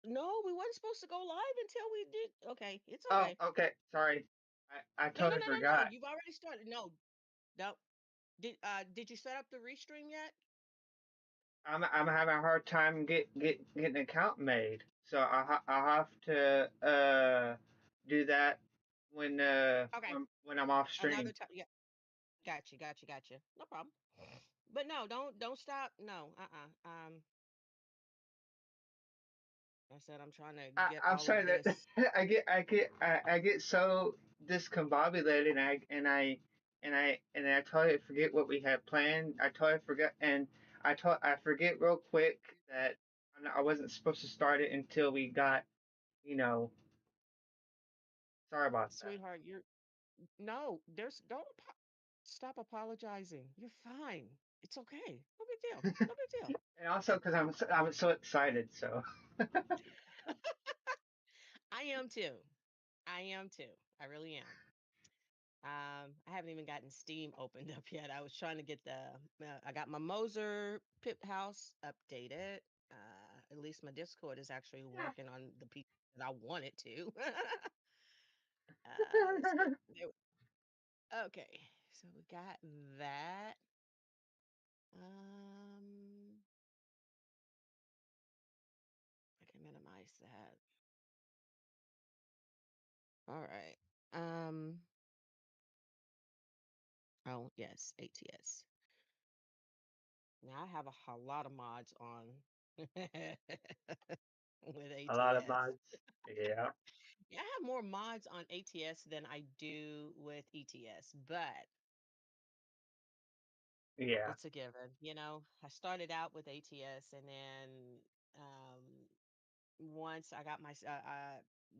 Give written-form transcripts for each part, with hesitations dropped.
No, we wasn't supposed to go live until we did. Okay, it's Oh, okay. okay. Sorry. I No, no, totally no, no, no. forgot. You've already started. No, no. Did you set up the restream yet? I'm having a hard time getting an account made. So I'll have to do that Okay, when I'm off another stream. time. Yeah, gotcha. No problem. But no, don't stop. No, I said I'm trying to get I'm all of sorry that this. I get so discombobulated and I totally forget what we had planned. I totally forget and I forget real quick that I wasn't supposed to start it until we got, you know, sorry about that. Sweetheart, you're no, there's stop apologizing. You're fine. It's okay. No big deal. No big deal. And also because I'm so excited. So I am too. I am too. I really am. I haven't even gotten Steam opened up yet. I was trying to get I got my Moser Pip House updated. At least my Discord is actually yeah. working on the piece that I want it to. Let's get there. Okay, so we got that. Um, I can minimize that. All right. Um, oh yes, ATS. Now I have a lot of mods on with A lot of ATS. mods. Yeah, Yeah, I have more mods on ATS than I do with ETS, but yeah, it's a given. I started out with ATS and then um once I got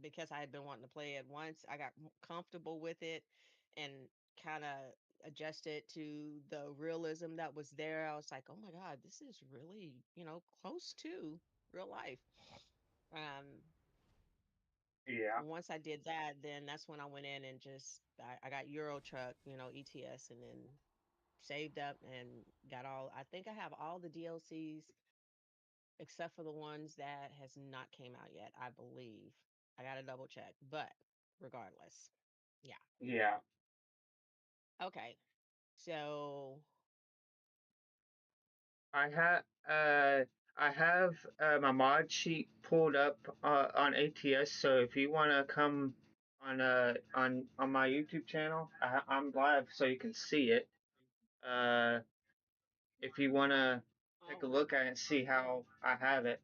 because I had been wanting to play it once, I got comfortable with it and kind of adjusted to the realism that was there. I was like, "Oh my God, this is really, close to real life." Um, yeah, Once I did that, then that's when I went in and just I got Euro Truck, ETS, and then saved up and got all. I think I have all the DLCs except for the ones that has not came out yet, I believe. I gotta double check, but regardless. Yeah. yeah. Okay. So I have my mod sheet pulled up on ATS. So if you want to come on my YouTube channel, I'm live, so you can see it. Uh, if you want to take all a look right. at it and see how I have it.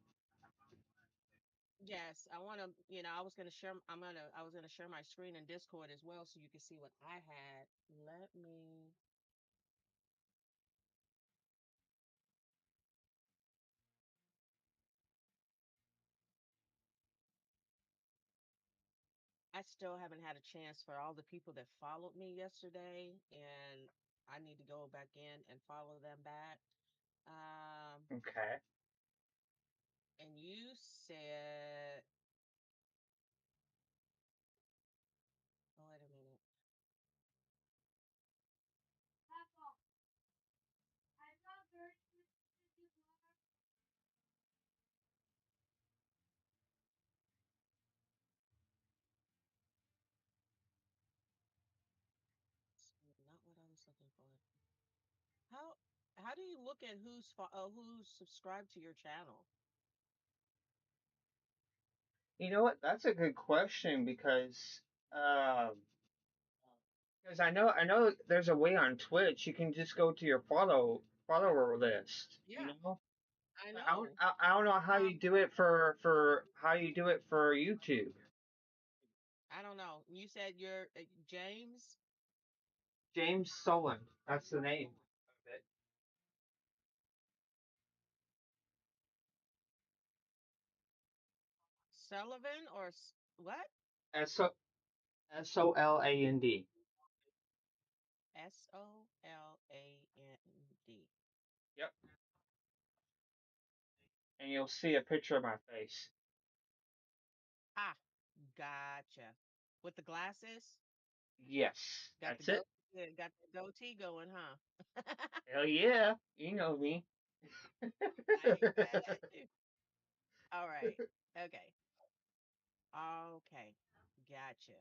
Yes, I want to, I was gonna share my screen in Discord as well so you can see what I had. Let me I still haven't had a chance for all the people that followed me yesterday, and I need to go back in and follow them back. Um, Okay. and you said, oh, wait a minute. Not what I was looking for. How how do you look at who's subscribed to your channel? You know what? That's a good question um because I know there's a way on Twitch you can just go to your follower list. You Yeah, know. I But know. I don't know how Um, you do it for how you do it for YouTube. I don't know. You said you're James James Sullen, that's the name of it. Sullivan or what? SOLAND. SOLAND. Yep. And you'll see a picture of my face. Ah, gotcha. With the glasses, Yes, got the that's it. got the goatee going, huh? Hell yeah, you know me. I ain't mad at you. All right. Okay. Okay. Gotcha.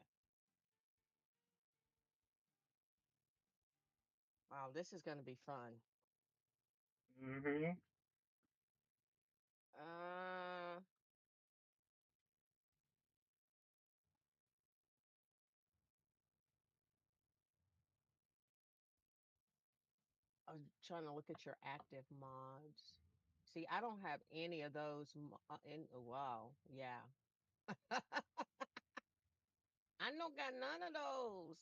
Wow, this is going to be fun. Hmm. Uh, I was trying to look at your active mods. See, I don't have any of those in wow. Yeah. I don't got none of those.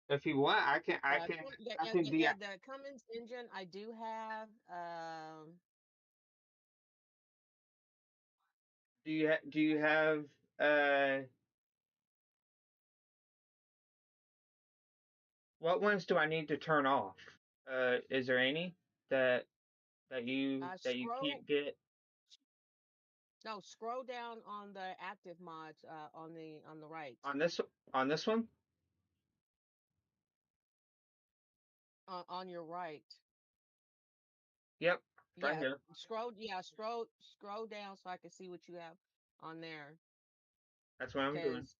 If you want, I can Yeah, the Cummins engine I do have. do you have uh what ones do I need to turn off? Is there any that that you Scroll can't get no, scroll down on the active mods on the right. on this one? On your right. Yep, right Yeah, here. scroll down so I can see what you have on there. That's what I'm doing. Cause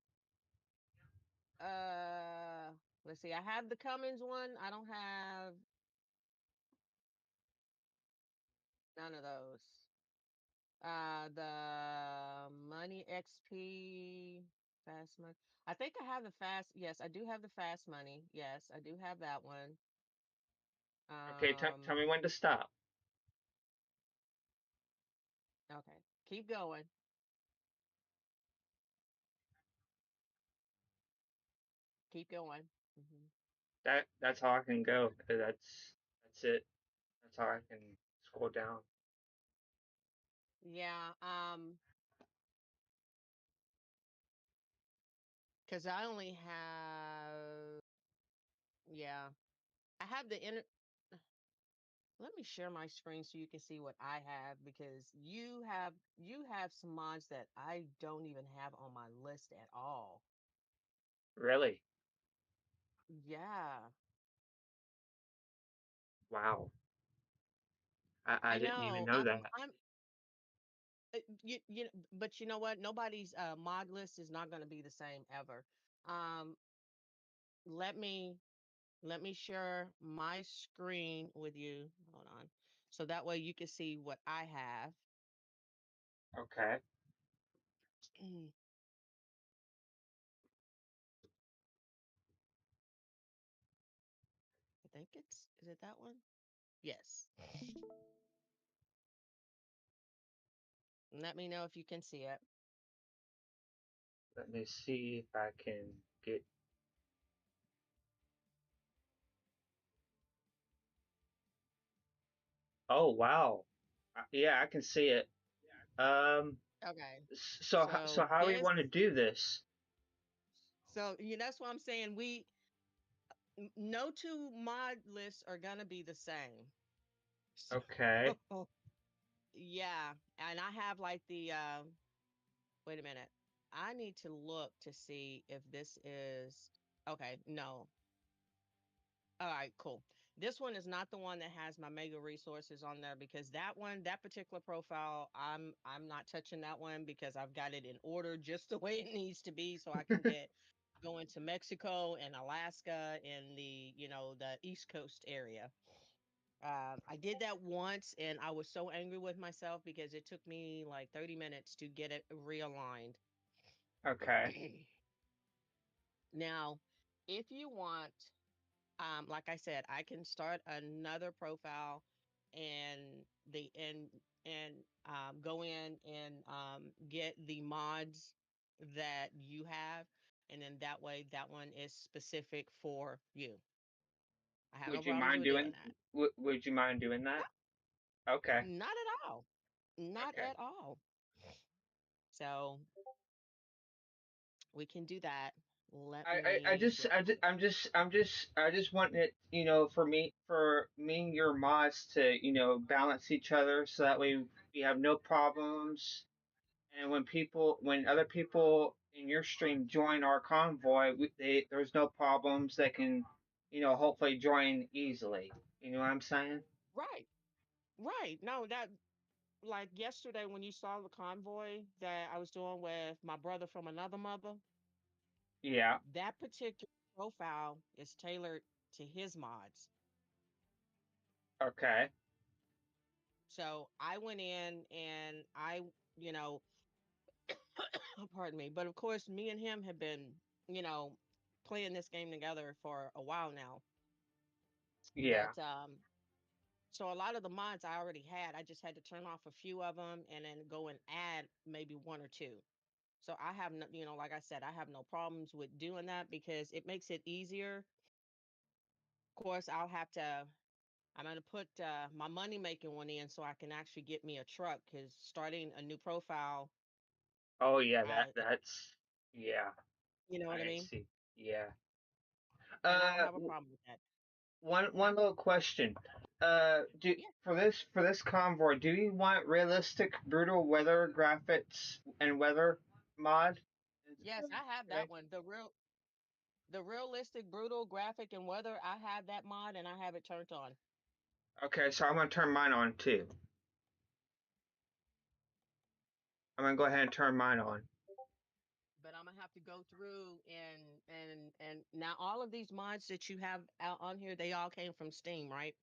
uh let's see, I have the Cummins one. I don't have none of those. The Money XP Fast Money. I think I have the fast. Yes, I do have the Fast Money. Yes, I do have that one. Okay, tell me Um, when to stop. okay. Keep going. Keep going. That's how I can go. That's it. That's how I can scroll down. Yeah, because I only have, yeah, I have the inner. Let me share my screen so you can see what I have because you have some mods that I don't even have on my list at all. Really? Yeah, Wow. I I didn't even know. know that. I'm but you know what? Nobody's mod list is not going to be the same ever. Um, let me let me share my screen with you. Hold on, so that way you can see what I have. Okay. I think is it that one? Yes. Let me know if you can see it. Let me see if I can get. Oh, wow. Yeah, I can see it. Um, Okay. so So how we this, want to do this? that's what I'm saying. No two mod lists are gonna be the same. Okay. So yeah, and I have like the wait a minute. I need to look to see if this is okay. No. All right, cool. This one is not the one that has my mega resources on there because that particular profile, I'm not touching that one because I've got it in order just the way it needs to be so I can get going to Mexico and Alaska and the East Coast area. I did that once and I was so angry with myself because it took me like 30 minutes to get it realigned. Okay. Now, if you want, like I said, I can start another profile and go in and get the mods that you have, and then that way that one is specific for you. I have no Would you problems mind with doing doing? that. Would you mind doing No, that? Okay. not at all. Not Okay. at all. So we can do that. Let I me just get I just I just want it, for me and your mods to, balance each other so that way we have no problems. And when other people in your stream join our convoy, there's no problems. They can, hopefully join easily. You know what I'm saying? right. Right. No, that. like yesterday when you saw the convoy that I was doing with my brother from another mother, Yeah. that particular profile is tailored to his mods. Okay. So I went in and you know, pardon me, but of course, me and him have been, you know, playing this game together for a while now. Yeah. But so a lot of the mods I already had. I just had to turn off a few of them and then go and add maybe one or two. So I have no, you know, like I said, I have no problems with doing that because it makes it easier. Of course, I'm going to put my money making one in so I can actually get me a truck because starting a new profile, Oh yeah, I, that's yeah, you know what I I mean? see. Yeah. And I don't Uh have a problem with that. one little question. Do Yeah. for this convoy, do you want realistic brutal weather graphics and weather mod? Yes, I have that Okay. one. The realistic, brutal graphic and weather, I have that mod and I have it turned on. Okay, so I'm gonna turn mine on too. I'm gonna go ahead and turn mine on. But I'm gonna have to go through and now all of these mods that you have out on here, they all came from Steam, right?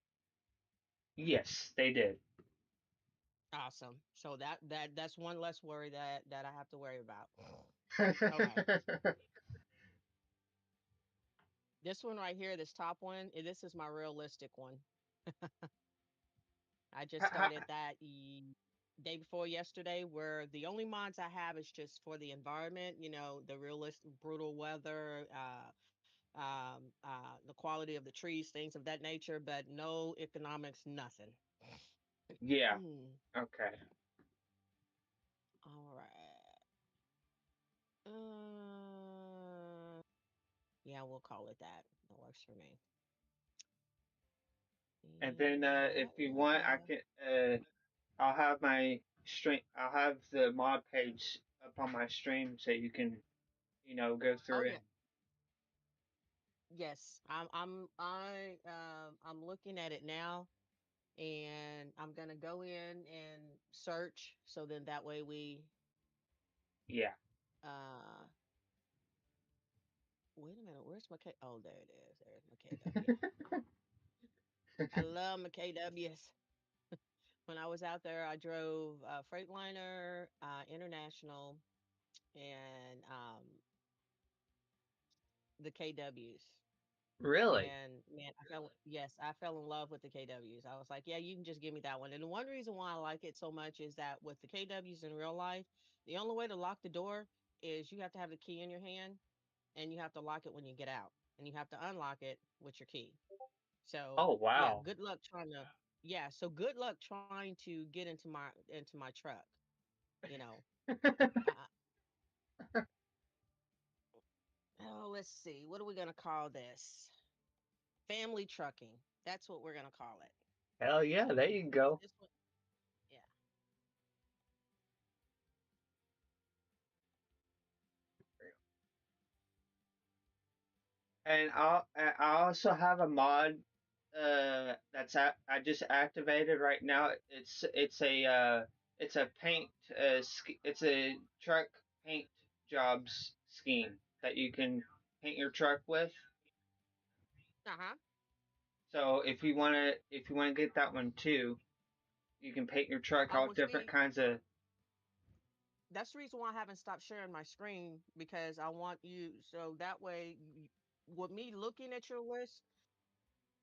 Yes, they did. Awesome. So that's one less worry that I have to worry about. Okay. This one right here, this top one, this is my realistic one. I just started that day before yesterday, where the only mods I have is just for the environment, you know, the realistic, brutal weather, the quality of the trees, things of that nature, but no economics, nothing. Yeah. Mm, Okay. all right. Yeah, we'll call it that. That works for me. And then And if that you will want, I have. can I'll have my stream. I'll have the mod page up on my stream so you can, go Oh through yeah, it. yes. I'm looking at it now, and I'm gonna go in and search. So then that way we Yeah. uh wait a minute. Where's my K? Oh, there it is. There's my KW. I love my KWs. When I was out there, I drove Freightliner, International, and the KWs. Really? And man, yes, I fell in love with the KWs. I was like, yeah, you can just give me that one. And the one reason why I like it so much is that with the KWs in real life, the only way to lock the door is you have to have the key in your hand and you have to lock it when you get out and you have to unlock it with your key. So Oh yeah, wow. good luck trying to yeah, so good luck trying to get into my truck, you know. Uh, oh, let's see. What are we going to call this? Family trucking. That's what we're going to call it. Hell yeah, there you go. This one, yeah. And I also have a mod I just activated right now. It's a paint it's a truck paint jobs scheme that you can paint your truck with. Uh-huh. So if you wanna get that one too, you can paint your truck Oh, all well, different see, kinds of. that's the reason why I haven't stopped sharing my screen because I want you so that way with me looking at your list,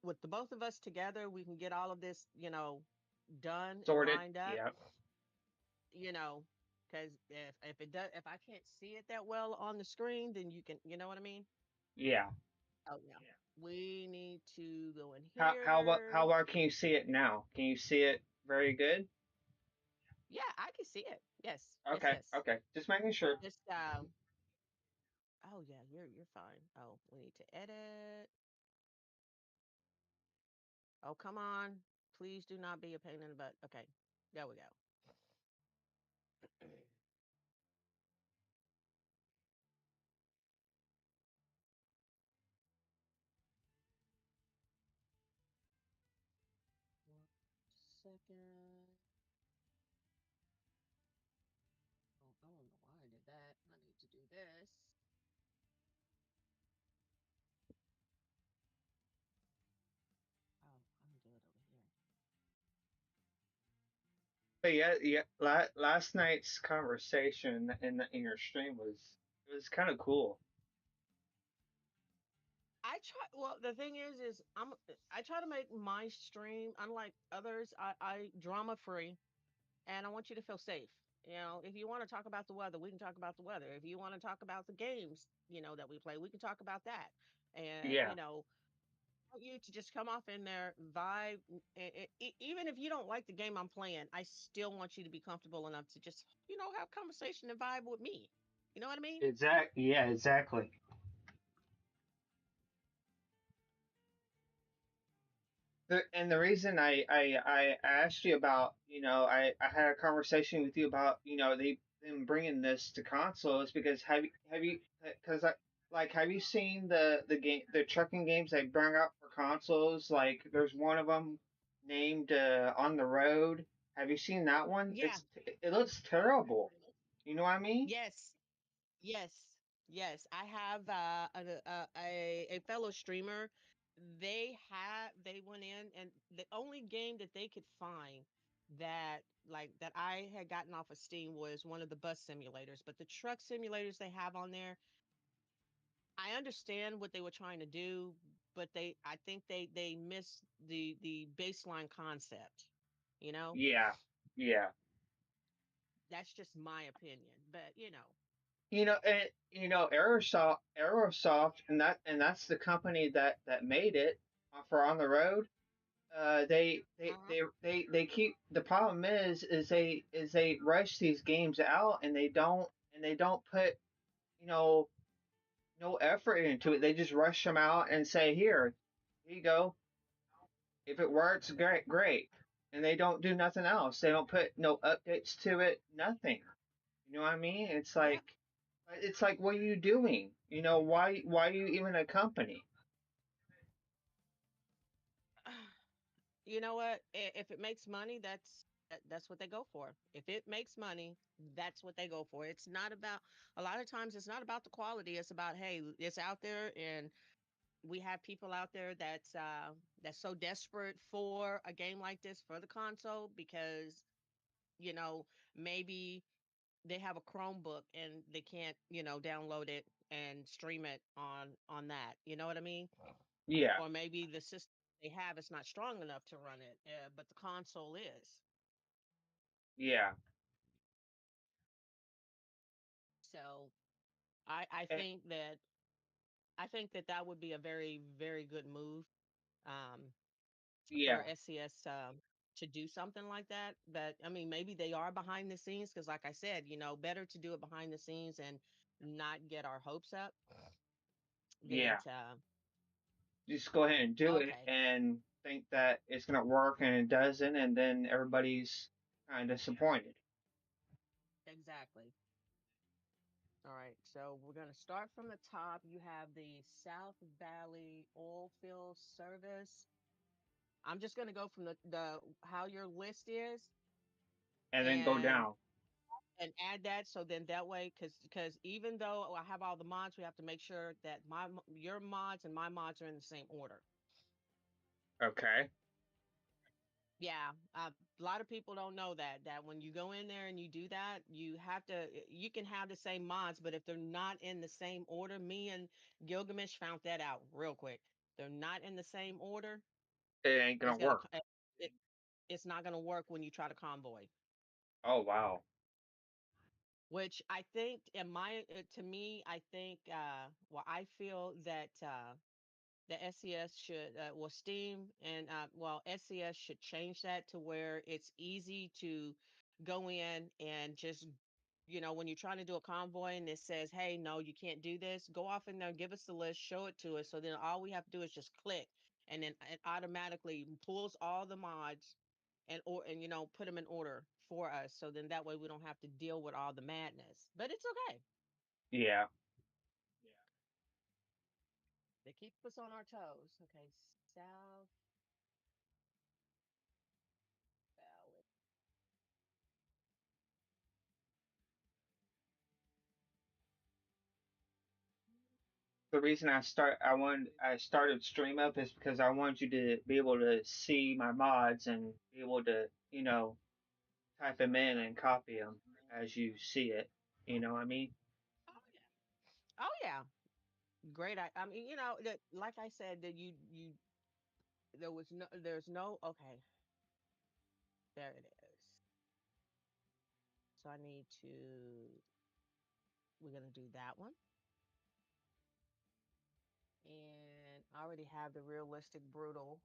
with the both of us together, we can get all of this, done and Sorted. lined up, Yeah. you know, because if it does if I can't see it that well on the screen, then you can, you know what I mean? Yeah. Oh yeah. We need to go in How here. well can you see it now? Can you see it very good? Yeah, I can see it. Yes. Yes, Okay. yes. Okay. Just making sure. Just oh yeah, you're fine. Oh, we need to edit. Oh, come on. Please do not be a pain in the butt. Okay. There we go. 1 second. But yeah, yeah. Last night's conversation in your stream was, it was kind of cool. I try. Well, the thing is I try to make my stream, unlike others. I drama free, and I want you to feel safe. You know, if you want to talk about the weather, we can talk about the weather. If you want to talk about the games, that we play, we can talk about that. And Yeah, I want you to just come off in there, vibe. Even if you don't like the game I'm playing, I still want you to be comfortable enough to just, have conversation and vibe with me. You know what I mean? exactly. Yeah, exactly. And the reason I asked you about, I had a conversation with you about, them bringing this to console is because have you because I like have you seen the trucking games they bring out for consoles? Like there's one of them named On the Road. Have you seen that one? Yeah. It looks terrible. You know what I mean? Yes. Yes, yes. I have a fellow streamer. They went in, and the only game that they could find that I had gotten off of Steam was one of the bus simulators. But the truck simulators they have on there, I understand what they were trying to do, but I think they missed the baseline concept. You know, Yeah, yeah. that's just my opinion. But Aerosoft, and that's the company that made it for On the Road. uh They keep the problem is they rush these games out and they don't put you know no effort into it. They just rush them out and say here you go. If it works, great, great. And they don't do nothing else. They don't put no updates to it, nothing. You know what I mean? yep. It's like, what are you doing? Why are you even a company? You know what? If it makes money, that's what they go for. If it makes money, that's what they go for. It's not about a lot of times it's not about the quality. It's about, hey, it's out there, and we have people out there that's so desperate for a game like this for the console because, you know, maybe they have a Chromebook and they can't, download it and stream it on that. You know what I mean? Yeah, Or maybe the system they have is not strong enough to run it, but the console is. yeah, So I eh, think that that would be a very very good move um, for yeah, SCS to do something like that. But I mean, maybe they are behind the scenes because, like I said, better to do it behind the scenes and not get our hopes up than yeah. to Just go ahead and do it okay, and think that it's gonna work and it doesn't, and then everybody's kind of disappointed. exactly. All right, so we're going to start from the top. You have the South Valley Oil Field Service. I'm just going to go from the how your list is And then go and down. add that, so then that way, because even though I have all the mods, we have to make sure that your mods and my mods are in the same order. Okay. Yeah, a lot of people don't know that when you go in there and you do that, you can have the same mods, but if they're not in the same order, me and Gilgamesh found that out real quick. They're not in the same order. It ain't gonna It's gonna work. co- it, it's not gonna work when you try to convoy. Oh wow. Which I think, to me, I think, well, I feel that the SCS should, well, Steam and, well, SCS should change that to where it's easy to go in and just, when you're trying to do a convoy and it says, hey, no, you can't do this, go off in there, give us the list, show it to us. So then all we have to do is just click, and then it automatically pulls all the mods and put them in order for us. So then that way we don't have to deal with all the madness. But it's okay. Yeah. They keep us on our toes. Okay, South Valley. The reason I started Stream Up is because I want you to be able to see my mods and be able to, type them in and copy them as you see it. You know what I mean? Oh yeah. Oh yeah. Great. I mean, that like I said, that there's no okay, there it is. So we're gonna do that one. And I already have the realistic brutal.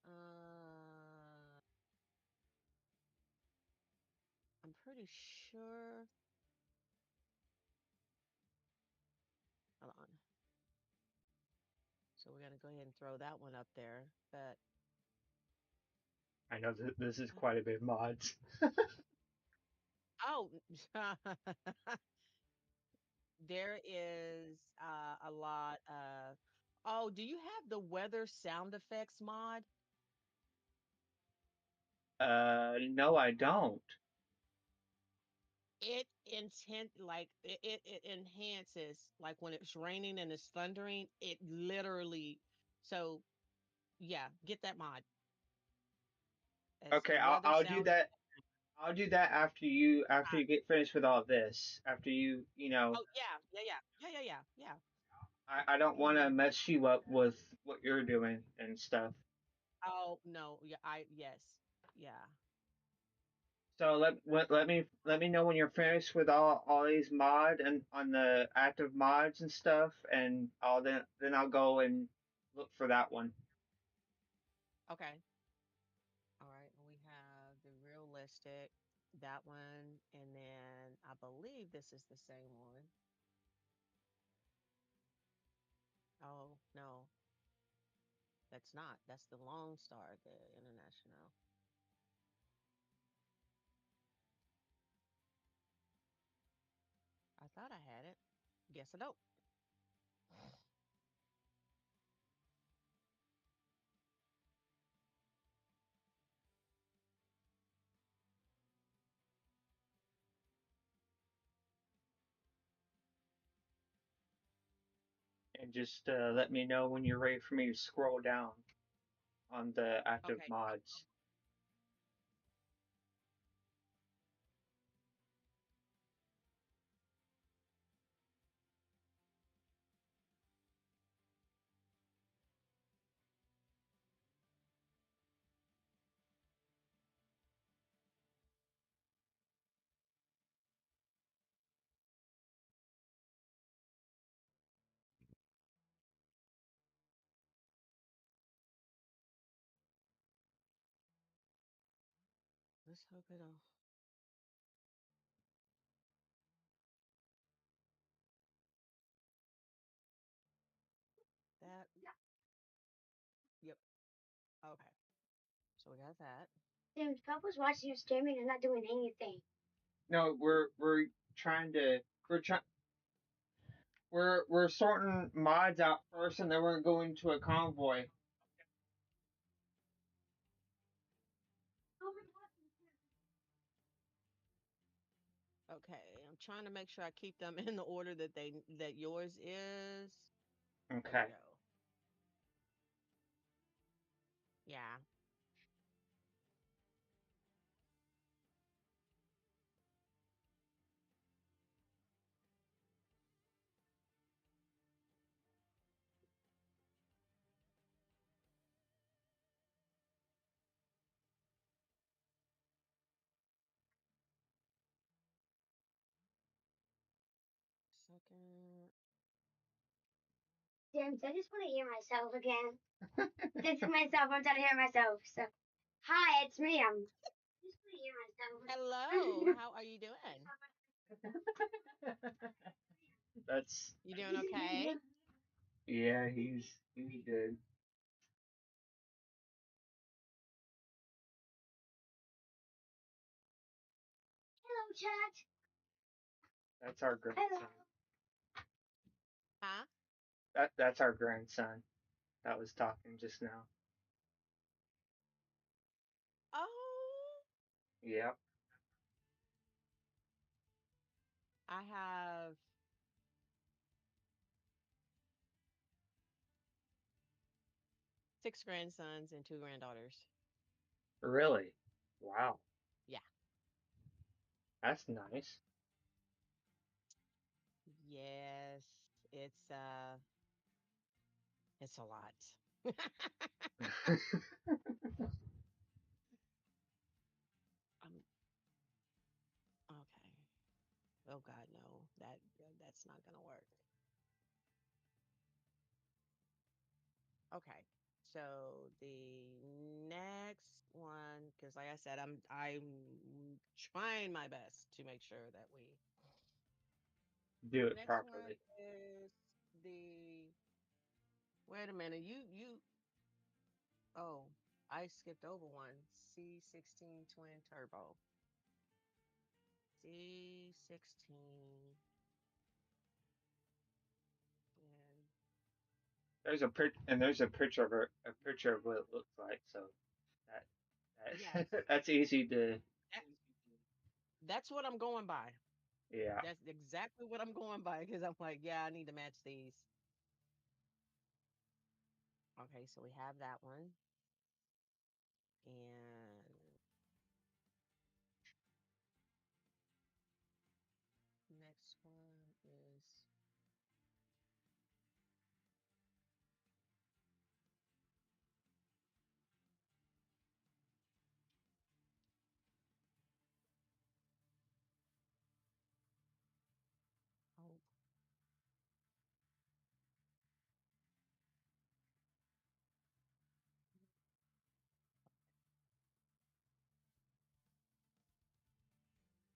Uh I'm pretty sure. Hold on. So we're gonna go ahead and throw that one up there. But I know this is uh, quite a bit of mods. oh, there is a lot of. Oh, do you have the weather sound effects mod? No, I don't. It enhances, like when it's raining and it's thundering. It literally. So yeah, get that mod. It's Okay, the I'll weather I'll do sound. that. I'll do that after you get finished with all this. After you know, Oh yeah, yeah, yeah, yeah, yeah, yeah, yeah. I don't want to Mm. mess you up with what you're doing and stuff. Oh no, yeah, yes, yeah. So let me know when you're finished with all these mod and on the active mods and stuff, and then I'll go and look for that one. Okay. All right. We have the realistic, that one, and then I believe this is the same one. Oh no, that's not. That's the Lone Star, the International. I thought I had it. Guess I don't. And just let me know when you're ready for me to scroll down on the active Okay. mods. Let's hope it'll. That. Yep. Okay. So we got that. Damn, Papa's watching you streaming and not doing anything. No, we're trying to we're sorting mods out first, and then we're going to a convoy. Okay. I'm trying to make sure I keep them in the order that yours is. There we Okay. go. Yeah. Second. James, I just want to hear myself again. Just myself. I'm trying to hear myself. So, hi, it's me. I'm just want to Hello. hear How are you doing? myself. That's You doing okay? yeah. He's good. Hello, chat. That's our grandson. Hello. Huh? That's our grandson that was talking just now. Oh, Yep. I have 6 grandsons and 2 granddaughters. Really? Wow. That's nice. Yes, it's a lot. Um, okay. Oh God, no. That's not gonna work. Okay. So the next one, because like I said, I'm trying my best to make sure that we. Do The it next one properly. is the. Wait a minute. Oh, I skipped over one. C16 twin turbo. C16 and There's a picture of a picture of what it looks like. So that yes, that's easy to. that, that's what I'm going by. Yeah. That's exactly what I'm going by because I'm like, yeah, I need to match these. Okay, so we have that one. And next one is, oh,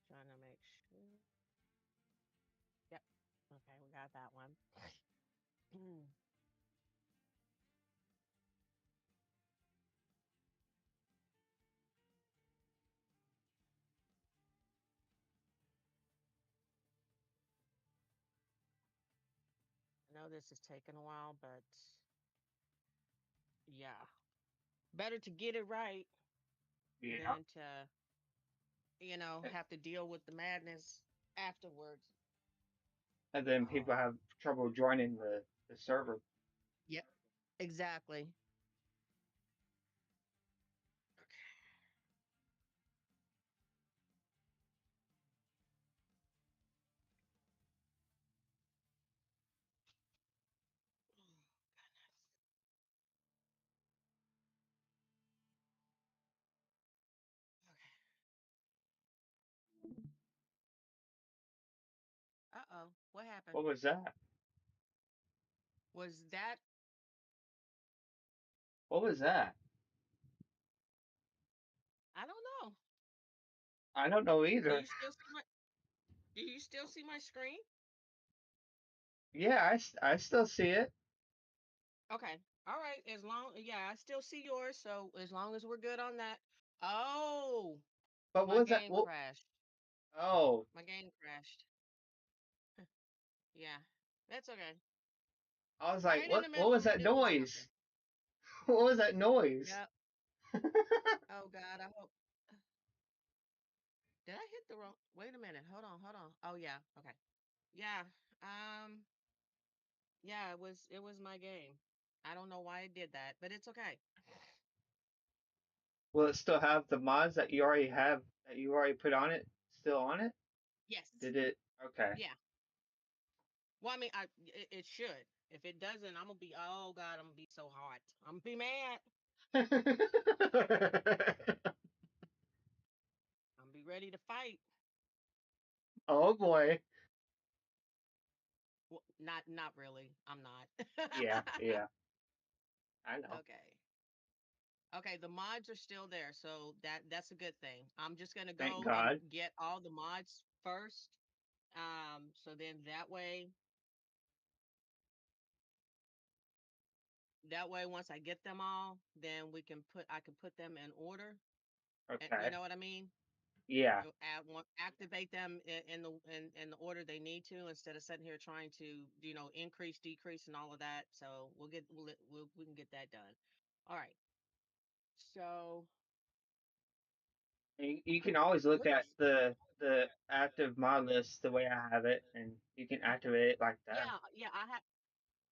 trying to make sure. Yep. Okay, we got that one. I know this is taking a while, but yeah, better to get it right Yeah. than to, have to deal with the madness afterwards. And then people Oh, have trouble joining the server. yep, exactly. Okay. Oh, goodness. Okay. Uh-oh. What happened? What was that? Was that, What was that? I don't know. I don't know Do either. you still see my do you still see my screen? Yeah, I still see it. Okay. All right. Yeah, I still see yours. So as long as we're good on that. Oh, But what my was that? game What? crashed. Oh, My game crashed. Yeah. That's okay. I was like, Right in the what middle of was me that doing something. noise? What was that noise? Yep. Oh God, I hope. Did I hit the wrong? Wait a minute. Hold on. Hold on. Oh yeah. Okay. Yeah. Um. Yeah. It was my game. I don't know why it did that, but it's okay. Will it still have the mods that you already put on it still on it? Yes. Did it? Okay. Yeah. Well, I mean, it should. If it doesn't, I'm gonna be. Oh God, I'm gonna be so hot. I'm gonna be mad. I'm gonna be ready to fight. Oh boy. Well, not really. I'm not. Yeah, yeah. I know. Okay. Okay, the mods are still there, so that's a good thing. I'm just gonna Thank go and God. get all the mods first. So then that way once I get them all, then I can put them in order. And you Okay. know what I mean? Yeah. Activate them in the order they need to instead of sitting here trying to increase, decrease, and all of that. So we can get that done. All right. So You can always look what at else? the active mod list the way I have it, and you can activate it like that.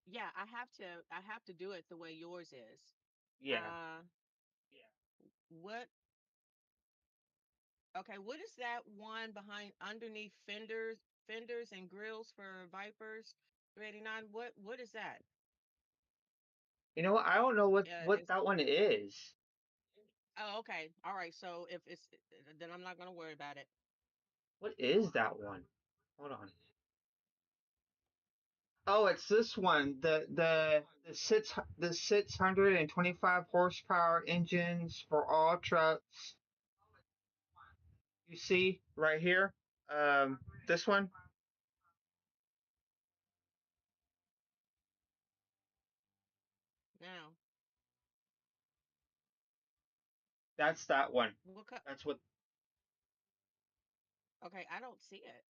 Yeah, I have to do it the way yours is. Yeah. Uh, what Okay, what is that one behind underneath fenders and grills for Vipers 389? What is that? You know what? I don't know what Is that one is. Oh, okay. All right. So if it's then I'm not gonna worry about it. What is that one? Hold on. Oh, it's this one. The 625 horsepower engines for all trucks. You see right here. This one. Now, That's that one. what That's what. okay, I don't see it.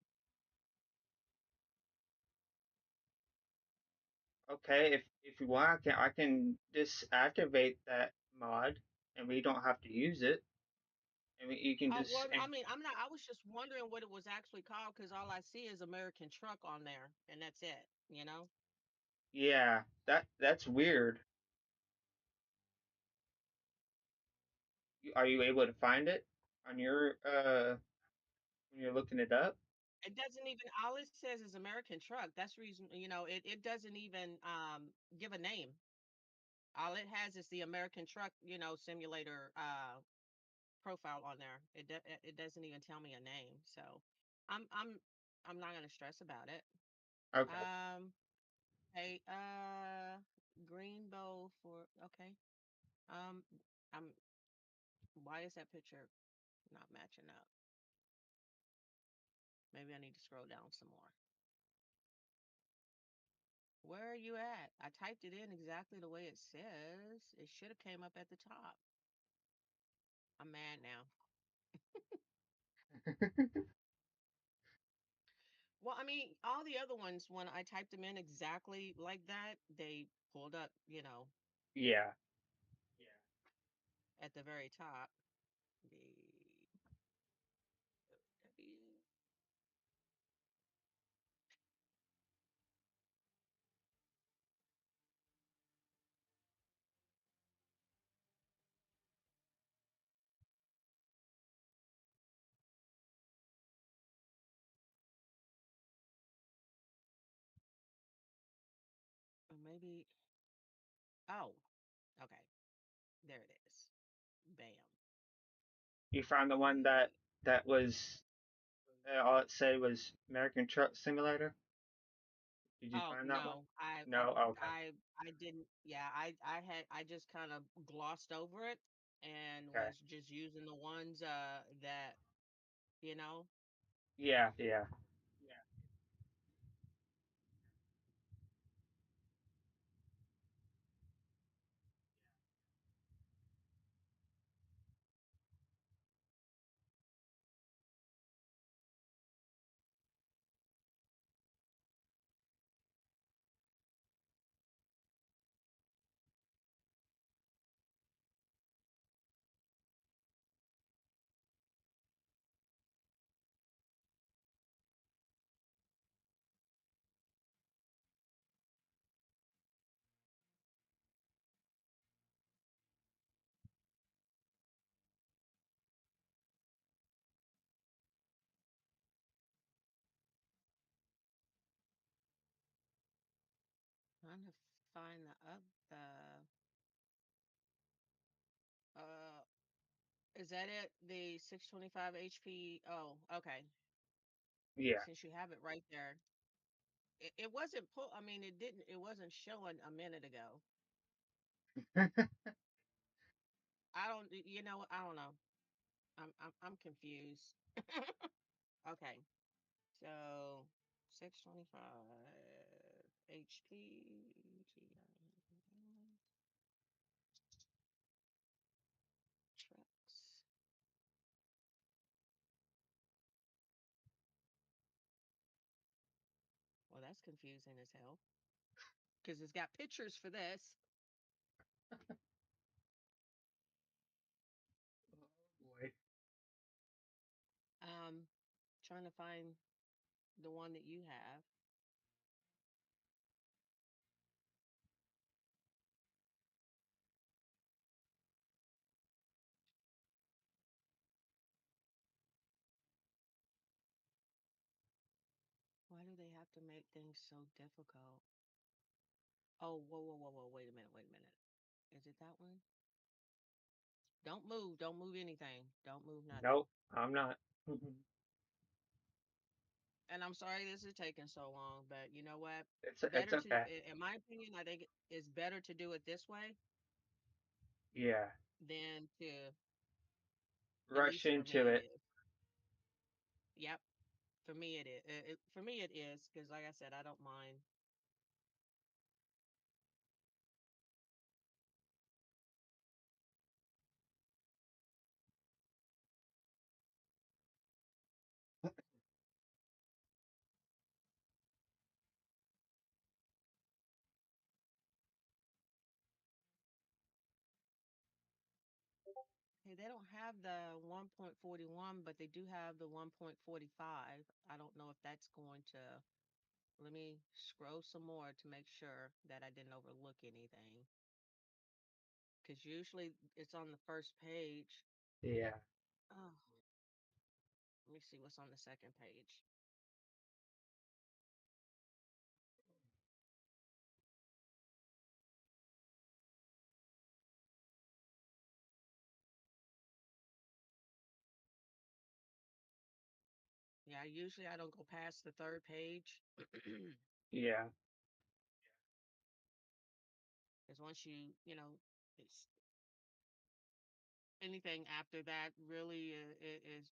Okay, if you want, I can disactivate that mod, and we don't have to use it. And you can Oh, just well, I mean, I'm not I was just wondering what it was actually called because all I see is American Truck on there, and that's it, you know? yeah, that's weird. Are you able to find it on your when you're looking it up? It doesn't even all it says is American Truck. That's reason, it doesn't even give a name. All it has is the American Truck, simulator profile on there. It doesn't even tell me a name. So I'm I'm I'm not gonna stress about it. Okay. Um hey green bow for okay. Um I'm why is that picture not matching up? Maybe I need to scroll down some more. Where are you at? I typed it in exactly the way it says. It should have came up at the top. I'm mad now. Well, I mean, all the other ones, when I typed them in exactly like that, they pulled up, Yeah. at the very top. The W. Or maybe, oh, okay. There it is. Bam. You found the one Wait. that was all it said was American Truck Simulator. Did you Oh find that one? no, I I No. Okay. I I didn't. Yeah, I just kind of glossed over it and Okay. was just using the ones that you know. Yeah. Yeah. Trying to find the uh is that it? The 625 HP. Oh, okay. Yeah. Since you have it right there. It wasn't pull I mean it wasn't showing a minute ago. I don't know. I'm confused. Okay. So 625 HP trucks. Well, that's confusing as hell because it's got pictures for this. Oh boy. Um, Trying to find the one that you have. have to make things so difficult? Oh, whoa, whoa, whoa, whoa. Wait a minute. Wait a minute. Is it that one? Don't move. Don't move anything. Don't move nothing. Nope, I'm not. Mm-mm. And I'm sorry this is taking so long, but you know what? It's Better to, okay. in my opinion, I think it's better to do it this way Yeah, than to, at rush least for into me, it it. is. Yep. For me, it is. For me, it is because, like I said, I don't mind. Hey, they don't have the 1.41, but they do have the 1.45. I don't know if that's going to. Let me scroll some more to make sure that I didn't overlook anything. Because usually it's on the first page. Yeah, Oh, let me see what's on the second page. Yeah, usually I don't go past the third page. Because yeah. once it's anything after that really is,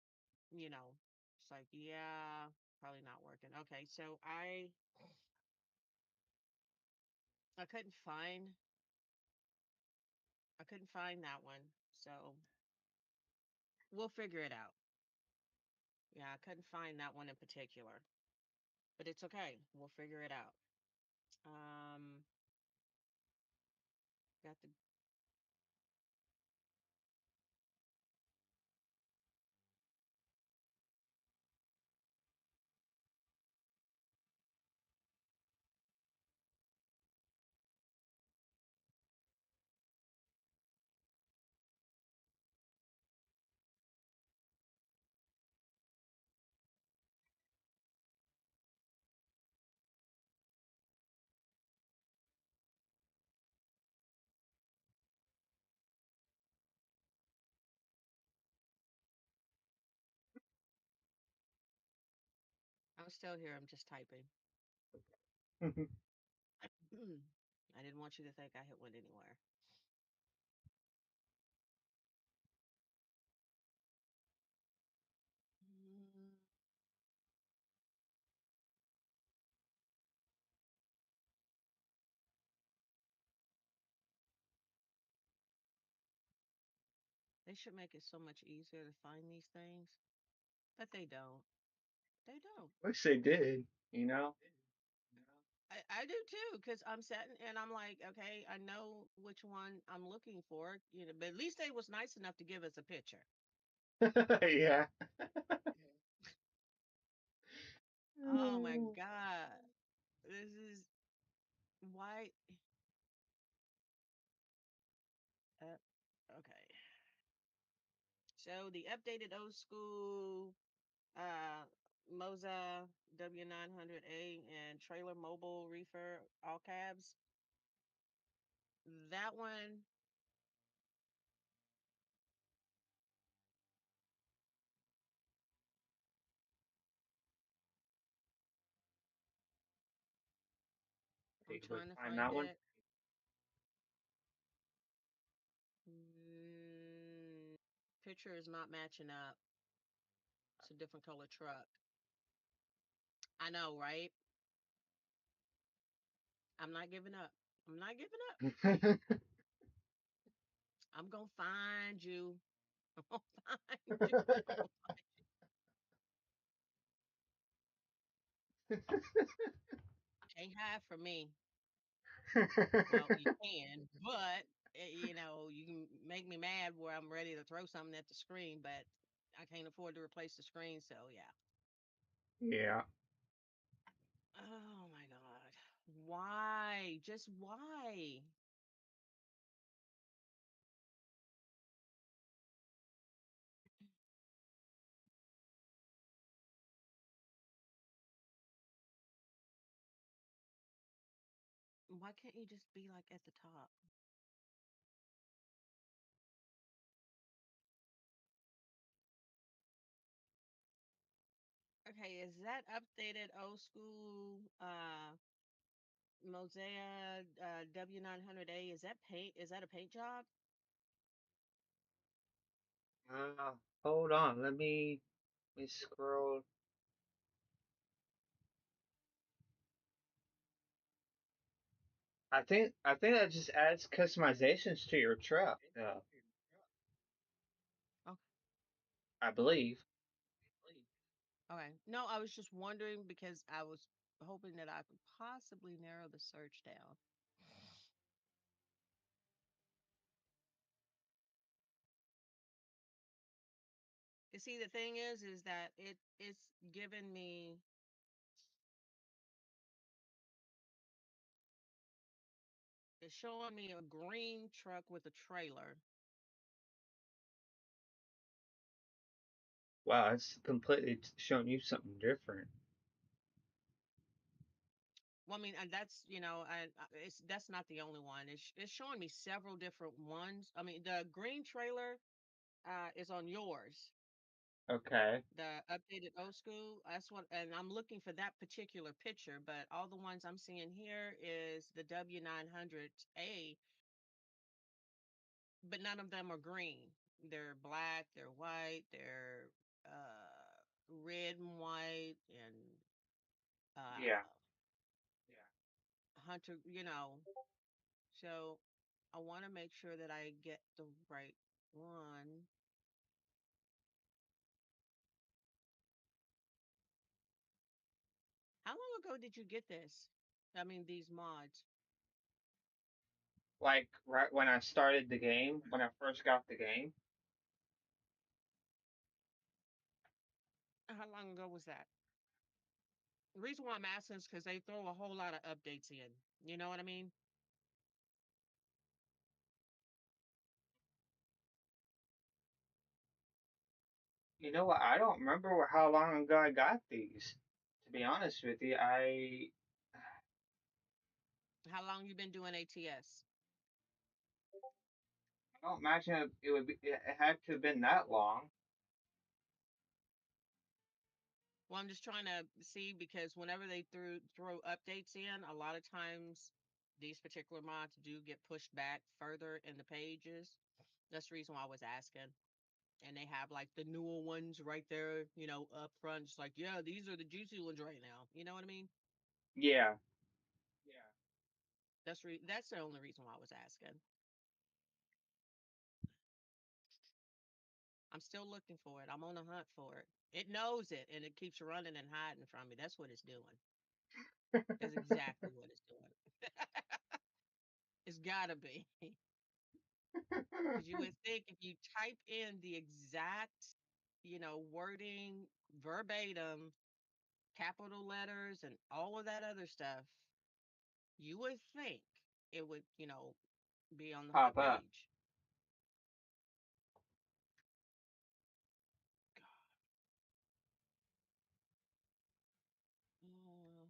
you know, it's like, yeah, probably not working. Okay, so I couldn't find I couldn't find that one. So we'll figure it out. Yeah, I couldn't find that one in particular. But it's okay. We'll figure it out. Um got the I'm still here. I'm just typing. I didn't want you to think I hit went anywhere. Mm, They should make it so much easier to find these things, but they don't. They don't. Wish they did. You know. I do too, because I'm sitting and I'm like, okay, I know which one I'm looking for, but at least they was nice enough to give us a picture. Yeah. Oh my God. This is why. Uh, okay. So the updated old school uh Moza W900A and trailer mobile reefer all cabs. That one, Are I'm you able to trying to find find that one? it. Mm, Picture is not matching up. It's a different color truck. I know, right? I'm not giving up. I'm not giving up. I'm gonna find you. I'm gonna find you. Can't hide from me. Well, you can, but you can make me mad where I'm ready to throw something at the screen, but I can't afford to replace the screen, so yeah. Yeah. Oh my God. Why? Just why? Why can't you just be like at the top? Okay, is that updated old school Mosaic W900A? Is that paint? Is that a paint job? Hold on. Let me scroll. I think that just adds customizations to your truck, Okay. I believe. Okay. No, I was just wondering because I was hoping that I could possibly narrow the search down. You see, the thing is that it's giving me, it's showing me a green truck with a trailer. Wow, it's completely showing you something different. Well, I mean, and that's it's that's not the only one. It's showing me several different ones. I mean, the green trailer is on yours. Okay. The updated old school. That's what, and I'm looking for that particular picture. But all the ones I'm seeing here is the W900A, but none of them are green. They're black. They're white. They're red and white and Yeah. uh hunter. So I want to make sure that I get the right one. How long ago did you get this? I mean, these mods. Like right when I started the game, when I first got the game. How long ago was that? The reason why I'm asking is because they throw a whole lot of updates in. You know what I mean? You know what? I don't remember how long ago I got these. To be honest with you, How long you been doing ATS? I don't imagine it had to have been that long. Well, I'm just trying to see because whenever they throw updates in, a lot of times these particular mods do get pushed back further in the pages. That's the reason why I was asking. And they have like the newer ones right there, up front. Just like, yeah, these are the juicy ones right now. You know what I mean? Yeah. That's the only reason why I was asking. I'm still looking for it. I'm on the hunt for it. It knows it and it keeps running and hiding from me. That's what it's doing. That's exactly what it's doing. It's gotta be. Because you would think if you type in the exact, wording verbatim, capital letters, and all of that other stuff, you would think it would, be on the Pop front up. page. Uh,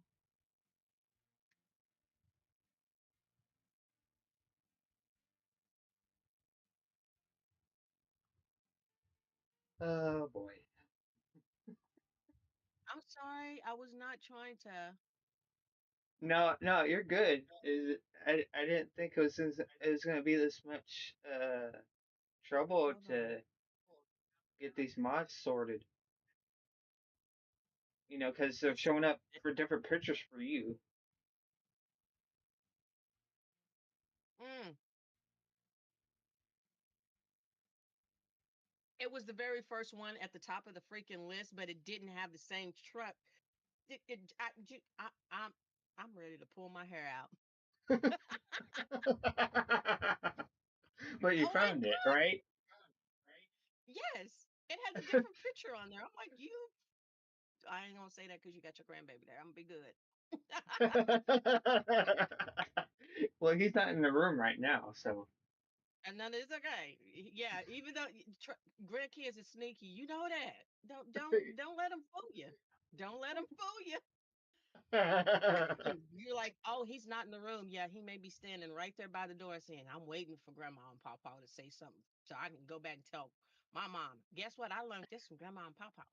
Oh boy. I'm sorry, I was not trying to. No, no, you're good. I didn't think it was gonna be this much trouble Hold on. to get these mods sorted. Because they're It's showing up for different pictures for you. mm, it was the very first one at the top of the freaking list, but it didn't have the same truck. I'm ready to pull my hair out. But you Oh my found it, god! right? Yes, it has a different picture on there. I'm like, you. I ain't gonna say that because you got your grandbaby there. I'm gonna be good. Well, he's not in the room right now, so. And none is okay. Yeah, even though grandkids are sneaky, you know that. Don't let them fool you. Don't let them fool you. You're like, "Oh, he's not in the room." Yeah, he may be standing right there by the door saying, "I'm waiting for grandma and papa to say something so I can go back and tell my mom. Guess what? I learned this from grandma and papa."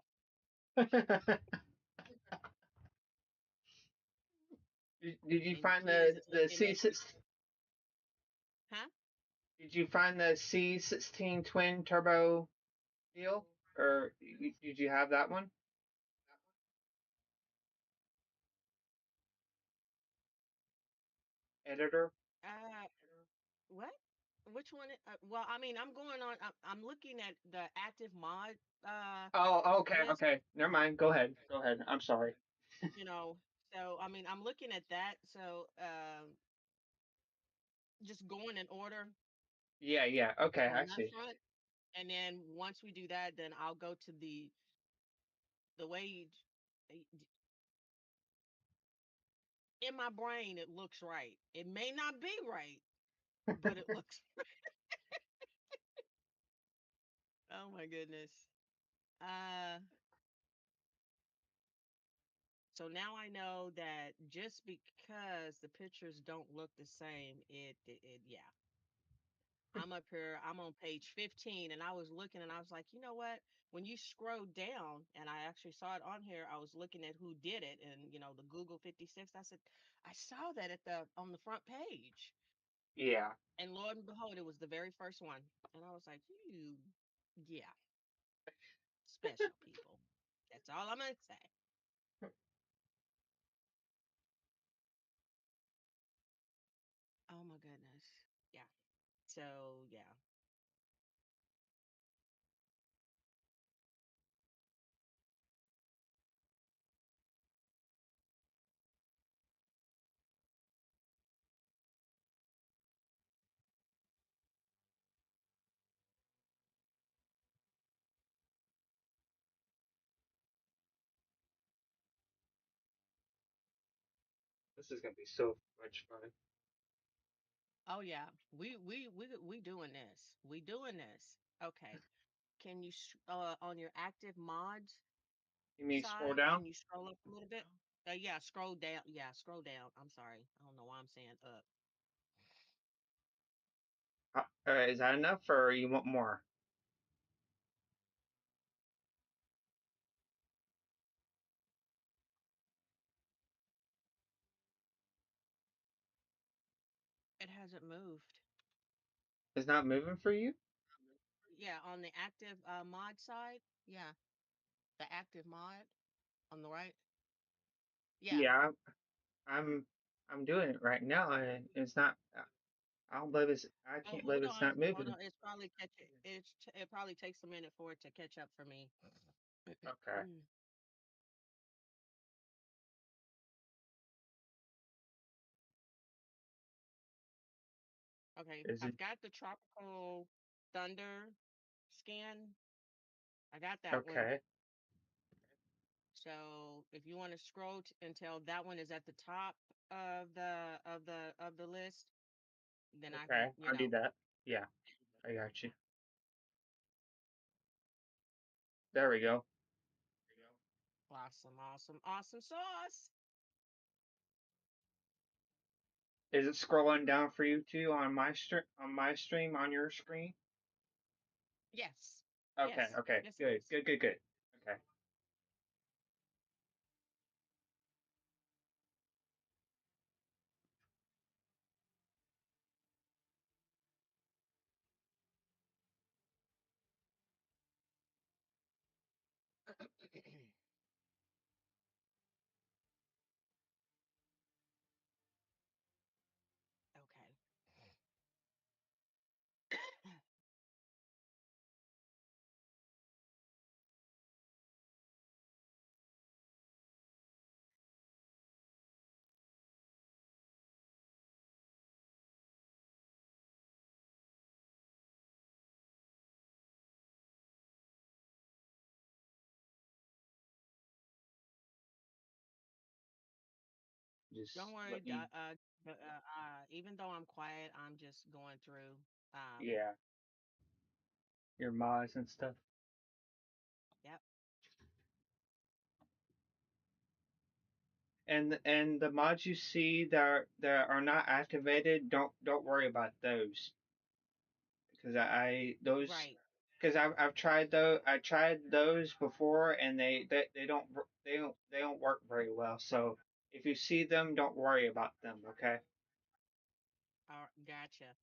Did you And find kids the looking C at you, six? huh? Did you find the C16 twin turbo deal, or did you have that one? Editor. Uh, what? Which one? Well, I mean, I'm going on. I'm looking at the active mod Oh, okay, list. okay. Never mind. Go ahead. Go ahead. I'm sorry. You know, so I mean, I'm looking at that. So, just going in order Yeah, yeah. Okay, I on that see. front, and then once we do that, then I'll go to the wage. In my brain, it looks right. It may not be right, but it looks. Oh my goodness. Uh, so now I know that just because the pictures don't look the same, yeah. I'm up here, I'm on page 15, and I was looking and I was like, you know what? When you scroll down, and I actually saw it on here, I was looking at who did it and the Google 56. I said, I saw that at the on the front page. Yeah. And lo and behold, it was the very first one. And I was like, yeah, special people. That's all I'm gonna say. Oh my goodness. Yeah. So yeah. This is gonna be so much fun. Oh yeah. We doing this. We doing this. Okay. Can you on your active mods You mean scroll side, down? can you scroll up a little bit? Yeah, scroll down. Yeah, scroll down. I'm sorry. I don't know why I'm saying up. Is that enough, or you want more? It hasn't moved. It's not moving for you? Yeah, on the active mod side. Yeah, the active mod on the right. Yeah. Yeah, I'm I'm doing it right now, and it's not. I don't believe it's. I Oh, can't believe it's not hold moving. on. It's probably it probably takes a minute for it to catch up for me. Okay. Okay, Is I've it got the tropical thunder scan. I got that one. okay? So if you want to scroll until that one is at the top of the list, then I can, Okay, I'll do that. Yeah, I got you. There we go. awesome, awesome, awesome sauce. Is it scrolling down for you too on my stream on your screen? Yes, Okay, yes, okay, yes, it good, is. good, good, good. Okay. Okay. Don't Just worry. let me. Even though I'm quiet, I'm just going through. Um, Yeah, your mods and stuff. yep. and the mods you see that are not activated, don't worry about those because I those Right. because I've tried those I tried those before and they don't work very well. So if you see them, don't worry about them. Okay. Gotcha.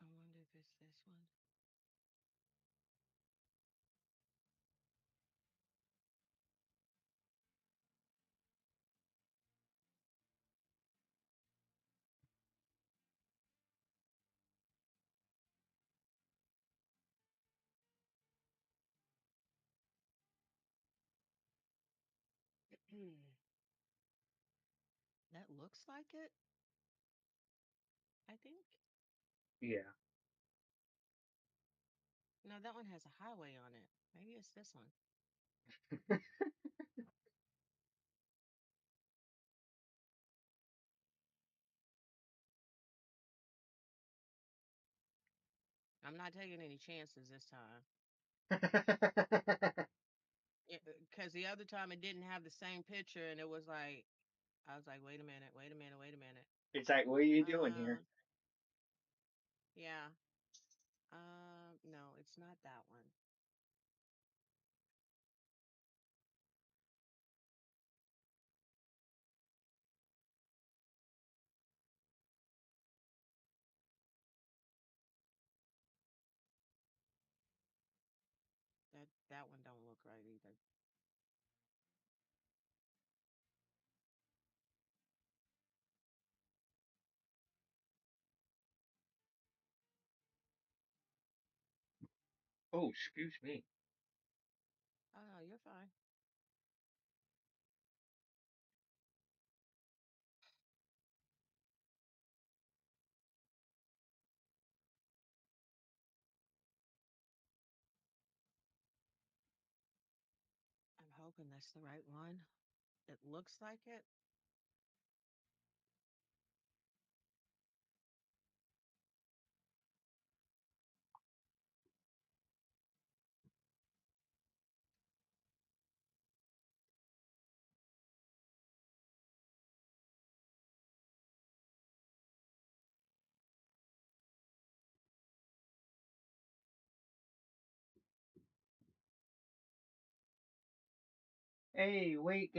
I wonder if it's this one. That looks like it, I think. Yeah. No, that one has a highway on it. Maybe it's this one. I'm not taking any chances this time. Because the other time it didn't have the same picture, and it was like, I was like, wait a minute, wait a minute, wait a minute. It's like, what are you doing here? Um, yeah. No, it's not that one. That one don't look right either. Oh, excuse me. Oh no, you're fine. I'm hoping that's the right one. It looks like it. Hey, wait,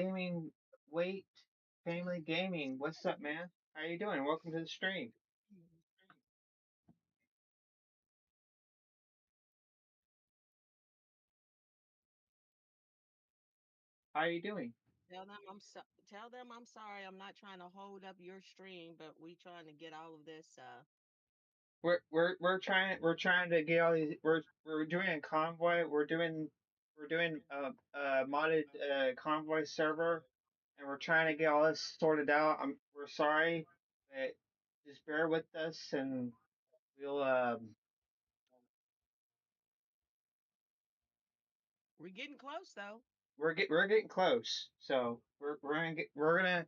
family gaming. What's up, man? How you doing? Welcome to the stream. Mhm. How you doing? Tell them I'm sorry. I'm not trying to hold up your stream, but we trying to get all of this. We're trying to get all these. We're doing a convoy. We're doing a modded convoy server, and we're trying to get all this sorted out. We're sorry, but just bear with us, and we'll We're getting close though. we're getting close. So we're gonna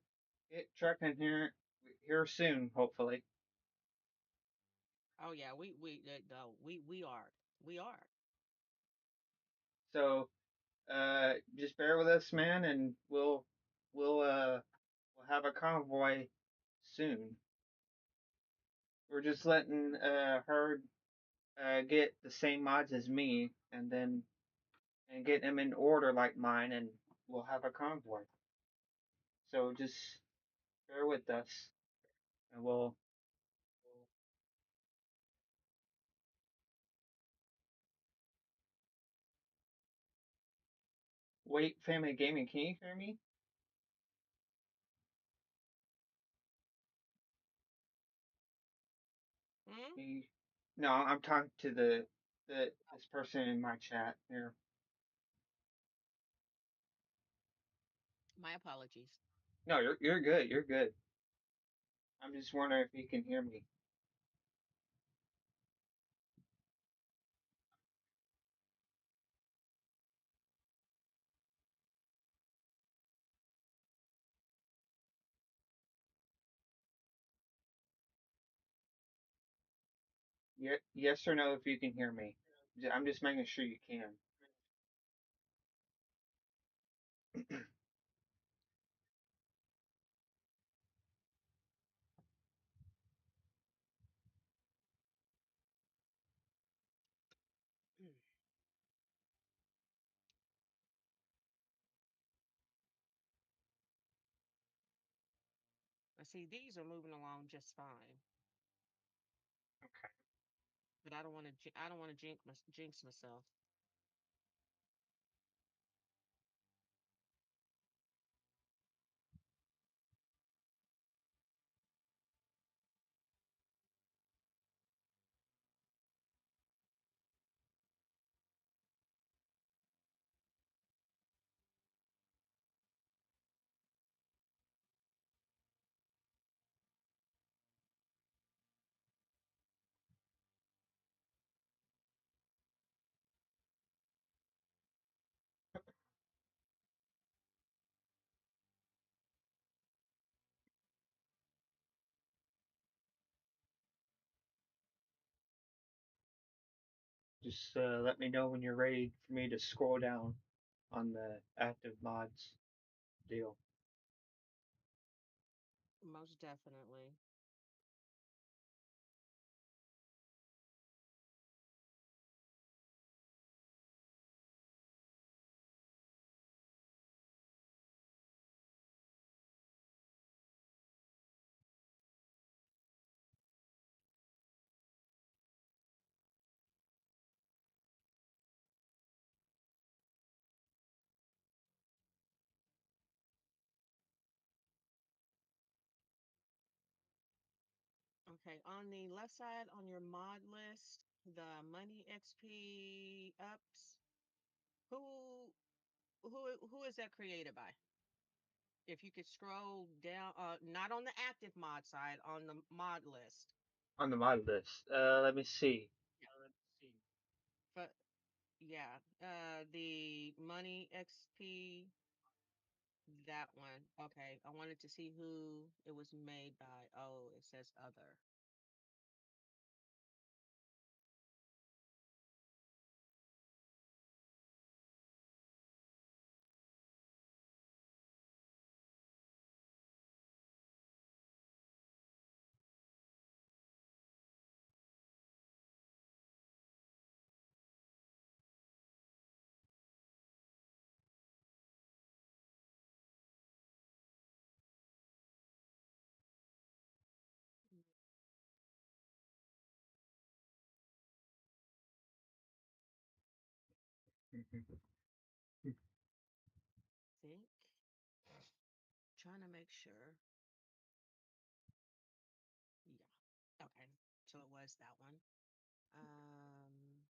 get trucking here soon, hopefully. Oh yeah, no, we are. So just bear with us, man, and we'll we'll have a convoy soon. We're just letting her get the same mods as me, and get them in order like mine, and we'll have a convoy. So just bear with us, and we'll wait. Family gaming, can you hear me? Hmm? Can you... No, I'm talking to the this person in my chat here. My apologies. No, you're good. You're good. I'm just wondering if you can hear me. Yes or no if you can hear me. I'm just making sure you can. I see these are moving along just fine, Okay. but I don't want to. I don't want to jinx myself. Just let me know when you're ready for me to scroll down on the active mods deal. Most definitely. Okay, on the left side on your mod list, the money XP ups. Who who is that created by? If you could scroll down, not on the active mod side, on the mod list. On the mod list. Let me see. Yeah. But yeah, the money XP, that one. Okay, I wanted to see who it was made by. Oh, it says other. Mhm. Think. Trying to make sure. Yeah. Okay. So it was that one. Um.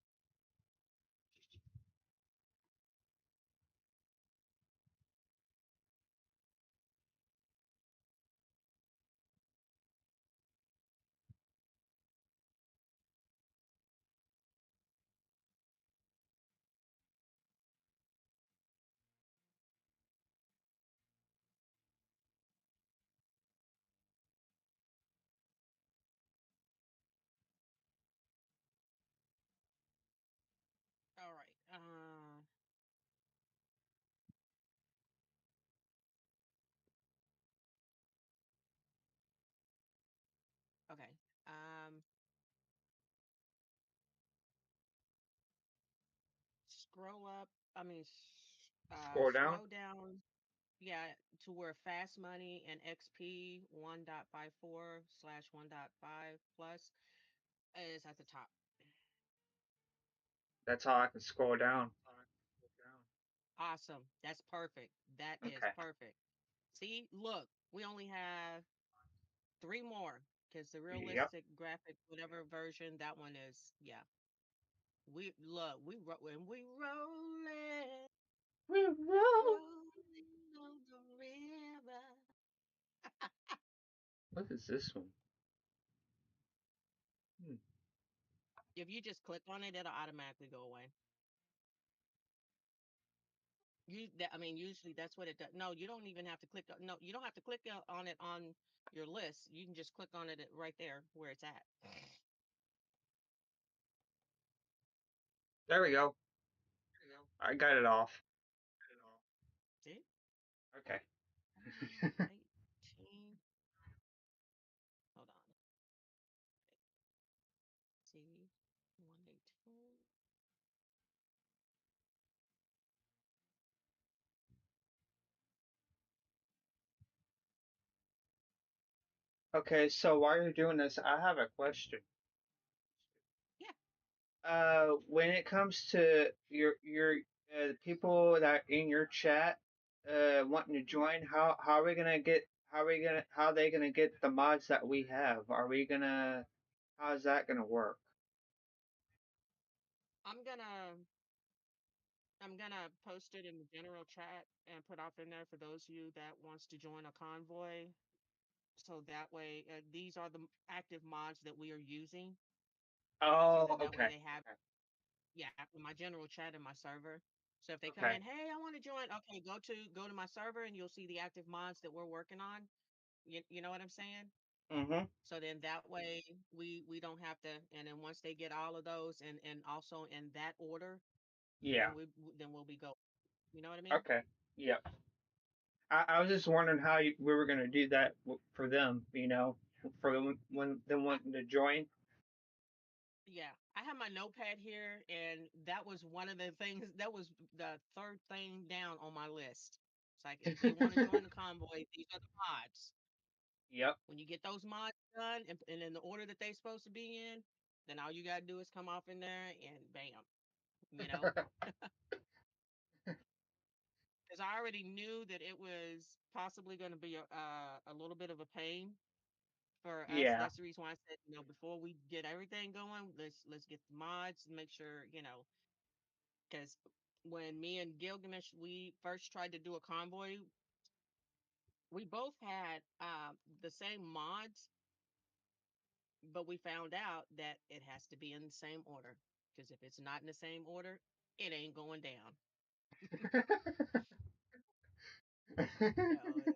All right. Okay. Um. Scroll up. I mean, Scroll down. slow down. Yeah, to where fast money and XP 1.54/1.5 plus is at the top. That's how I can scroll down. Awesome. That's perfect. That is Okay. perfect. See, look, we only have three more because the Yep. realistic graphic, whatever version, that one is, yeah. We look, when we rolling, We roll. rolling on the What is this one? Hmm. If you just click on it, it'll automatically go away. I mean, usually that's what it does. No, you don't even have to click. No, you don't have to click on it on your list. You can just click on it right there where it's at. There we go. I got it off. See? Okay. 18. Hold on. See, 118. Okay, so while you're doing this, I have a question. Yeah. When it comes to your the people that in your chat wanting to Mhm. join, how are we gonna get how are they gonna get the mods that we have? Are we gonna how's that gonna work? I'm gonna I'm gonna post it in the general chat and put off in there for those of you that wants to join a convoy. So that way, these are the active mods that we are using. So Oh, then that way okay, they have, okay, yeah, in my general chat in my server. So if they come okay. in, hey, I want to join. Okay, go to my server and you'll see the active mods that we're working on. You know what I'm saying? Mm-hmm. So then that way we don't have to. And then once they get all of those and also in that order, then Yeah. then we'll be go. You know what I mean? Okay. Yep. I was just wondering how we were gonna do that for them. For when them I, wanting to join. yeah, I have my notepad here, and that was one of the things. That was the third thing down on my list. It's like if you want to join the convoy, these are the mods. Yep. When you get those mods done and in the order that they're supposed to be in, then all you gotta do is come off in there and bam, you know. Because I already knew that it was possibly going to be a little bit of a pain for us. Yeah. That's the reason why I said, before we get everything going, let's get the mods and make sure, because when me and Gilgamesh we first tried to do a convoy, we both had the same mods, but we found out that it has to be in the same order. Because if it's not in the same order, it ain't going down. So,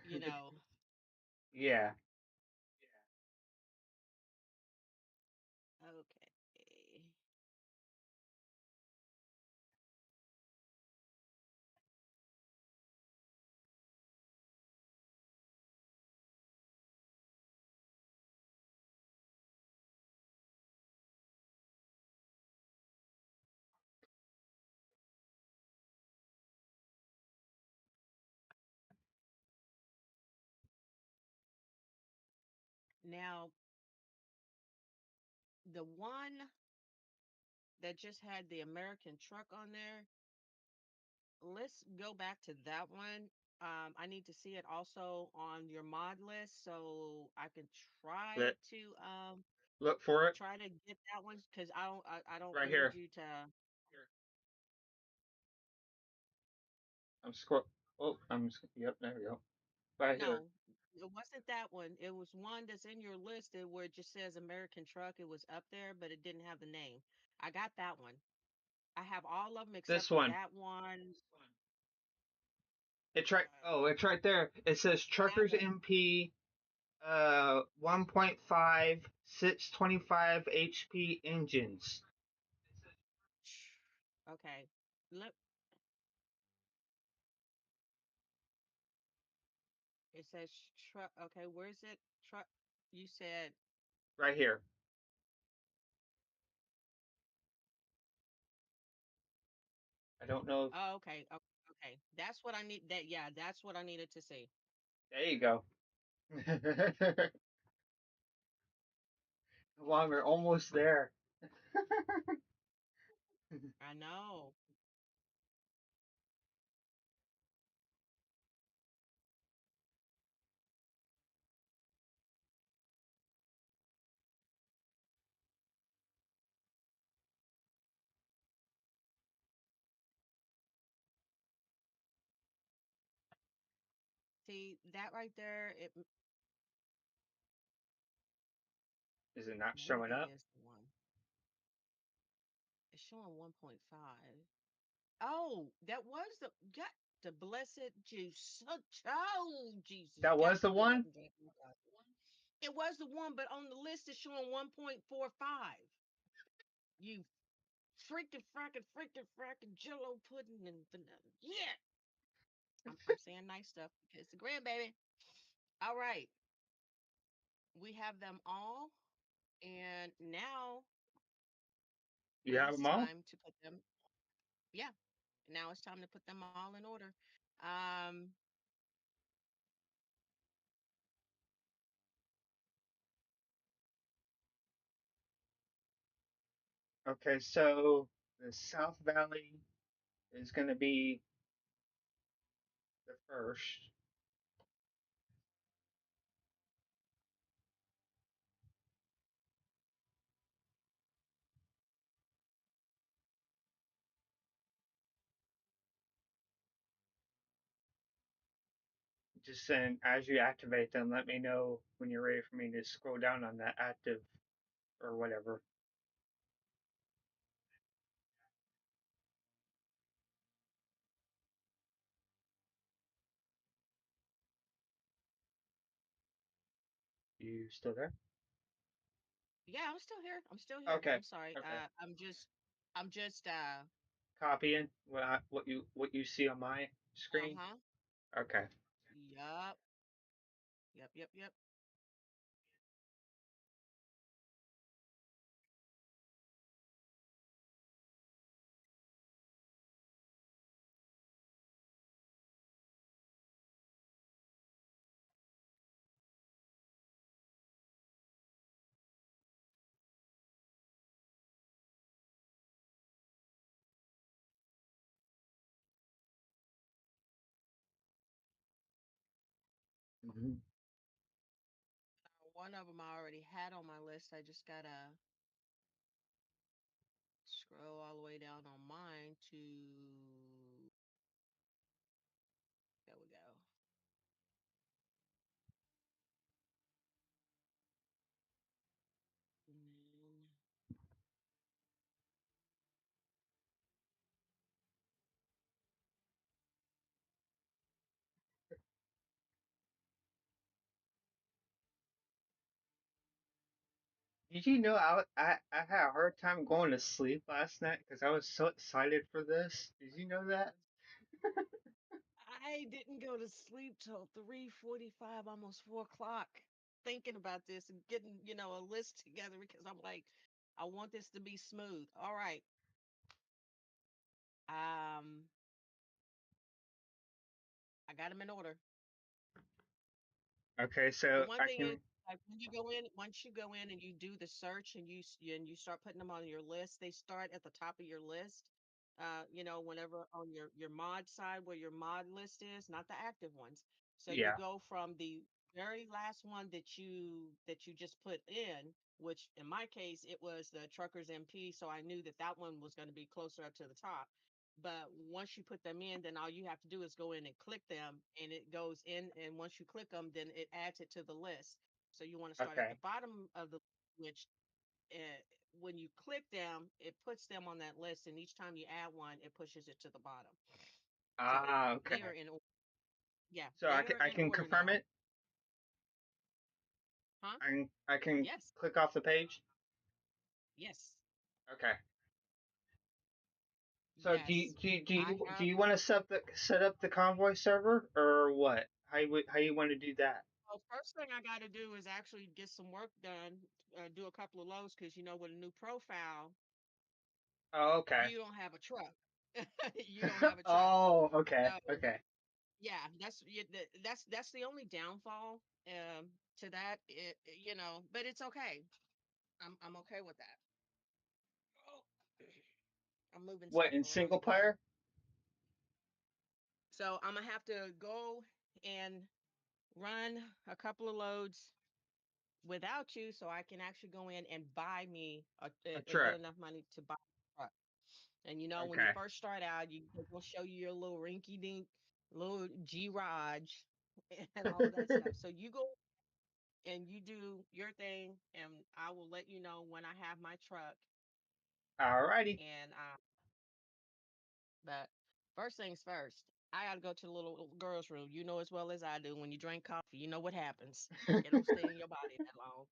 you know, Yeah. okay. Now, the one that just had the American truck on there, let's go back to that one. I need to see it also on your mod list so I can Let look for it try to get that one because I don't right need here. you to. I'm scroll. Oh, yep. There we go. Right here. No, it wasn't that one. It was one that's in your list where it just says American truck. It was up there, but it didn't have the name. I got that one. I have all of them except This for one. that one. It's right. Oh, it's right there. It says That Truckers one. MP 1.5 625 HP engines. Okay. Look, it says truck. Okay, where's it? Truck. You said. Right here. I don't know. Oh, okay. Okay. Okay. That's what I need. Yeah, that's what I needed to see. There you go. Well, we're almost there. I know. See that right there. Is it not showing Maybe it up? is the one. It's showing 1.5. Oh, that was the got the blessed juice. Oh, Jesus, That got was to the get up one? and drink my coffee. It was the one, but on the list it's showing 1.45. You freaking jello pudding and vanilla. Yeah, I'm saying nice stuff because it's a grandbaby. All right, we have them all, and now You it have is them all? time to put them. Yeah, now it's time to put them all in order. Um, Okay, so the South Valley is going to be the first. Just saying, as you activate them, let me know when you're ready for me to scroll down on that active or whatever. You still there? yeah, I'm still here. I'm still here. Okay, I'm sorry. okay. I'm just Copying what you see on my screen. uh-huh. Okay. Yup. Yep. Mhm. One of them I already had on my list. I just gotta scroll all the way down on mine to there we go. And then Did you know I had a hard time going to sleep last night because I was so excited for this? Did you know that? I didn't go to sleep till 3:45, almost 4 o'clock, thinking about this and getting, a list together because I'm like, I want this to be smooth. All right. Um, I got them in order. Okay, The so one I thing is, can. like when you go in, once you go in and you do the search and you start putting them on your list, they start at the top of your list. Whenever on your mod side where your mod list is, not the active ones. So you Yeah. go from the very last one that you just put in, which in my case it was the truckers MP, so I knew that that one was going to be closer up to the top. But once you put them in, then all you have to do is go in and click them, and it goes in. And once you click them, then it adds it to the list. So you want to start at the Okay. bottom of the which uh, when you click them, it puts them on that list, and each time you add one, it pushes it to the bottom. So Ah, they are okay. yeah, So I they can are I in can order confirm now, it. huh? I can Yes, click off the page. yes, Okay. So do you yes. do you, do I you, do have. you want to set up the convoy server or what? How you want to do that? Well, first thing I got to do is actually get some work done, do a couple of loads because with a new profile, Oh, okay. you don't have a truck. You don't have a truck. Oh, okay. So Okay. yeah, that's the only downfall to that. But it's okay. I'm okay with that. Oh, I'm moving What stuff in around single again. player? So I'm gonna have to go and run a couple of loads without you, so I can actually go in and buy me A a get truck. enough money to buy a truck. And when you Okay. first start out, they're gonna show you your little rinky dink little G Raj and all of that stuff. So you go. and you do your thing, and I will let you know when I have my truck. Alrighty. And but first things first, I gotta go to the little girl's room. You know as well as I do. When you drink coffee, you know what happens. It don't stay in your body that long.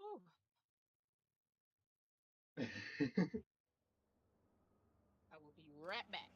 Ooh, I will be right back.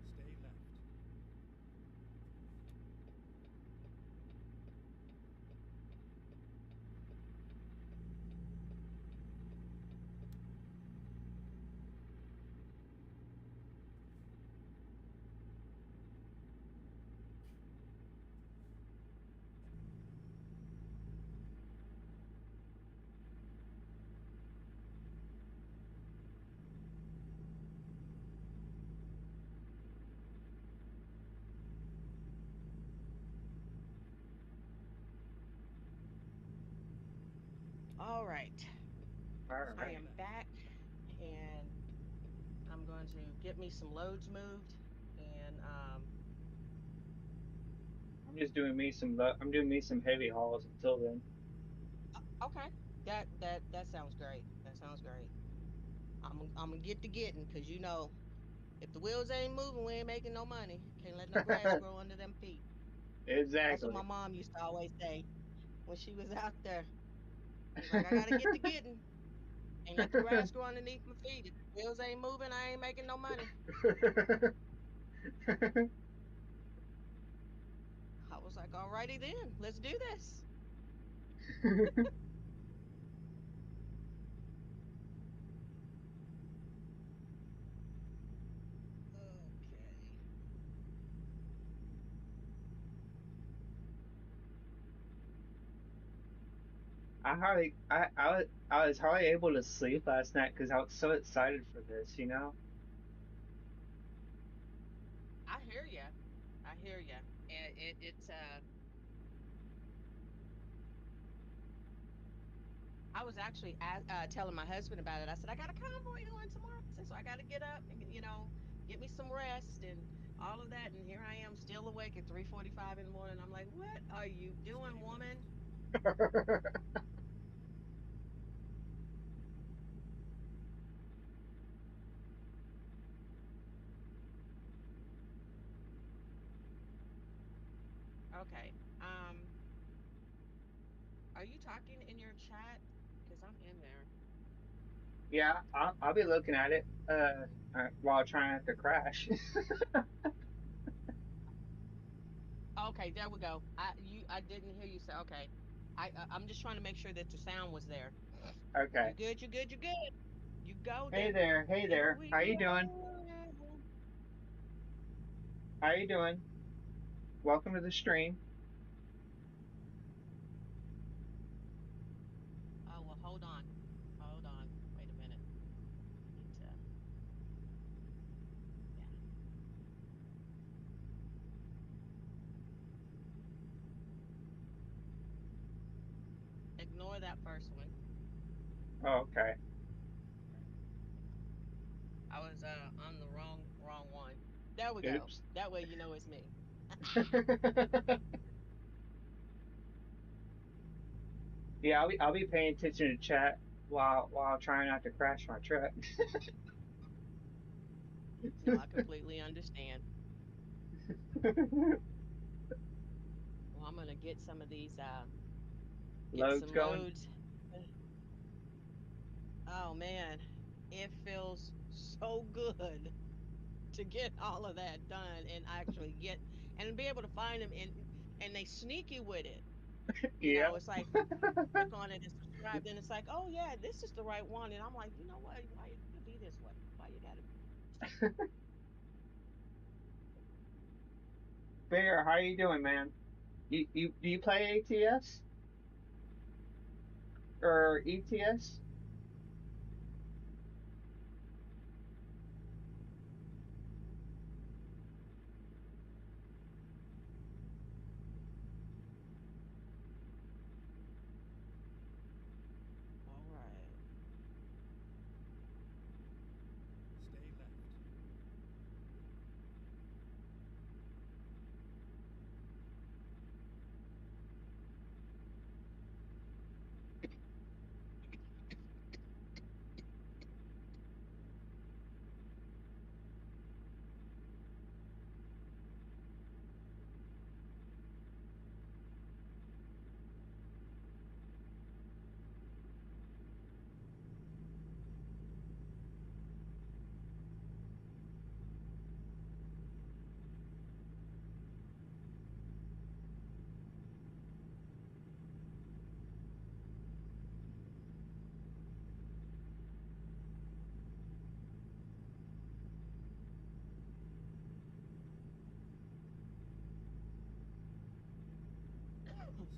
Stay left. All right. All I Stay right. am left. back and I'm going to get me some loads moved and I'm doing me some heavy hauls until then. okay. That sounds great. That sounds great. I'm gonna get to getting because you know if the wheels ain't moving, we ain't making no money. Can't let no grass grow under them feet. That's what my Exactly. mom used to always say when she was out there. She's like, I gotta get to getting. Ain't let the grass grow underneath my feet. If the wheels ain't moving, I ain't making no money. I was like, alrighty then, let's do this. Okay. I was hardly able to sleep last night because I was so excited for this, you know? I hear you. I hear you. And it's I was actually telling my husband about it. I said, I got a convoy going tomorrow. I said, so I got to get up and, get me some rest and all of that. And here I am still awake at 3:45 in the morning. I'm like, what are you doing, Stay left. woman? Okay. Are you talking in your chat? Because I'm in there. Yeah, I'll be looking at it while trying not to crash. Okay, there we go. I didn't hear you say okay. I'm just trying to make sure that the sound was there. You Okay. good, you good, you good. You Hey golden. there, hey Here there. we How you doing? go. How you doing? Welcome to the stream. Oh well, hold on. Hold on. Wait a minute. I need to yeah. Ignore that first one. Oh, okay. I was on the wrong one. There we go. Oops. That way you know it's me. Yeah, I'll be paying attention to chat while trying not to crash my truck. No, I completely understand. Well, I'm gonna get some of these get Loads some going. loads. Oh man, it feels so good to get all of that done and actually get and be able to find them and they sneak you with it. Yeah. It's like click on it and subscribe, then it's like, oh yeah, this is the right one. And I'm like, you know what? Why you gotta be this way? Why you gotta Bear, how you doing, man? You do you play ATS or ETS? all right. Stay left.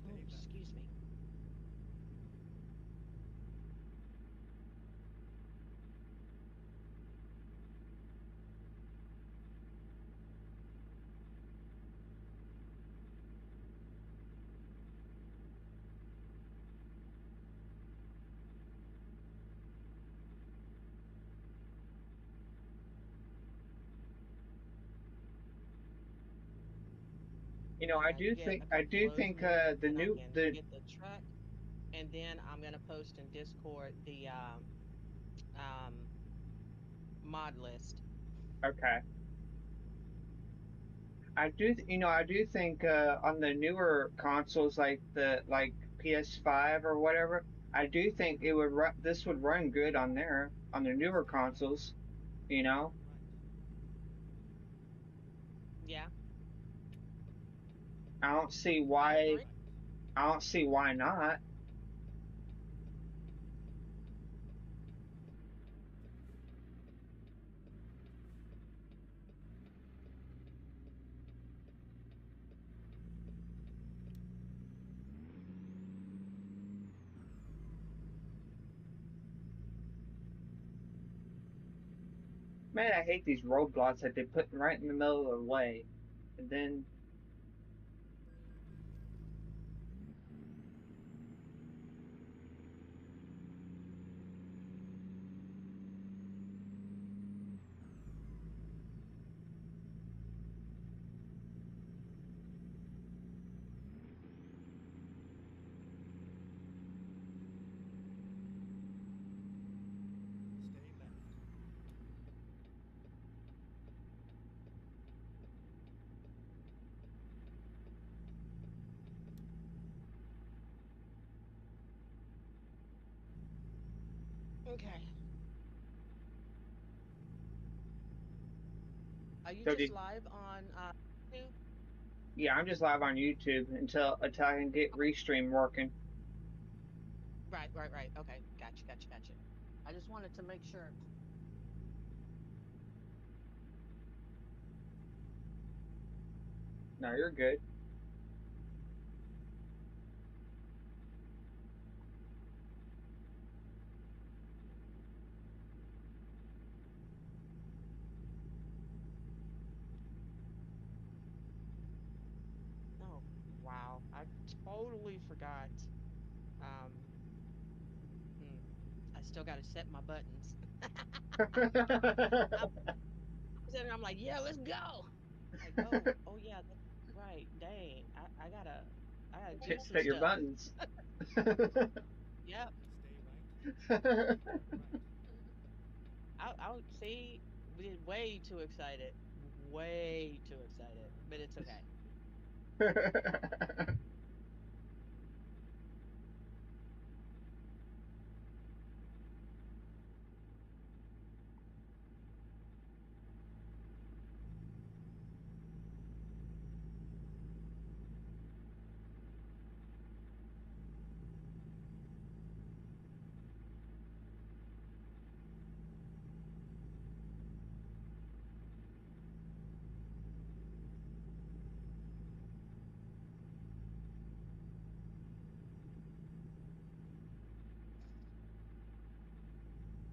Oh, Stay excuse left. me. I Yeah, you do get think a I couple do loads of think me, and the then I new can the get the truck, and then I'm gonna post in Discord the um mod list. okay. I do think on the newer consoles like the PS5 or whatever, I do think this would run good on there on the newer Stay right. consoles, you know. Right. Yeah, I don't see I why agree. Right. I don't see why not. Man, I hate these roadblocks that they put right in the middle of the way. And then Stay left. Okay. Are you so just did live on YouTube? yeah, I'm just live on YouTube until I can get Restream working. Right, right, right. Okay, gotcha, gotcha, gotcha. I just wanted to make sure. No, you're good. Oh, wow. I totally forgot. Um, hmm. I still got to set my buttons. I was in there, I'm like, yeah, let's go. Like, oh yeah, that's right. Dang. I gotta do some Set your stuff. buttons. Yep. Stay right. Turn right. I'll see. We did way too excited. Way too excited. But it's okay.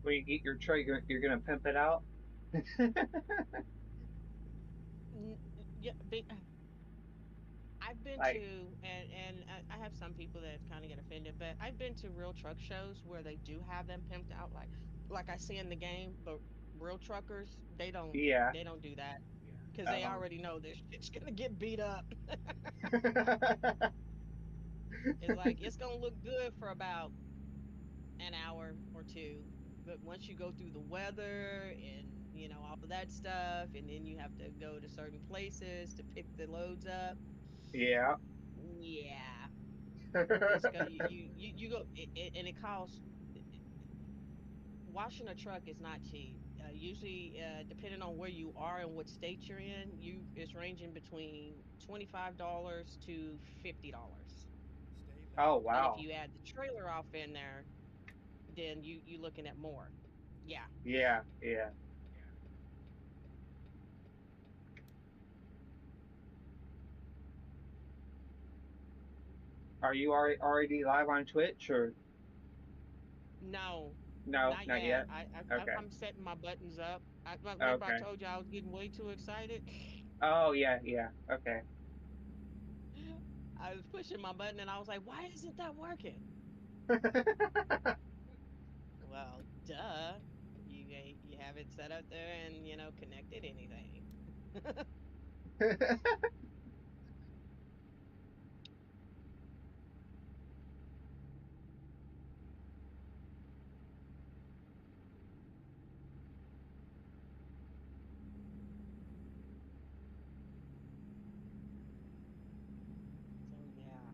When you get your truck, you're gonna pimp it out. Yeah, I've been Like, to, and I have some people that kind of get offended, but I've been to real truck shows where they do have them pimped out, like I see in the game. But real truckers, they don't yeah. they don't do that because they Um, already know this shit's gonna get beat up. It's like it's gonna look good for about an hour or two, but once you go through the weather and all of that stuff, and then you have to go to certain places to pick the loads up. yeah. Yeah, it's go you go and it costs. Washing a truck is not cheap. Usually, depending on where you are and what state you're in, it's ranging between $25 to $50. Stay Oh left. And if wow. you add the trailer off in there, then you looking at more. Yeah. Yeah, yeah. Are you already live on Twitch or No, no? not Not yet. yet. I'm Okay. setting my buttons up. Remember I Okay. told you I was getting way too excited. Oh yeah, yeah. Okay. I was pushing my button and I was like, why isn't that working? Well, duh. You have it set up there and connected anything. So yeah,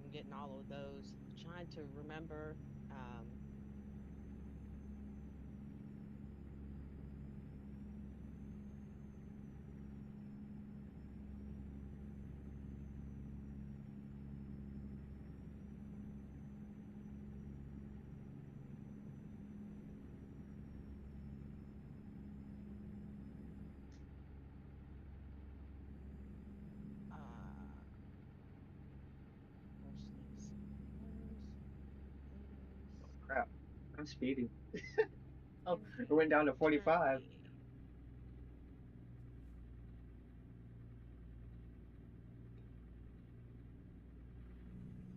I'm getting all of those. Trying to remember. Um, uh, versus hours Oh is crap! I'm speeding. Oh, it went down to inventory 45. journey.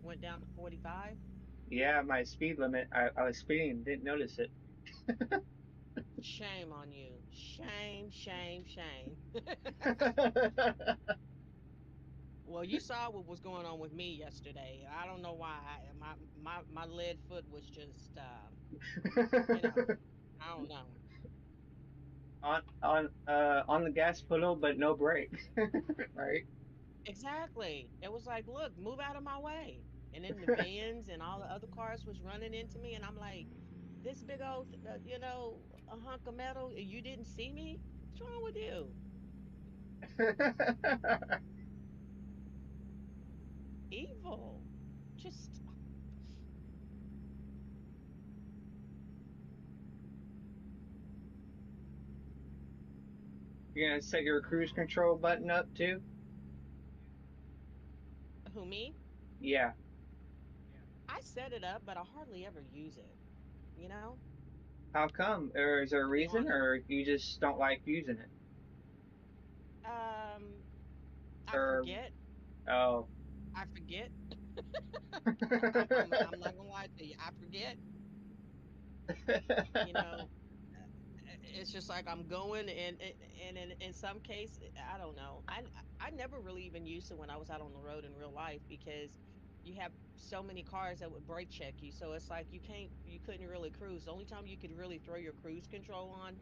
Went down to 45. Yeah, my speed limit. I was speeding, didn't notice it. Shame on you. Shame, shame, shame. Well, you saw what was going on with me yesterday. I don't know why. My lead foot was just you know, I don't know. on the gas pedal, but no brake. Right? Exactly. It was like, look, move out of my way. And then the vans and all the other cars was running into me, and I'm like, this big old, a hunk of metal. You didn't see me? What's wrong with you? Evil. Just You're gonna set your cruise control button up too? who me? Yeah. I set it up, but I hardly ever use it. You know, How come? Or is there a to be reason, honest. or you just don't like using it? Um, I Or forget. oh. I forget. I'm not gonna lie to you. I forget. You know, it's just like I'm going and in some case I don't know. I never really even used it when I was out on the road in real life because you have so many cars that would brake check you. So it's like you couldn't really cruise. The only time you could really throw your cruise control on,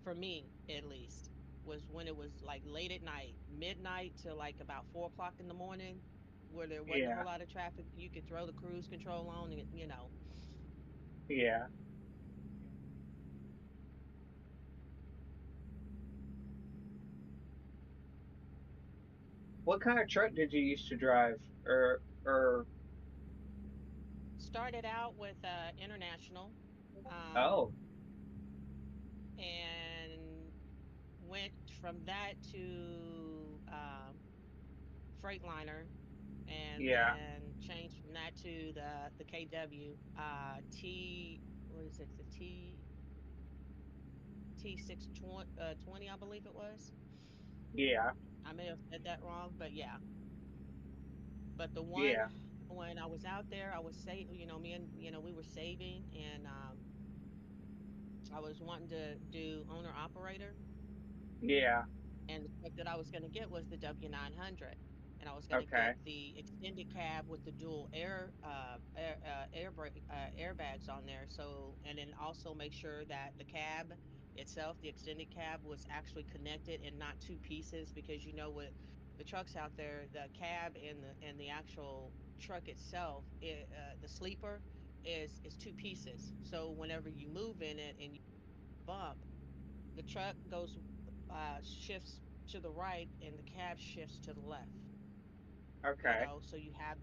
for me at least, was when it was like late at night, midnight to like about 4 o'clock in the morning, where there wasn't a whole Yeah. lot of traffic. You could throw the cruise control on and Yeah. What kind of truck did you used to drive? Or started out with international. oh, Um, and went from that to Freightliner, and yeah. then changed from that to the KW T. What is it? The T620, I believe it was. Yeah. I may have said that wrong, but yeah. But the one Yeah. when I was out there, I was me and we were saving, and I was wanting to do owner operator. Yeah. And the truck that I was gonna get was the W900, and I was gonna Okay. get the extended cab with the dual airbags on there. So, and then also make sure that the cab itself, the extended cab, was actually connected and not two pieces, because with the trucks out there, the cab and the actual truck itself, the sleeper is two pieces. So whenever you move in it and you bump, the truck goes shifts to the right and the cab shifts to the left. Okay. So you have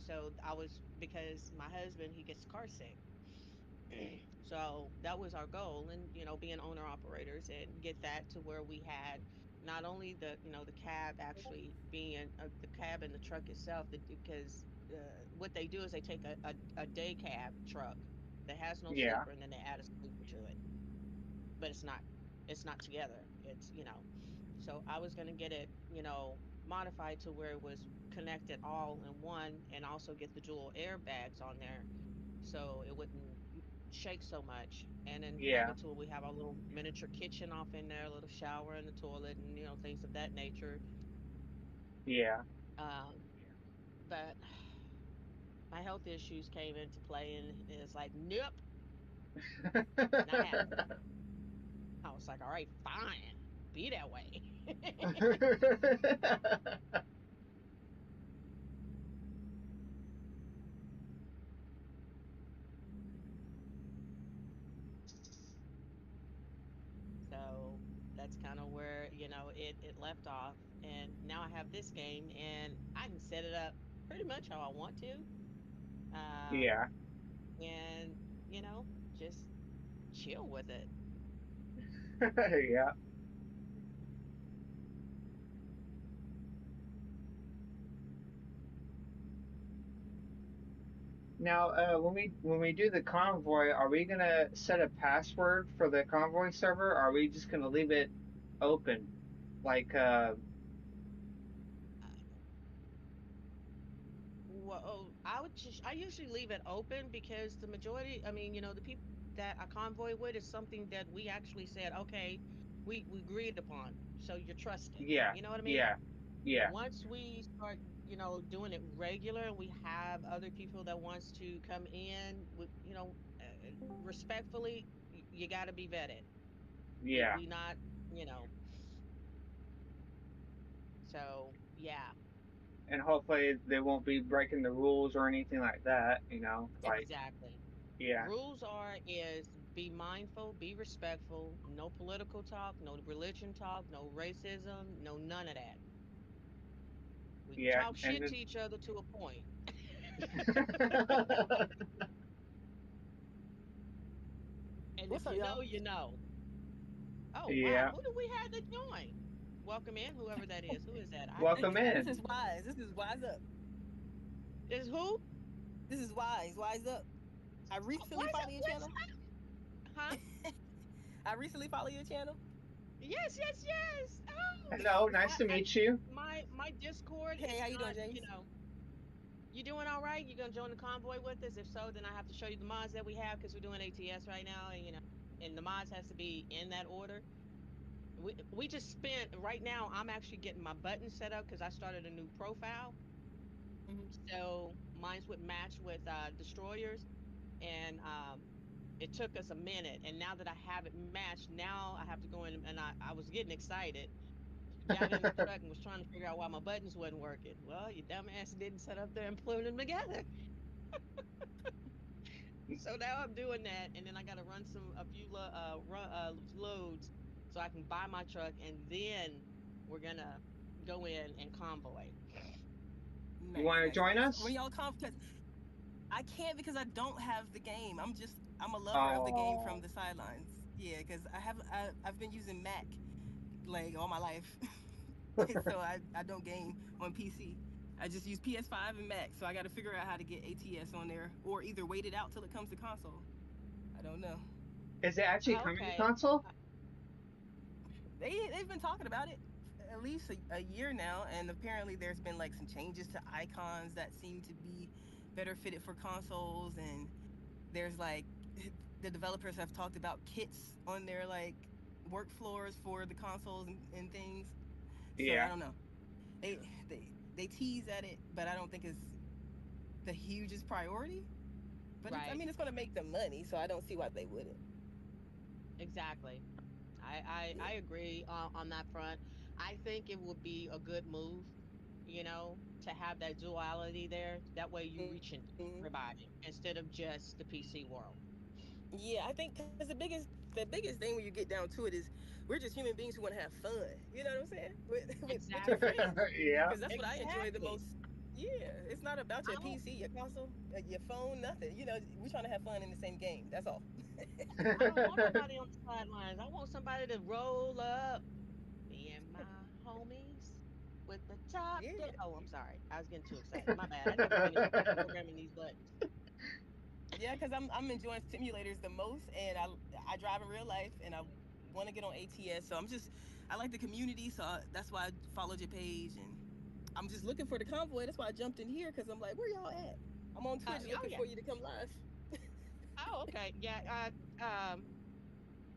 so I was, because my husband, he gets car sick. So that was our goal, and being owner operators and get that to where we had. not only the cab actually being the cab and the truck itself, because what they do is they take a day cab truck that has no Yeah. sleeper and then they add a sleeper to it, but it's not together. So I was gonna get it, modified to where it was connected all in one, and also get the dual airbags on there so it wouldn't shake so much, and then have Yeah. it to where we have our little miniature kitchen off in there, a little shower and the toilet, and things of that nature. Yeah. But my health issues came into play, and it's like, nope, not happening. I was like, all right, fine, be that way. So that's kind of where, it left off. And now I have this game and I can set it up pretty much how I want to. Um, Yeah. and, just chill with it. Yeah. Now, when we do the convoy, are we gonna set a password for the convoy server? Or are we just gonna leave it open? Like, Well, I usually leave it open because the majority, I mean, the people that I convoy with is something that we actually said, okay, we agreed upon. So you're trusted. yeah, You know what I mean? yeah, yeah, Once we start, doing it regular, and we have other people that wants to come in, respectfully, you got to be vetted. We yeah. we not, you know. So yeah, And hopefully they won't be breaking the rules or anything like that. Like, exactly. yeah, Rules is be mindful, be respectful, no political talk, no religion talk, no racism, no none of that. We can yeah, talk and shit to then, each other to a point, and if What's up, you know, y'all? you know. Oh, wow. yeah. Who do we have to join? Welcome in, whoever that is. Who is that? I Welcome think This in. is Wise. This is Wise Up. is who? This is Wise. Wise Up. I Why recently is followed it? your What's channel. up? Huh? I recently followed your channel. Yes, yes, yes. Oh, Hello, nice to I meet you. my Discord Hey, is how you doing, not. James? You doing all right? You gonna join the convoy with us? If so, then I have to show you the mods that we have because we're doing ATS right now, and and the mods has to be in that order. We just spent right now. I'm actually getting my buttons set up because I started a new profile, Hmm. so mine's would match with destroyers, and it took us a minute. And now that I have it matched, now I have to go in, and I was getting excited. Got in the truck and was trying to figure out why my buttons wasn't working. Well, you dumbass didn't set up there and put them together. So now I'm doing that, and then I got to run a few loads so I can buy my truck, and then we're gonna go in and convoy. You Nice, want to nice, join nice. When us? y'all come, because I can't because I don't have the game. I'm a lover of the game from Oh, the sidelines. Yeah, because I've been using Mac like all my life, so I don't game on PC. I just use PS5 and Mac. So I got to figure out how to get ATS on there, or either wait it out till it comes to console. I don't know. is it actually coming to Okay. console? Uh, They've been talking about it at least a year now, and apparently there's been like some changes to icons that seem to be better fitted for consoles, and there's like the developers have talked about kits on their like work floors for the consoles and things. So I Yeah, don't know. They tease at it, but I don't think it's the hugest priority. But it's I right. mean it's going to make them money, so I don't see why they wouldn't. Exactly. I Yeah. agree on that front. I think it would be a good move, to have that duality there. That way you reach into Hmm. everybody instead of just the PC world. Yeah, I think because the biggest thing when you get down to it is we're just human beings who want to have fun. You know what I'm saying? With your Exactly. friends, yeah. because that's what I enjoy the Exactly. most. Yeah, it's not about I your don't PC, your console, your phone, nothing. We're trying to have fun in the same game. That's all. I don't want nobody on the sidelines. I want somebody to roll up. Me and my homies with the top down. Yeah. Oh, I'm sorry. I was getting too excited. My bad. I never finished programming these buttons. Yeah, because I'm enjoying simulators the most, and I drive in real life, and I want to get on ATS. So I like the community, so that's why I followed your page, and I'm just looking for the convoy. That's why I jumped in here because I'm like, where y'all at? I'm on Twitch Oh looking yeah. for you to come live. Oh, okay. Yeah.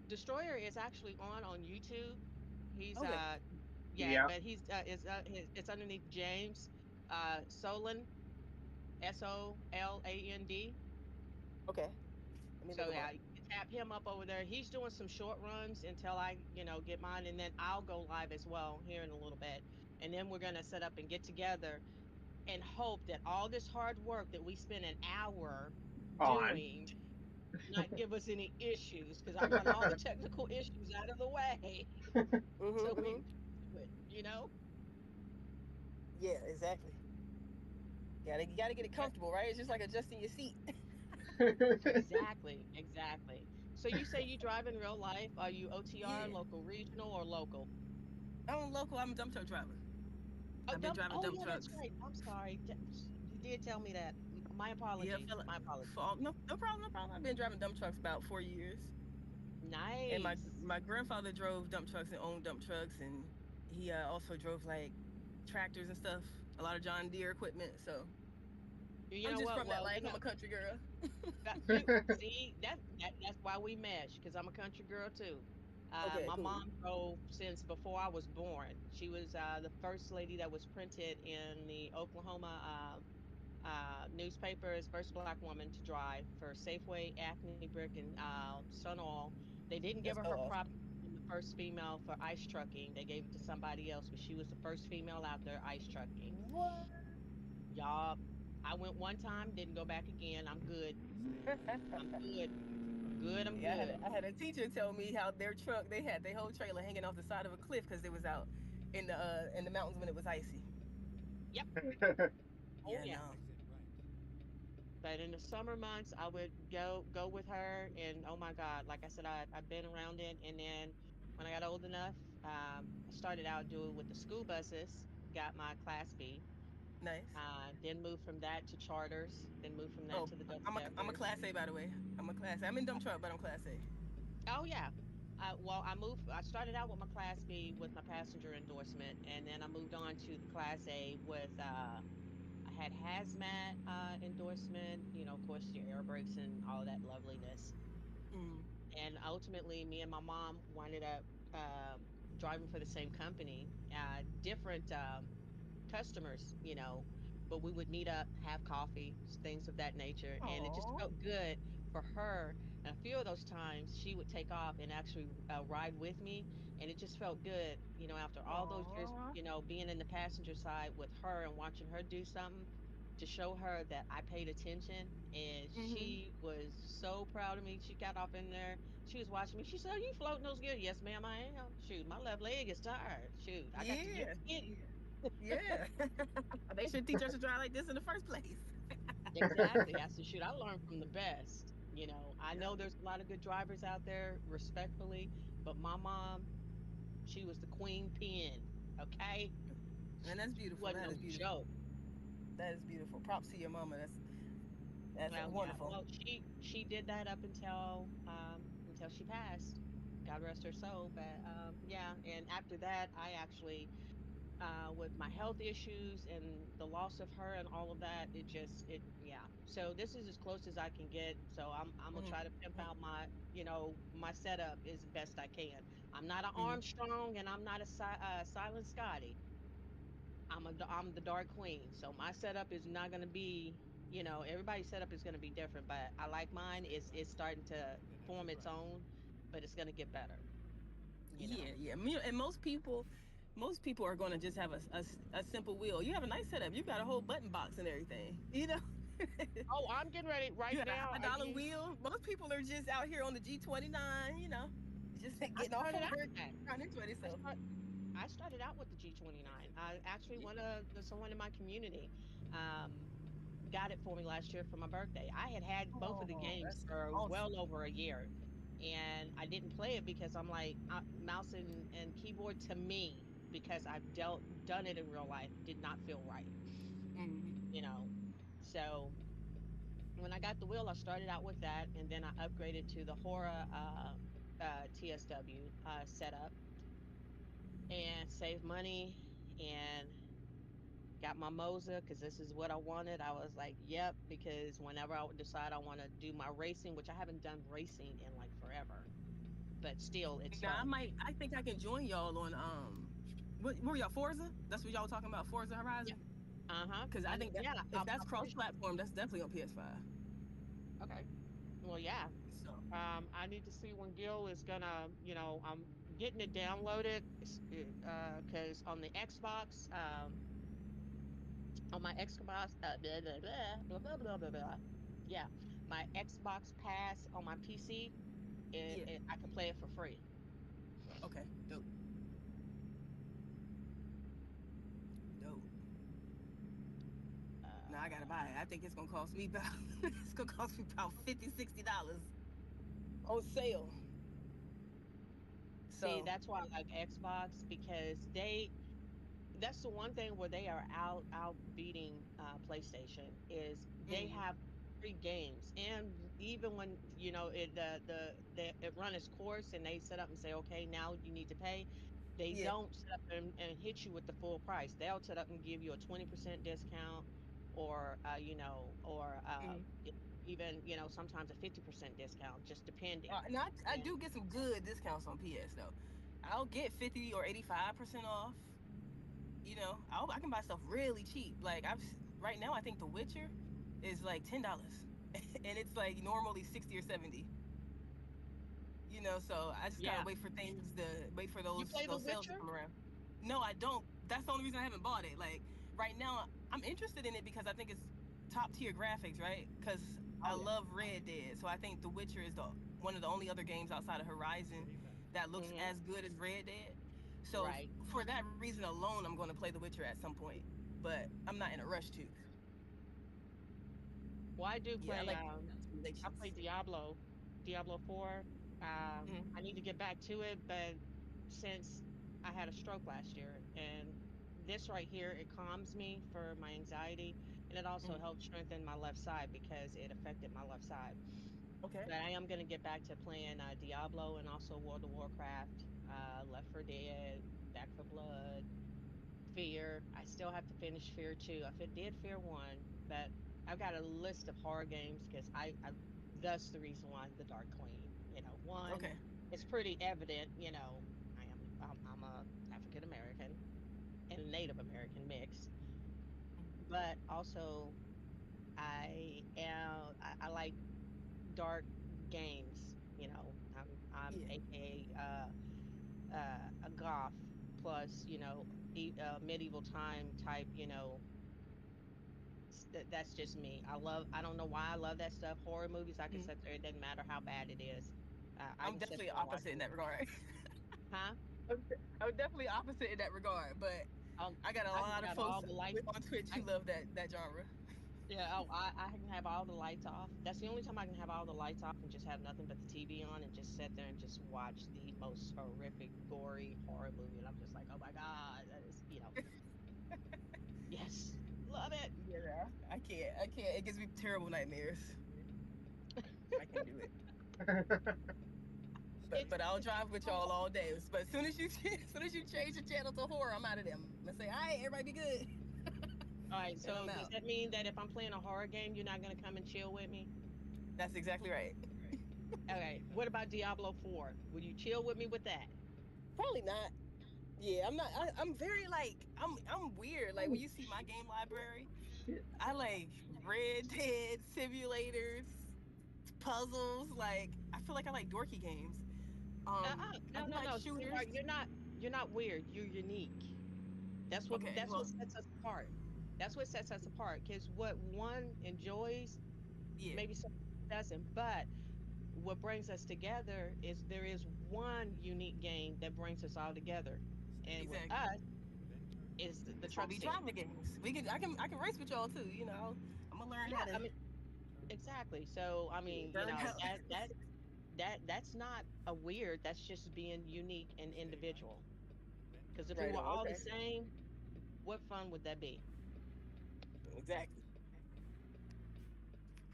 Destroyer is actually on YouTube. He's Okay, yeah, Yep. but he's it's underneath James Soland, Soland. okay. Let me look So them yeah, up. you can tap him up over there. He's doing some short runs until I, get mine, and then I'll go live as well here in a little bit. And then we're gonna set up and get together and hope that all this hard work that we spent an hour On. doing not give us any issues because I want all the technical issues out of the way so we can Mm-hmm. do it, you know? Yeah, exactly. You gotta get it But comfortable, right? It's just like adjusting your seat. exactly, exactly. So you say you drive in real life. Are you OTR, Yeah. local, regional, or local? I'm local. I'm a dump truck driver. Oh, I've been driving oh dump yeah, that's trucks. right. I'm sorry. You did tell me that. My Yeah, apologies. My apologies. no problem, no problem. I've been driving dump trucks about 4 years. And Nice. my grandfather drove dump trucks and owned dump trucks, and he also drove like tractors and stuff, a lot of John Deere equipment. So You I'm know just what? from that Well, life. I'm a country girl. shoot. See, that's why we mesh because I'm a country girl too. Okay, My cool. mom drove since before I was born. She was the first lady that was printed in the Oklahoma newspapers, first black woman to drive for Safeway, Acme Brick, and Sun Oil. They didn't give That's her so her awesome. props on the first female for ice trucking. They gave it to somebody else, but she was the first female out there ice trucking. What? Y'all, I went one time, didn't go back again. I'm good. I'm good. I'm good. I'm Yeah, good. I had a teacher tell me how their truck they had their whole trailer hanging off the side of a cliff because they was out in the mountains when it was icy. Yep. Oh Yeah, yeah. no. Exit right. But in the summer months, I would go with her, and oh my God, like I said, I've been around it. And then when I got old enough, I started out doing with the school buses, got my Class B, Nice. then moved from that to charters, then moved from that Oh, to the double I'm a deckers. class A by the way. I'm a class A. I'm in dump truck, but I'm class A. Oh yeah. Well, I started out with my Class B with my passenger endorsement, and then I moved on to the Class A with I had hazmat endorsement, of course, your air brakes and all of that loveliness. Mm. And ultimately, me and my mom winded up driving for the same company, different customers, but we would meet up, have coffee, things of that nature. And it just Aw. felt good for her. And a few of those times she would take off and actually ride with me. And it just felt good, after all those years, Aw. being in the passenger side with her and watching her do something to show her that I paid attention. And Mm-hmm. she was so proud of me. She got off in there. She was watching me. She said, "Oh, you floating those good?" "Yes, ma'am, I am." "Shoot, my left leg is tired. Shoot, I got to get Yeah. skinny." Yeah. They should teach us to drive like this in the first place. Exactly. I said, shoot, I learned from the best. I Yep. know there's a lot of good drivers out there, respectfully, but my mom, she was the queen pin. Okay. And that's She beautiful. wasn't That no is beautiful. joke. That is beautiful. Props to your mama. That's Well, yeah. wonderful. Well, she did that up until she passed. God rest her soul. But yeah, and after that, I actually with my health issues and the loss of her and all of that, yeah. So this is as close as I can get. So I'm gonna Mm-hmm. try to pimp out my setup as best I can. I'm not an Mm-hmm. Armstrong and I'm not a Silent Scotty. I'm the Dark Queen. So my setup is not gonna be, everybody's setup is gonna be different, but I like mine. Stay It's right. starting to Then form exit its right. own, but it's gonna get better. You Yeah, know. yeah. And most people are going to just have a simple wheel. You have a nice setup. You've got a whole button box and everything. Oh, I'm getting ready You right got a now. high dollar wheel. Most people are just out here on the G29. Just I getting off started of out work, with that. trying to enjoy I themselves. start I started out with the G29. Exit I right. actually Yeah. someone in my community um, got it for me last year for my birthday. I had both of the Oh, games that's for awesome. well over a year, and I didn't play it because I'm like mouse and keyboard to me. because I've done it in real life did not feel right, Mm-hmm. you know. So when I got the wheel, I started out with that, and then I upgraded to the Hora TSW setup and saved money and got my Moza because this is what I wanted. I was like, yep, because whenever I would decide I want to do my racing, which I haven't done racing in like forever, but still, it's Now fun. I think I can join y'all on what were y'all Forza? That's what y'all were talking about, Forza Yeah. Horizon? Uh-huh. Because I think that Yeah, if that's I'm cross pretty platform, that's definitely on PS5. okay. Well, yeah. So I need to see when Gil is gonna, I'm getting it downloaded, because on the Xbox, on my Xbox, blah, blah, blah, blah, blah, blah, blah, blah. Yeah, my Xbox Pass on my PC, yeah. I can play it for free. Okay. Dope. Dope. Now I gotta Uh, buy it. I think it's gonna cost me about it's gonna cost me about $50, $60 on sale. See, So that's why I like Xbox because that's the one thing where they are out beating PlayStation is they mhm, have free games. And even when it run its course and they set up and say, okay, now you need to pay, they yeah. don't set up and hit you with the full price. They'll set up and give you a 20% discount, or Mhm. even sometimes a 50% discount, just depending. Now I And do get some good discounts on PS though. I'll get 50 or 85% off. I can buy stuff really cheap. Like right now, I think The Witcher is like $10, and it's like normally 60 or 70. So I just gotta yeah, wait for you those play The those sales to Witcher? come around. No, I don't. That's the only reason I haven't bought it. Like right now, I'm interested in it because I think it's top tier graphics, right? Because I Oh yeah. love Red Dead, so I think The Witcher is the one of the only other games outside of Horizon that looks Hmm. as good as Red Dead. So Right. for that reason alone, I'm going to play The Witcher at some point, but I'm not in a rush to. Well, I do Yeah, I play. like I play simulations. Diablo 4. I Mm-hmm. need to get back to it, but since I had a stroke last year, and this right here, it calms me for my anxiety, and it also Mm-hmm. helps strengthen my left side because it affected my left side. Okay. But I am going to get back to playing Diablo and also World of Warcraft, Left 4 Dead, Back for Blood, Fear. I still have to finish Fear 2. Did Fear 1, but I've got a list of horror games because that's the reason why I'm the Dark Queen. One, Okay. it's pretty evident, I'm a African American and Native American mix, but also I like dark games. I'm Yeah. AKA a goth plus, medieval time type, that's just me. I don't know why I love that stuff. Horror movies, I can Mhm. sit there. It doesn't matter how bad it is. I I'm can sit definitely there and watch opposite in it. that regard. Huh? I'm definitely opposite in that regard, but I got a I can lot of have all folks the lights. on Twitch who I love that genre. Yeah. Oh, I can have all the lights off. That's the only time I can have all the lights off and just have nothing but the TV on and just sit there and just watch the most horrific, gory horror movie. And I'm just like, oh my God, that is, yes, love it. Yeah, I can't. I can't. It gives me terrible nightmares. I can do it. But I'll It's drive with y'all all day. But as soon as you as soon as you change the channel to horror, I'm out of there. I'm gonna say, all right, everybody be good, all right. and I'm So does out. that mean that if I'm playing a horror game, you're not gonna come and chill with me? That's exactly right. Okay. What about Diablo 4? Will you chill with me with that? Probably not. Yeah, I'm not. I'm very like I'm weird. Like when you see my game library, I like Red Dead simulators, puzzles. Like I feel like I like dorky games. I No, do no, like no, sweetheart. shooters. You're not weird. You're unique. Okay, That's what well, sets us apart. That's what sets us apart. Because what one enjoys, yeah, maybe someone doesn't. But what brings us together is there is one unique game that brings us all together. And with exactly. us is the It's gonna truck be sim. driving games. I can race with y'all too. I'm gonna learn how Yeah, I to mean, exactly. So I mean, burn out. that's not a weird, that's just being unique and individual. Because if we Right were on. all the Okay. same, what fun would that be? Exactly.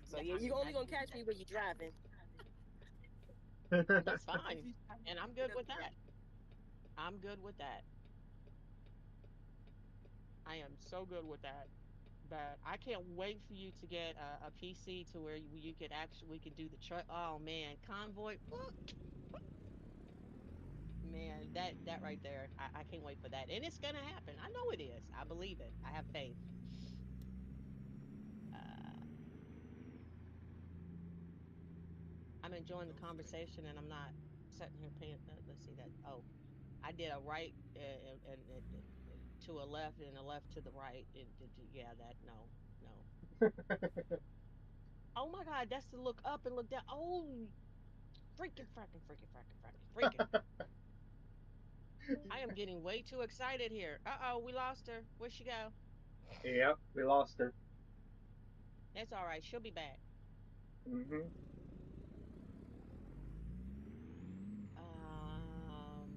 So Yeah, yeah, I you mean only gonna catch me when you're driving. that's If fine, you and I'm it good with doesn't that. matter. I'm good with that. I am so good with that. But I can't wait for you to get a PC to where you could actually we could do the truck. Oh man, convoy. Ooh, man, that right there. I can't wait for that, and it's gonna happen. I know it is. I believe it. I have faith. Uh, I'm enjoying the Go straight. conversation, and I'm not sitting here paying. Let's see that. Oh, I did a right and to a left and a left to the right. Yeah, that no, no. Oh my God, that's to look up and look down. Oh, freaking. I am getting way too excited here. Uh-oh, we lost her. Where'd she go? Yep, we lost her. That's all right. She'll be back. Hmm. Um,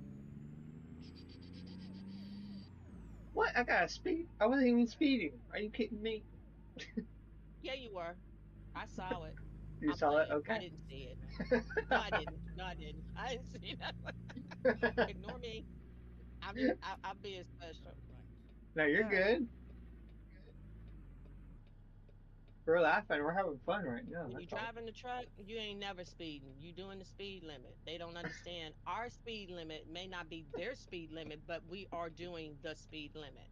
What? I got a speed? I wasn't even speeding. Are you kidding me? yeah, you were. I saw it. You I'm saw it? playing. I Okay. didn't see it. Right. No, I didn't. No, I didn't. I didn't see that. Ignore me. I'm being special. Turn right. No, you're All right. good. We're laughing. We're having fun right now. When you That's all. driving the truck, you ain't never speeding. You doing the speed limit. They don't understand our speed limit may not be their speed limit, but we are doing the speed limit.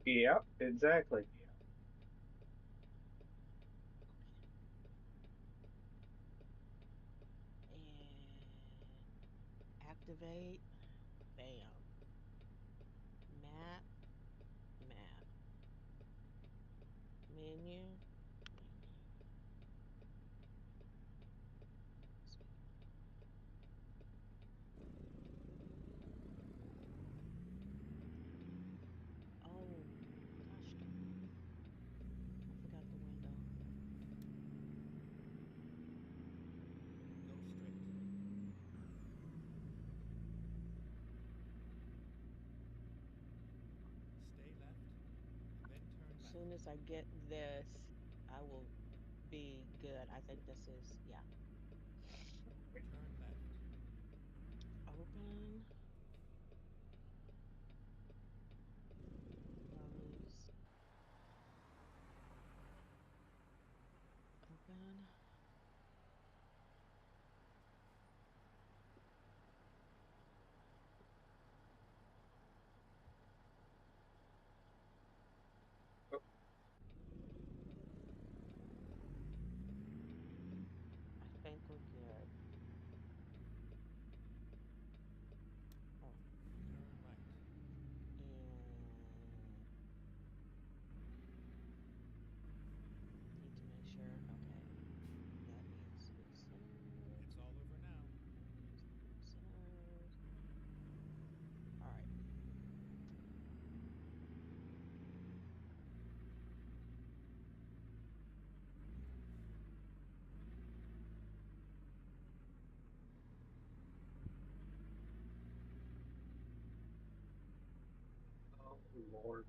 Yep, exactly. And activate. Bam. Map, map, menu, menu. Oh, gosh darn it. I forgot the window. Go straight. Stay left and then turn As left. soon as I get this, I will be good. I think this is, yeah. Turn left. Open, close, open. Oh, I think we're good. Oh, Turn right. and need to make sure. Okay, that needs to be centered. It's all over now. That needs to be centered. All right. oh Lord.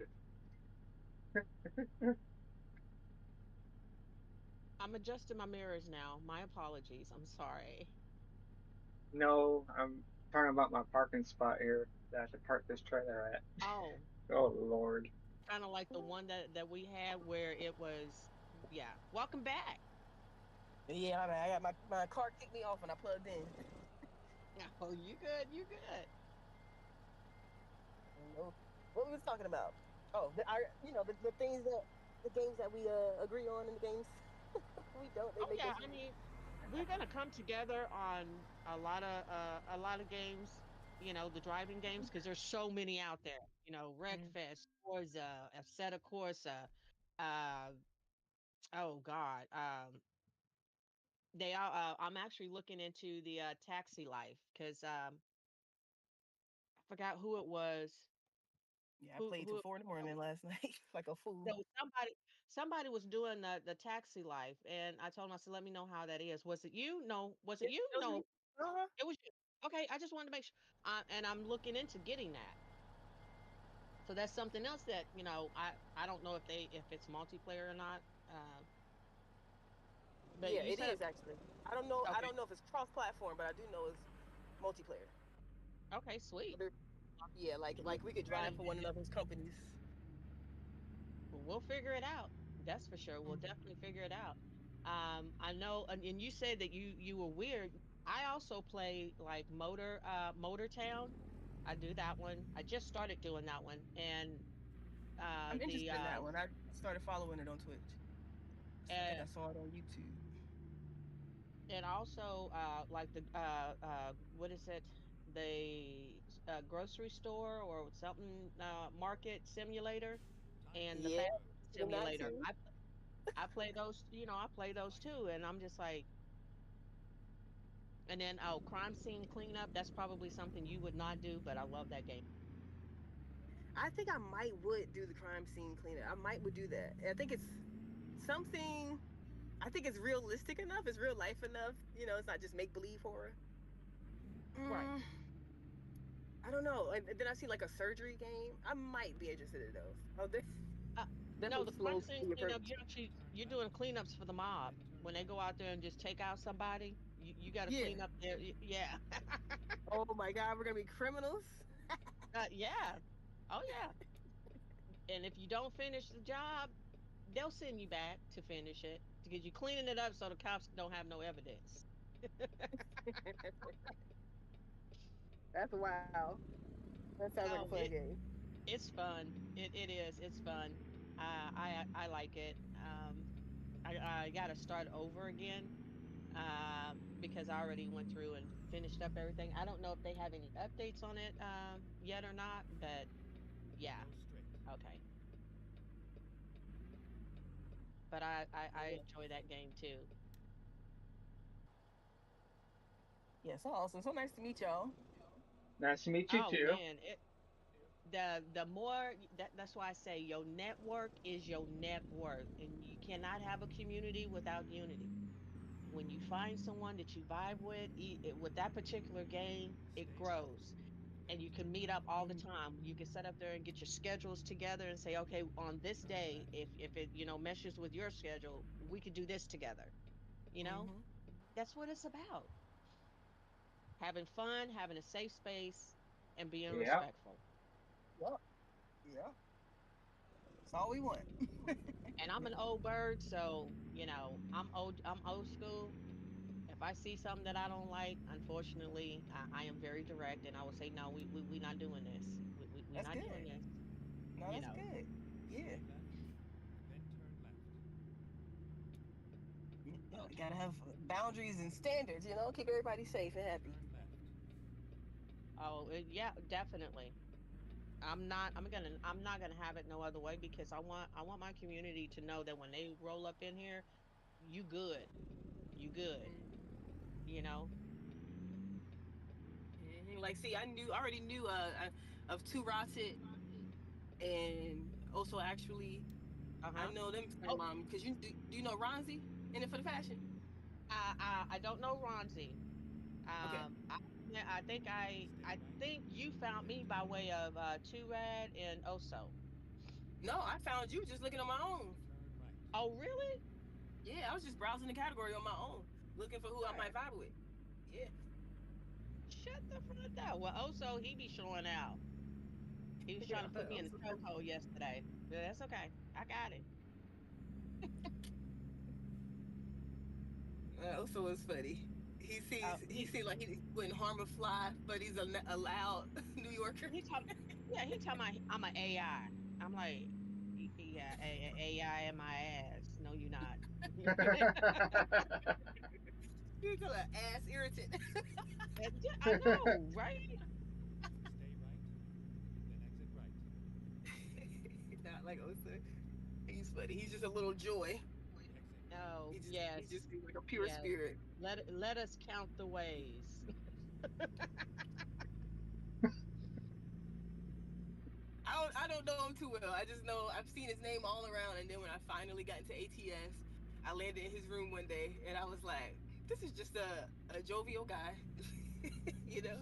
I'm adjusting my mirrors now. My apologies. I'm sorry. No, I'm talking about my parking spot here that I have to park this trailer at. Oh, Oh Lord. kind of like the one that we had where it was, yeah. Welcome back. Yeah, my bad. I got my car kicked me off when I plugged in. Oh, you good? You good? I don't know what we was talking about. Oh, the things that the games that we agree on and the games we don't. They Oh make yeah. us. I mean, we're gonna come together on a lot of games. You know, the driving games because there's so many out there. You know, Mm. Wreckfest, Forza, Assetto Corsa. Uh, oh God. They are. I'm actually looking into the Taxi Life because I forgot who it was. Yeah, I played till Who 4 in the morning last night like a fool. there was somebody was doing the Taxi Life, and I told him, I said, "Let me know how that is." Was it you? No. Was it It you? was me. No. Uh-huh. It was you. Okay, I just wanted to make sure. And I'm looking into getting that. So that's something else that, I don't know if it's multiplayer or not. But Yeah, you it said is actually. I don't know. I okay. don't know if it's cross-platform, but I do know it's multiplayer. Okay, sweet. Other- Yeah, like we could drive for one another's companies. Well, we'll figure it out. That's for sure. We'll Mhm. definitely figure it out. I know, and you said that you were weird. I also play like Motor Town. I do that one. I just started doing that one, and I'm the interested in that one. I started following it on Twitch. So I think I uh, saw it on YouTube. and also like the what is it? The grocery store or something market simulator Time and the Yeah, fast served. food in that simulator. too. I play those, I play those Final too, and I'm just like, and then oh, crime scene cleanup. That's probably something you would not do, but I love that game. I think I might would do the crime scene cleanup. I might would do that. I think it's something. I think it's realistic enough. It's real life enough. It's not just make believe horror. Right. Mm, I don't know. And then I see like a surgery game. I might be interested in those. Oh, this Uh, no, definitely the crime slows scene the cleanup. approach. turn You're doing left, cleanups for the mob then when turn they go right. out there and just take out somebody. You got to clean Yeah. up there. Yeah. Oh my God, we're gonna be criminals. Yeah. Oh yeah. And if you don't finish the job, they'll send you back to finish it because you're cleaning it up so the cops don't have no evidence. That's wild. That sounds like a Oh, fun game. it's fun. It is. It's fun. I like it. I got to start over again because I already went through and finished up everything. I don't know if they have any updates on it yet or not, but yeah. Go straight. Okay. But I Yeah. enjoy that game too. Yeah. So awesome. So nice to meet y'all. Nice to meet you Oh too. man, the more that's why I say your network is your net worth, and you cannot have a community without unity. When you find someone that you vibe with, with that particular game, it Stay left, grows and then you can turn meet up right. all the Mm-hmm. time. You can set up there and get your schedules together and say, okay, on this Turn day, left. if it, meshes with your schedule, we could do this together. You know, Mm-hmm. that's what it's about. Having fun, having a safe space, and being Yeah. respectful. Yep. Yeah. That's all we want. And I'm an old bird, so I'm old school. If I see something that I don't like, unfortunately, I am very direct, and I will say, no, we not doing this. We That's not doing good. this. No, You that's know. good. Yeah. Stay left, then turn left. Yeah. We gotta Okay. have boundaries and standards. Keep everybody safe and happy. Turn left. Oh, yeah, definitely. I'm not gonna have it no other way because I want my community to know that when they roll up in here, you good. You good. You know? Like, see, I already knew of Two Rotted and also actually I Uh-huh. know them Oh, from because do you know Ronzi in it for the fashion? I don't know Ronzi. Okay. I think Stay I right, think you found then me by turn way left. of Two Rad and Oso. No, I found you just looking on my own. Turn right. Oh, really? Yeah, I was just browsing the category on my own, looking for who I Right. might vibe with. Yeah. Shut the front door. Well, Oso, he be showing out. He was trying Yeah. to put me in a chokehold yesterday. But that's okay. I got it. Also, it's funny. He He seems like he wouldn't harm a fly, but he's a loud New Yorker. he talk yeah, he talking about I'm an AI. I'm like, Yeah, AI in my ass. No, you're not." He's an ass irritant. Yeah, I know, right? Stay right, then exit right. Not like Osa. He's funny. He's just a little joy. Exit right. Oh, He yes. just seems like a pure Yes. spirit. Let us count the ways. I don't know him too well. I just know I've seen his name all around, and then when I finally got into ATS, I landed in his room one day, and I was like, "This is just a jovial guy," you know.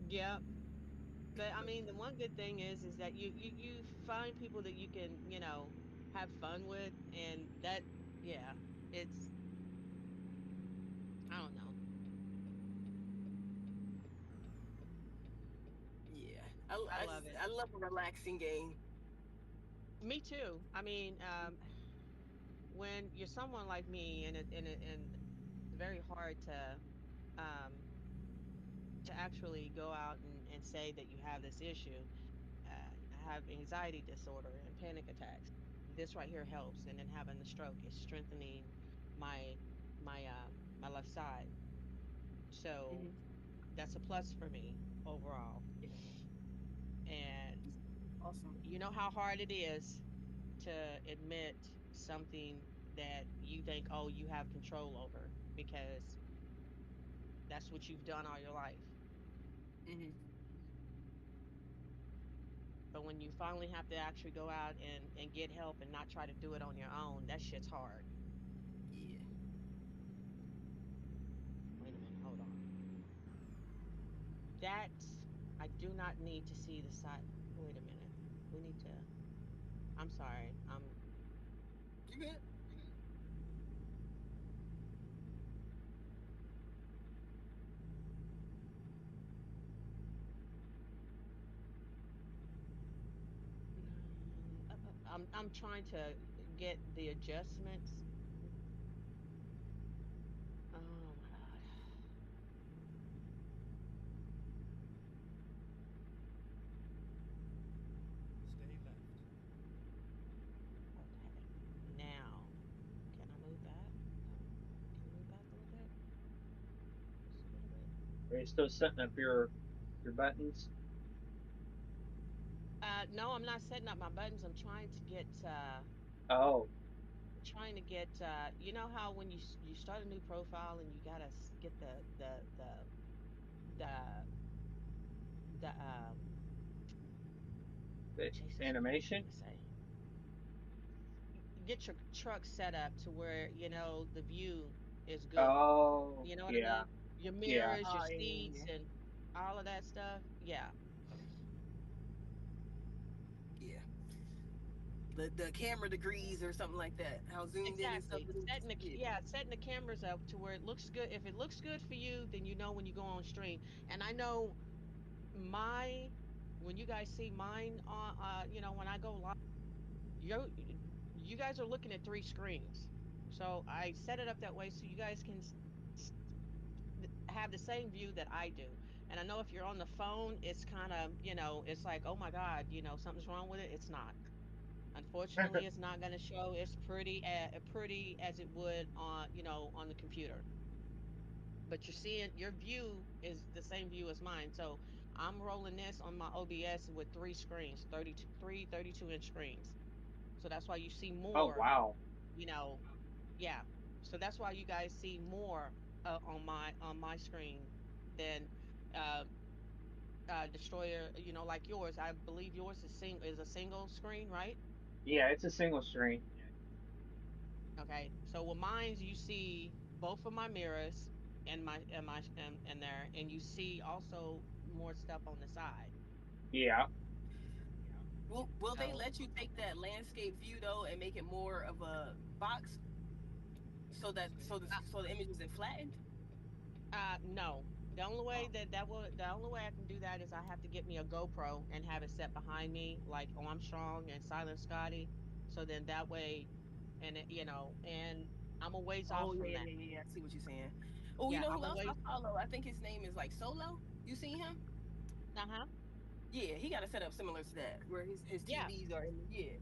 Yep. But I mean, the one good thing is that you find people that you can, have fun with, and that, yeah, it's, I don't know. Yeah, I love it. I love a relaxing game. Me too. I mean, when you're someone like me, and it's very hard um to actually go out and say that you have this issue. I have anxiety disorder and panic attacks. This right here helps, and then having the stroke is strengthening my my left side. So Hmm. that's a plus for me overall. And Awesome. you know how hard it is to admit something that you think, oh, you have control over, because that's what you've done all your life. Hmm. But when you finally have to actually go out and get help and not try to do it on your own, that shit's hard. Yeah. Wait a minute, hold on. That I do not need to see the side. Wait a minute. We need to. I'm sorry. You good? I'm trying to get the adjustments. Oh my god. Stay left. Okay. Now, can I move back? No. Can I move back a little bit? Just a little bit. Are you still setting up your buttons? No, I'm not setting up my buttons. I'm trying to get Oh, you know how when you start a new profile and you gotta get the the Jesus, what am I trying animation. to say? Get your truck set up to where the view is good. Oh, You know what I yeah, mean? Your yeah. mirrors, your Oh, yeah, seats, yeah, and all of that stuff. Yeah, yeah. The camera degrees or something like that. How zoomed in and stuff exactly. it is. Yeah. Setting the cameras up to where it looks good. If it looks good for you, then you know when you go on stream. And I know my when you guys see mine on when I go live, you you guys are looking at three screens. So I set it up that way so you guys can s- have the same view that I do. And I know if you're on the phone, it's kind of, it's like, oh my God, something's wrong with it. It's not. Unfortunately, it's not going to show as pretty as it would on, on the computer. But you're seeing your view is the same view as mine. So I'm rolling this on my OBS with three screens, 32, three 32-inch screens. So that's why you see Oh, more, wow. you know, yeah. So that's why you guys see more on my screen than uh Destroyer, like yours. I believe yours is a single screen, right? Yeah, it's a single screen. Okay. So with mine, you see both of my mirrors and there, and you see also more stuff on the side. Yeah. Will they So let you take that landscape view though and make it more of a box so that Stay uh, left. so the image isn't flattened? no. The only way Oh, the only way I can do that is I have to get me a GoPro and have it set behind me like Armstrong and Silent Scotty. So then that way, and I'm a ways off oh from yeah, that. yeah, yeah, yeah. I see what you're saying. Oh, you Yeah, know I'm who a else I ways. follow? I think his name is like Solo. You seen him? Uh-huh. Yeah, he got a setup similar to that, where his Yeah. TVs are in the yeah.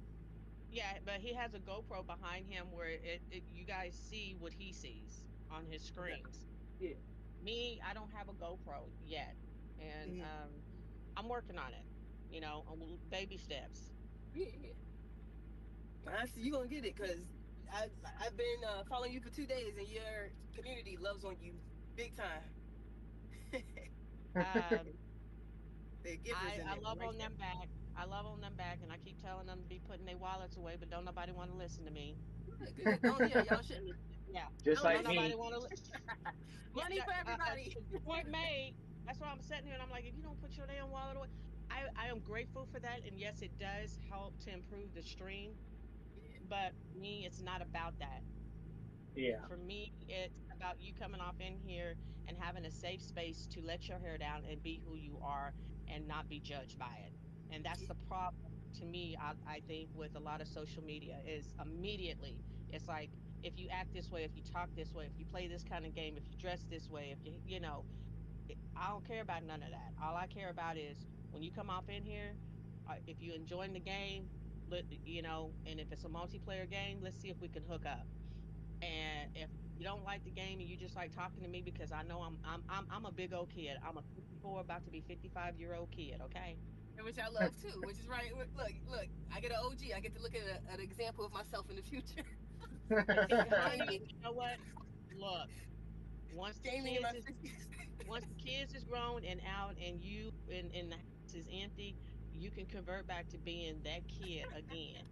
Yeah, but he has a GoPro behind him where you guys see what he sees on his Okay. screens. Yeah. Me, I don't have a GoPro yet, and Hmm. I'm working on it. Baby steps. Yeah, yeah. I see you gonna get it because I've been following you for 2 days and your community loves on you big time. Um, They're givers in I there, love right on there. them back. I love on them back, and I keep telling them to be putting their wallets away, but don't nobody want to listen to me. Good, good. Don't yeah, y'all shouldn't. Yeah, Just Don't don't like nobody me. listen. want to. Yeah, Money for everybody. point made. That's why I'm sitting here and I'm like, if you don't put your damn wallet away. I am grateful for that, and yes, it does help to improve the stream, Yeah. but for me, it's not about that. Yeah. For me, it's about you coming off in here and having a safe space to let your hair down and be who you are and not be judged by it. And that's the problem to me, I think, with a lot of social media is immediately it's like if you act this way, if you talk this way, if you play this kind of game, if you dress this way, if you know, I don't care about none of that. All I care about is when you come off in here, if you're enjoying the game, you know, and if it's a multiplayer game, let's see if we can hook up. And if you don't like the game and you just like talking to me because I know I'm a big old kid. I'm a 54 about to be 55-year-old kid, okay? And which I love too, which is right. Look, I get an OG. I get to look at an example of myself in the future. Honey, Jamie, you know what? Look, once the Jamie in kids my is 50s. once the kids is grown and out and you and the house is empty, you can convert back to being that kid again.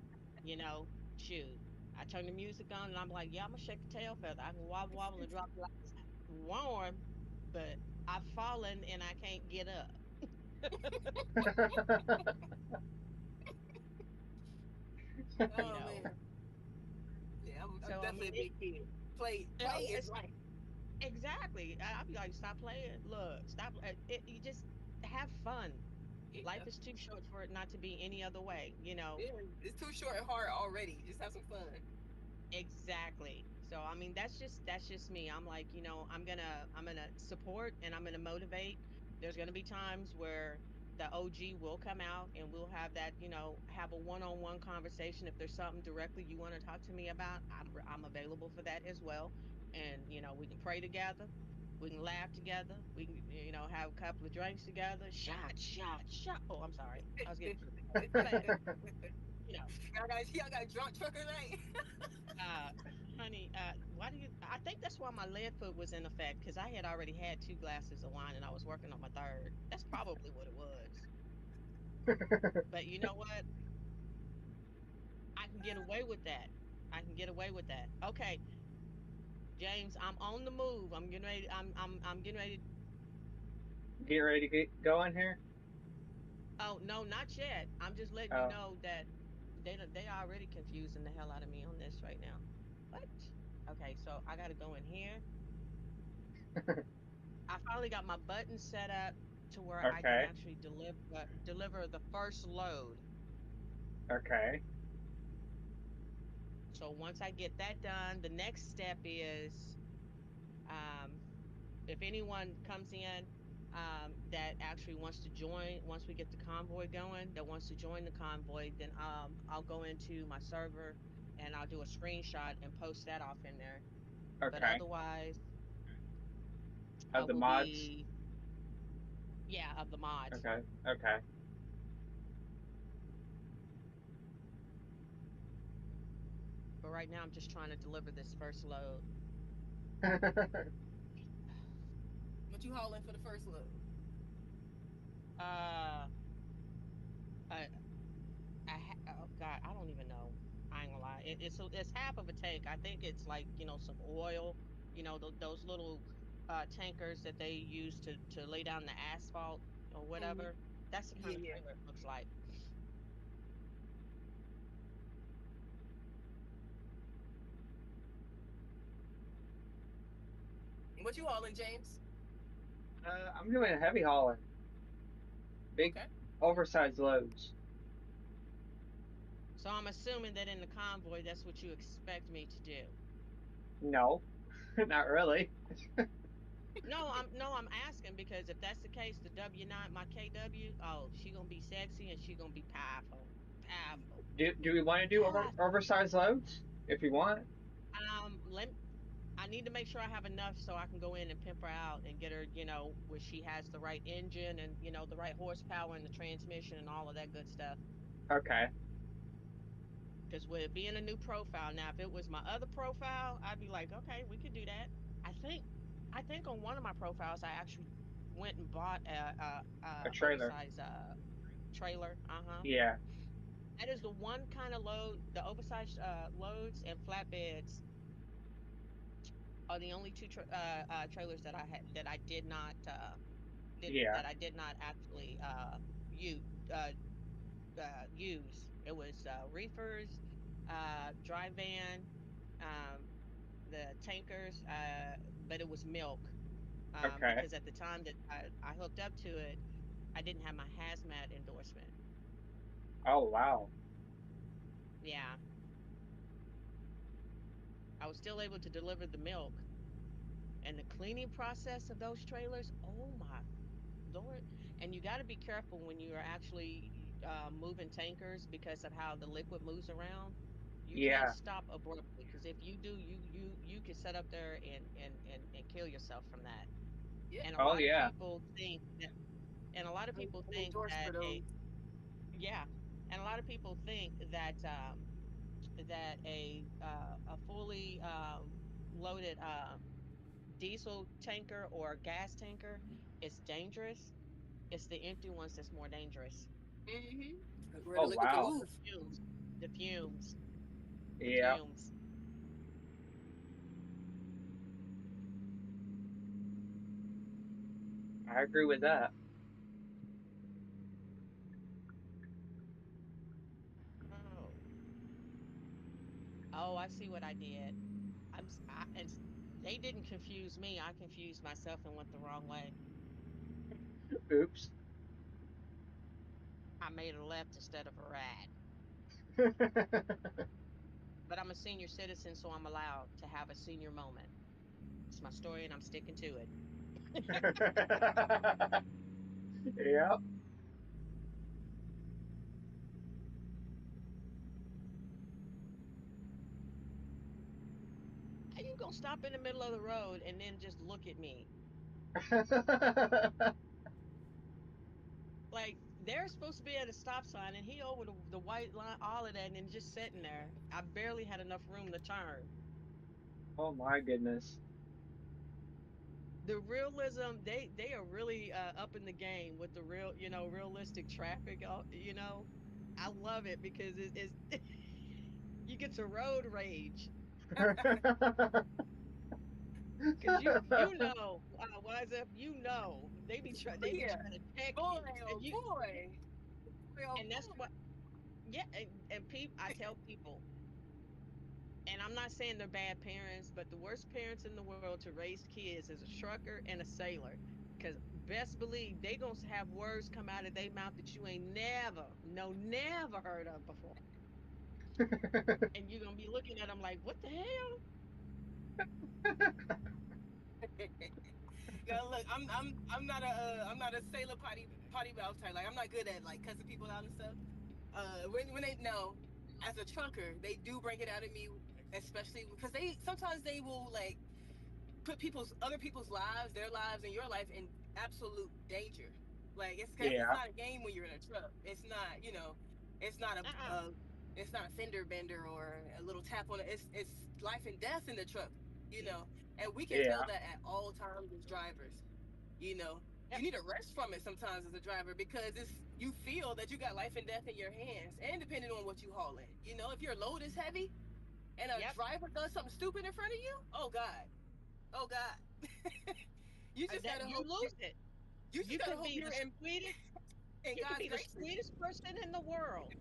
You know, shoot. I turn the music on and I'm like, yeah, I'm gonna shake the tail feather. I can wobble wobble and drop it like it's warm, but I've fallen and I can't get up. You Oh know. man, yeah, I'm So I definitely mean, a big kid. Play is it's right. exactly. I'll be like, stop playing. Look, stop. You just have fun. Yeah, Life is too short for it not to be any other way. You know. yeah. It's too short and hard already. Just have some fun. Exactly. So I mean that's just me. I'm like, I'm gonna support and I'm gonna motivate. There's gonna be times where the OG will come out and we'll have that, have a one-on-one conversation. If there's something directly you want to talk to me about, I'm available for that as well. And we can pray together, we can laugh together, we can, have a couple of drinks together. Shot. Oh, I'm sorry. I was getting but you know. Y'all got drunk trucker night. Uh, honey, why do you? I think that's why my lead foot was in effect because I had already had 2 glasses of wine and I was working on my third. That's probably what it was. But you know what? I can get away with that. I can get away with that. Okay, James, I'm on the move. I'm getting ready. I'm getting ready. Get ready to get going here. Oh no, not yet. I'm just letting you Oh. know that they already confusing the hell out of me on this right now. What? Okay, so I got to go in here. I finally got my button set up to where I can Okay. actually deliver the first load. Okay. So once I get that done, the next step is um, if anyone comes in that actually wants to join, once we get the convoy going, that wants to join the convoy, then I'll go into my server and I'll do a screenshot and post that off in there. But Okay. otherwise, I Of the will mods. be, yeah, of the mods. Okay. Okay. But right now, I'm just trying to deliver this first load. What you hauling for the first load? Uh, I, oh God, I don't even know. I ain't gonna lie. It's half of a tank. I think it's like some oil. Those little tankers that they use to lay down the asphalt or Hmm. whatever. That's the kind Yeah, of yeah. trailer it looks like. What you hauling, James? I'm doing heavy hauling, big, Okay. oversized loads. So I'm assuming that in the convoy, that's what you expect me to do. No, not really. No, I'm asking because if that's the case, the W9, my KW, oh, she gonna be sexy and she gonna be powerful, powerful, Do we want to do powerful. oversized loads? If you want. Let I need to make sure I have enough so I can go in and pimp her out and get her, where she has the right engine and, the right horsepower and the transmission and all of that good stuff. Okay. Because with it being a new profile, now if it was my other profile, I'd be like, okay, we could do that. I think, I think on one of my profiles, I actually went and bought A a trailer. oversized trailer. Uh-huh. Yeah. That is the one kind of load, the oversized loads and flatbeds are the only two trailers that I did not Yeah. actually you use. It was reefers, dry van, um, the tankers, but it was milk. Okay. Because at the time that I hooked up to it, I didn't have my hazmat endorsement. Oh wow. Yeah, I was still able to deliver the milk, and the cleaning process of those trailers. Oh my Lord. And you got to be careful when you are actually moving tankers because of how the liquid moves around. You can't Yeah. stop abruptly because if you do, you can set up there and kill yourself from that. Yeah, And a Oh lot of yeah. people think that, and a lot of people I'm think endorsed that for those. a yeah, and a lot of people think that a fully loaded diesel tanker or gas tanker is dangerous. It's the empty ones that's more dangerous. Where the Oh liquid can wow. The move. fumes, the fumes, the Yeah. fumes. I agree with that. Oh, oh, I see what I did. They didn't confuse me. I confused myself and went the wrong way. Oops. I made a left instead of a right. But I'm a senior citizen, so I'm allowed to have a senior moment. It's my story, and I'm sticking to it. Yep. How you gonna stop in the middle of the road and then just look at me? Like they're supposed to be at a stop sign, and he over the white line, all of that, and then just sitting Stay there. left. I barely had enough room to turn. Oh my goodness. The realism, they are really up in the game with the real, realistic traffic. I love it because it's you get to road rage because wise up, they be Yeah. trying to check Boy, you, oh boy. Boy, oh and that's what. boy. Yeah, and I tell people, and I'm not saying they're bad parents, but the worst parents in the world to raise kids is a trucker and a sailor. Because best believe they gonna have words come out of their mouth that you ain't never, no, never heard of before. And you're gonna be looking at them like, what the hell? Yeah, look, I'm not a sailor Then potty exit mouth right. type. Like I'm not good at like cussing people out and stuff. When they know, as a trucker, they do bring it out of me, Exit right. especially because they sometimes they will like put other people's lives, their lives, and your life in absolute danger. Like it's because it's Yeah. not a game when you're in a truck. It's not, it's not Uh-uh. it's not a fender bender or a little tap on it. It's life and death in the truck, you know. And we can feel Yeah. that at all times as Go straight. drivers. You know, you Yep. need to rest from it sometimes as a driver because it's you feel that you got life and death in your hands, and depending on what you hauling. You know, if your load is heavy and a Yep. driver does something stupid in front of you, oh god, you just That gotta you hope lose it. you just You gotta can hope be you're the sweetest, in you can God's be the graces. sweetest person in the world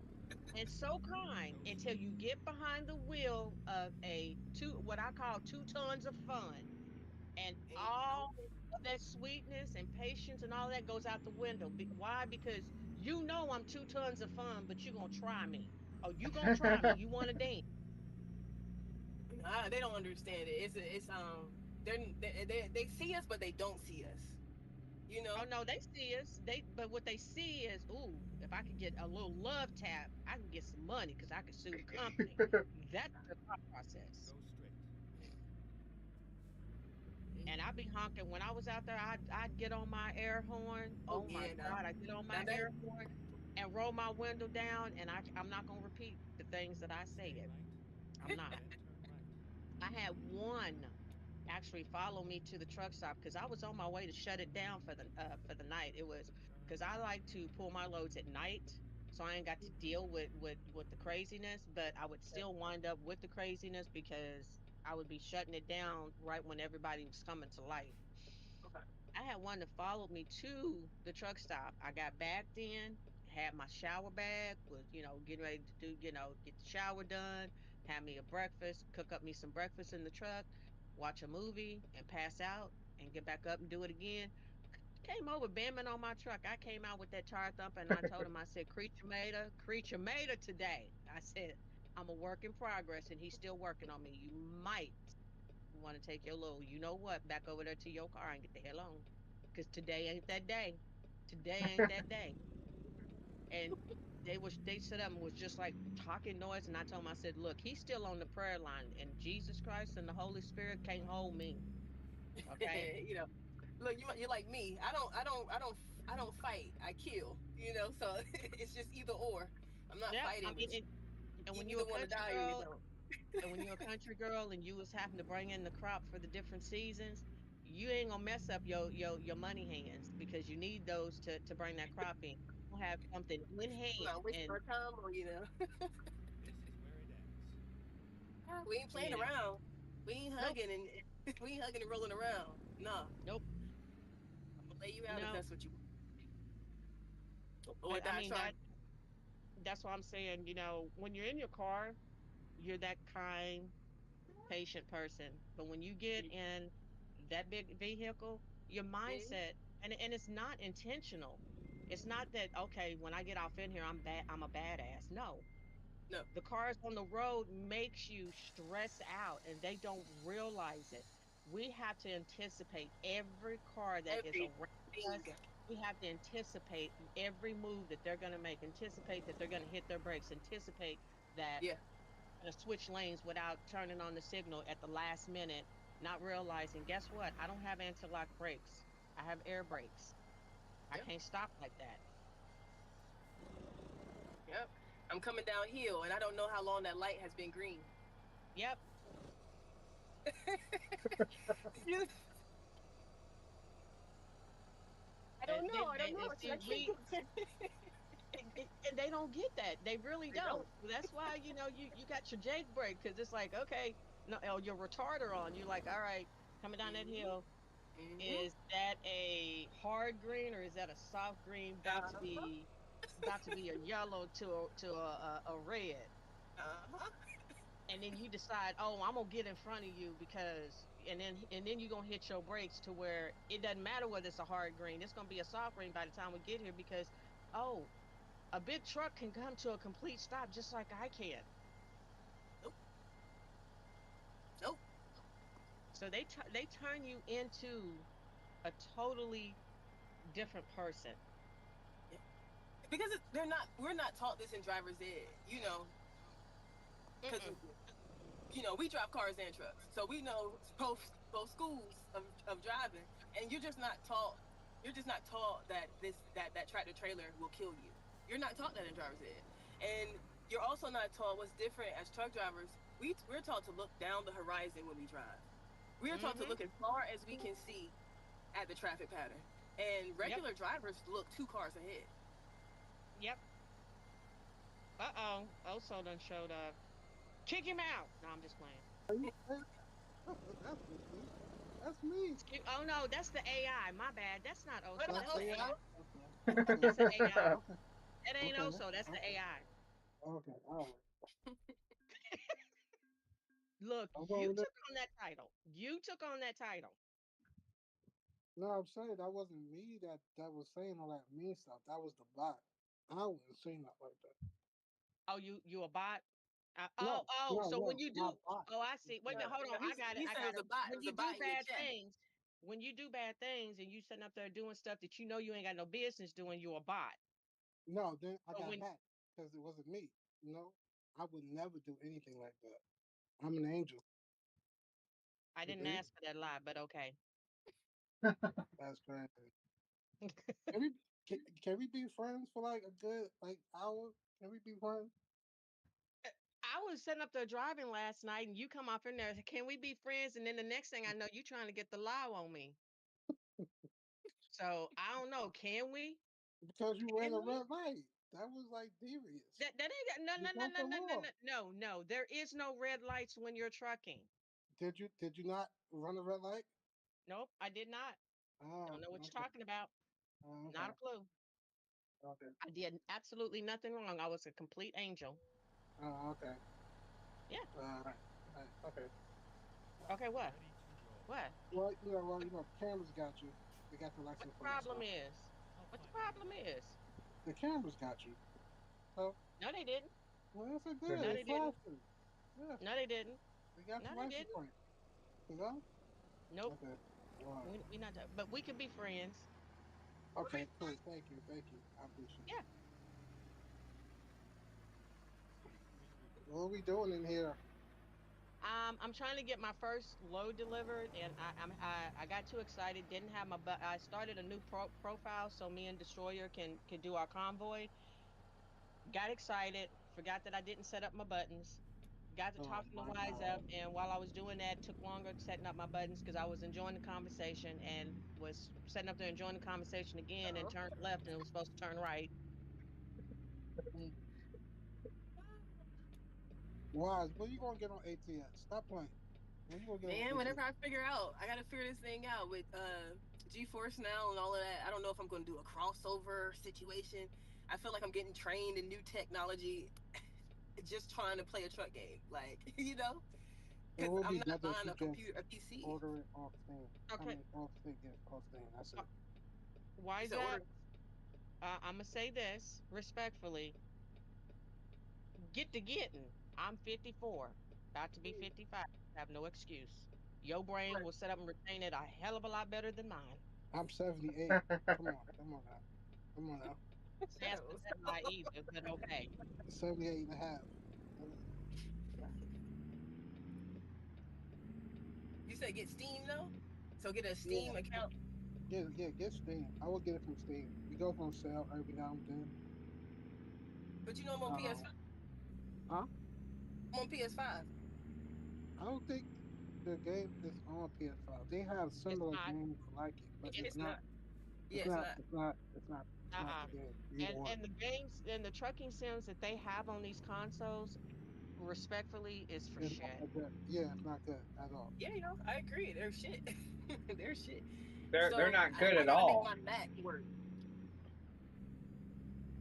and so kind Go until straight. you get behind the wheel of what I call 2 tons of fun. And And all of that sweetness and patience and all that goes out the window. Why? Because I'm 2 tons of fun, but you're gonna try me. Oh, you gonna try me. You wanna dance. they don't understand it. They see us, but they don't see us. You Oh know. no, they see us. But what they see is, ooh, if I could get a little love tap, I can get some money because I could sue the company. That's the thought process. Go straight. And I'd be honking when I was out there. I'd get on my air horn. Oh Oh my yeah, God, I get on now my that air horn and roll my window down. And I'm not gonna repeat the things that I Stay said. right. I'm not. Then turn right. I had one actually follow me to the truck stop because I was on my way to shut it down for the night. It was because Turn I right. like to pull my loads at night, so I ain't got to deal with the craziness. But I would still wind up with the craziness because I would be shutting it down right when everybody was coming to life. okay. I had one that followed me to the truck stop. I got backed in, had my shower bag, was, getting ready to do, get the shower done, have me a breakfast, cook up me some breakfast in the truck, watch a movie and pass out and get back up and do it again. Came over bamming on my truck. I came out with that tire thumper and I told him, I said, creature made her today. I said, I'm a work in progress and he's still working on me. You might want to take your little, you know what, back over there to your car and get the hell on. Because today ain't that day. Today ain't that day. And they set up and was just like talking noise. And I told him, I said, look, he's still on the prayer line and Jesus Christ and the Holy Spirit can't hold me. Okay. you know, look, you're like me. I don't fight. I kill. So it's just either or. I'm not Yep. I fighting mean, with you. and You when you're either a want to country die or you girl, don't. and you was having to bring in the crop for the different seasons, you ain't gonna mess up your money hands because you need those to bring that crop in. You'll have something in I'm hand not wasting and our time or This is where it ends. we ain't playing yeah. around. We ain't Nope, hugging and we ain't hugging and rolling around. No, nope. I'm gonna lay you out if No. that's what you want. Or I die mean trying. that's what I'm saying, when you're in your car, you're that kind, patient person. But when you get in that big vehicle, your Mm-hmm. mindset and it's not intentional. It's not that okay, when I get off in here, I'm a badass. No, No, the cars on the road makes you stress out and they don't realize it. We have to anticipate every car that is everything. around us. We have to anticipate every move that they're going to make, anticipate that they're going to hit their brakes, anticipate that Yeah. to switch lanes without turning on the signal at the last minute, not realizing, guess what? I don't have anti-lock brakes. I have air brakes. I Yep. can't stop like that. Yep. I'm coming downhill and I don't know how long that light has been green. Yep. You- I don't know. I don't know. And So I see, can't go there. and they don't get that. They really They don't. don't. That's why you got your Jake brake because it's like okay, no, your retarder on. You're like, all right, coming down that Mm-hmm. hill. Mm-hmm. Is that a hard green or is that a soft green? Uh-huh. About to be a yellow to a red. Uh-huh. And then you decide, oh, I'm gonna get in front of you because, and then you're gonna hit your brakes to where it doesn't matter whether it's a hard green, it's gonna be a soft green by the time we get here because, oh, a big truck can come to a complete stop just like I can. Nope. Nope. So they turn you into a totally different person. Yeah. Because we're not taught this in driver's ed, because Mm-mm. we drive cars and trucks, so we know both schools of driving, and you're just not taught that that tractor trailer will kill you. You're not taught that in driver's ed, and you're also not taught what's different as truck drivers. We're taught to look down the horizon when we drive. We're taught to Mm-hmm. look as far as we can see at the traffic pattern, and Yep. regular drivers look 2 cars ahead. Yep. Uh-oh. Oso done showed up. Kick him out. No, I'm just playing. Are you serious? That's me. That's me. Oh no, that's the AI. My bad. That's not What Oso. about That's That's the AI. AI. Okay. Okay. That's the AI. Okay. That ain't Okay. Oso. That's the Okay. AI. Okay. All right. Look, I'm you going with it. took on that title. You took on that title. No, I'm saying that wasn't me that was saying all that mean stuff. That was the bot. I wasn't saying that like that. Oh, you a bot? No, no, So when no. you My do, bot. oh, I see. Wait a Yeah. minute, hold on. no, he I said it got was it. a bot. It When was a you do bot in your bad chat. things, when you do bad things and you sitting up there doing stuff that you know you ain't got no business doing, you a bot. No, then I But got when hacked because it wasn't me. I would never do anything like that. I'm an angel. I didn't See? ask for that lie, but okay. That's crazy. Can we can we be friends for like a good like hour? Can we be friends? I was sitting up there driving last night and you come off in there, can we be friends? And then the next thing I know, you trying to get the lie on me. So I don't know. Can we? Because you ran Can a we? red light. That was like devious. That ain't got You broke the law. no. There is no red lights when you're trucking. Did you not run a red light? Nope, I did not. Don't Oh, know what you're okay. talking about. Oh, Not okay. a clue. Okay. I did absolutely nothing wrong. I was a complete angel. Oh, okay. Yeah. Right. Right. Okay. Okay, what? Ready to roll. What? Well, What the cameras got you. They got the what license the plate, problem so is? I'll What the find you problem later. is? the cameras got you. So, No, they didn't. well, yes, it did. No, They they didn't. flashed you. Yeah, No, they didn't. they got No, your they license didn't. plate. You know? Nope. Okay. All right. We not. But we can be friends. Okay. Cool. Thank you. Thank you. I appreciate Yeah. it. What are we doing in here? I'm trying to get my first load delivered, and I got too excited. Didn't have my but I started a new profile so me and Destroyer can do our convoy. Got excited, forgot that I didn't set up my buttons. Got to Oh talking to my Wise God. Up, and while I was doing that, took longer setting up my buttons because I was enjoying the conversation and was setting up there enjoying the conversation again and turned left and it was supposed to turn right. Mm. Wise, when you gonna get on ATS? Stop playing. When you gonna get on Man, ATS? whenever I figure out, I gotta figure this thing out with G-Force now and all of that. I don't know if I'm gonna do a crossover situation. I feel like I'm getting trained in new technology, just trying to play a truck game, like It because will I'm be not better if buying you a just computer, a PC. order it off Steam. I Okay, mean, off Steam. Yeah, off Steam. That's uh, it. You Wise said Up. order. I'm gonna say this respectfully: get to getting. I'm 54, about to be 55. Have no excuse. Your brain will set up and retain it a hell of a lot better than mine. I'm 78. Come on. Come on now. Come on now. That's not that high either, but okay. 78 and a half. You said get Steam though, so get a Yeah. Steam account. Get Steam. I will get it from Steam. It goes on sale every now and then. But I'm on Um, PS5. huh? I'm on PS5. I don't think the game is on PS5. They have It's similar not. games like it, but It's It's not. not. Yeah, it's not. It's not the Uh-uh. game you want. And the games and the trucking sims that they have on these consoles, respectfully, is for It's shit. not good. Yeah, it's not good at all. Yeah, I agree. They're shit. They're shit. They're So not good I at gotta make all. my Mac work.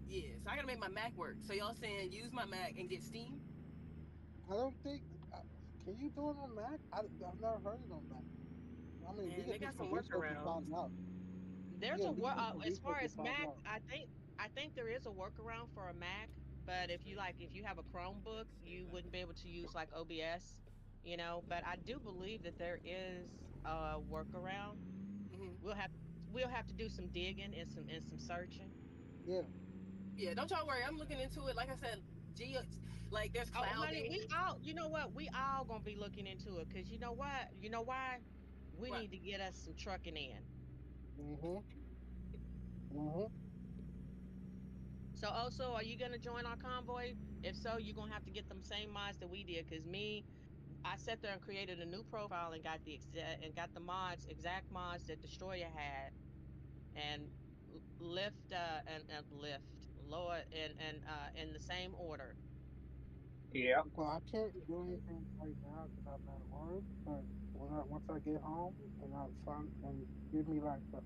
Yeah, so I gotta make my Mac work. So y'all saying use my Mac and get Steam? I don't think. Uh, can you do it on Mac? I've never heard it on Mac. I mean, we And could they do got some some research and find workarounds. out. There's Yeah, a we could do some as research far and as find Mac, out. I think there is a workaround for a Mac, but if you have a Chromebook, Stay you left. wouldn't be able to use like OBS, but I do believe that there is a workaround. Hmm. We'll have we'll have to do some digging and some searching. Yeah. Yeah, don't y'all worry. I'm looking into it. Like I said, G, like there's Oh, honey, clouding. we all, you know what? We all gonna be looking into it because you know what? You know why? We What? need to get us some trucking in. Mhm. Mhm. So also, are you gonna join our convoy? If so, you're gonna have to get them same mods that we did. Cause me, I sat there and created a new profile and got the mods, exact mods that Destroyer had, and lift and lift, lower and in the same order. Yeah. Well, I can't do anything right now because I'm at work. But once I get home and I find and give me like the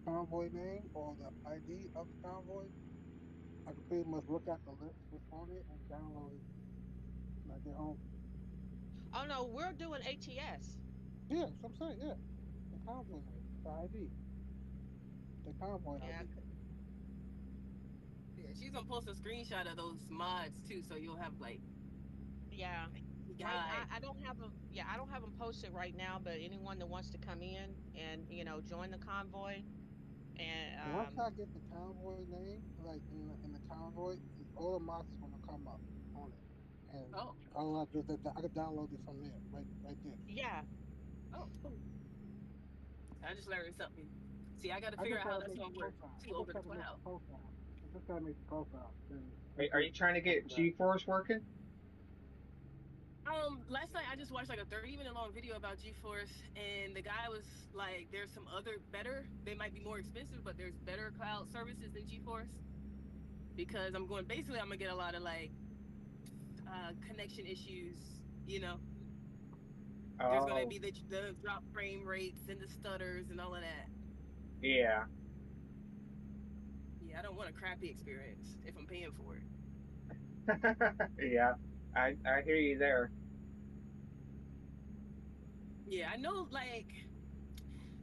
convoy name or the ID of the convoy, I can pretty much look at the list what's on it and download it when I get home. Oh no, we're doing ATS. Yeah, so I'm saying, yeah, the convoy name, the ID, the convoy Yeah, ID. Yeah, she's gonna post a screenshot of those mods too, so you'll have yeah. like Right. guide. I don't have them. Yeah, I don't have them posted right now. But anyone that wants to come in and join the convoy and Once I get the convoy name, like in the convoy, all the mods is gonna come up on it, and Oh, all I do is that I can download it from there, right there. yeah, oh, cool. I just learned something. See, I got to I figure just out how gotta that's make the gonna work profile. I too just over the gotta make the cloud. profile. I just gotta make the profile. Then Are ATS you will trying to come get to that. G-Force working? Last night I just watched like a 30-minute long video about GeForce, and the guy was like, "There's some other better. They might be more expensive, but there's better cloud services than GeForce." Because I'm gonna get a lot of like connection issues. There's going to Oh, be the drop frame rates and the stutters and all of that. yeah. Yeah, I don't want a crappy experience if I'm paying for it. Yeah. I hear you there. Yeah, I know, like,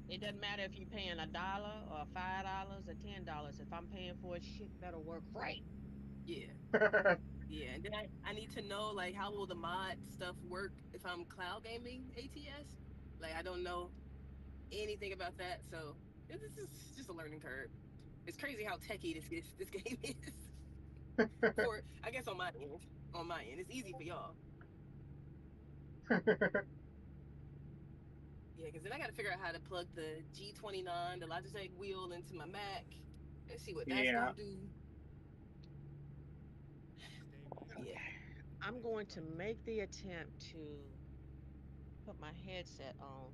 It doesn't matter if you're paying $1 or $5 or $10. If I'm paying for it, shit better work right. yeah. Yeah, and then I need to know like how will the mod stuff work if I'm cloud gaming ATS. Like I don't know anything about that, so this is just a learning curve. It's crazy how techy this game is. For I guess on my end, it's easy for y'all. Yeah, because then I got to figure out how to plug the G29, the Logitech wheel into my Mac, and see what that's Yeah. gonna do. Stay right. Yeah, Okay. I'm Exit going to right. make the attempt to put my headset on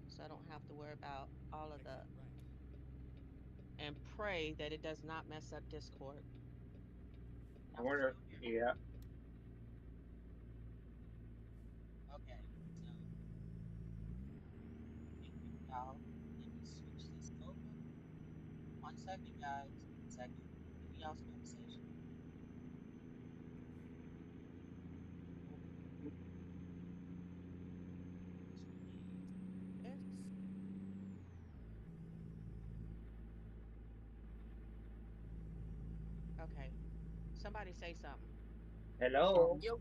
so I don't have to worry about all of Exit the right. and pray that it does not mess up Discord. I Y'all wonder. still here? Yeah. Okay. So here we go. Let me switch this over. 1 second, guys. 1 second. Hear y'all's conversation. Change this. Okay. Somebody say something. Hello. yo,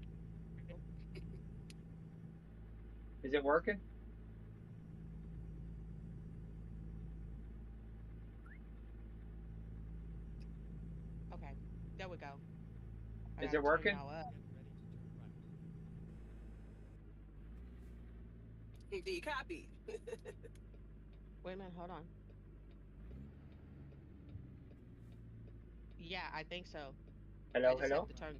Is it working? Okay. There we go. I Is got to it turn working? y'all up. Get ready to turn right. the copy. Wait a minute. Hold on. Yeah, I think so. I Hello. just have Exit Hello. to right. turn.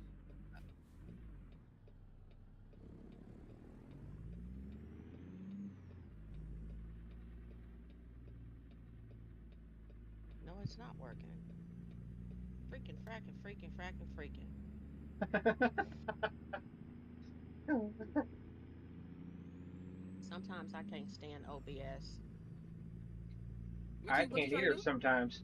No, it's not working. Freaking fracking, freaking fracking, freaking. Sometimes I can't stand OBS. I What you can't trying to either do? sometimes.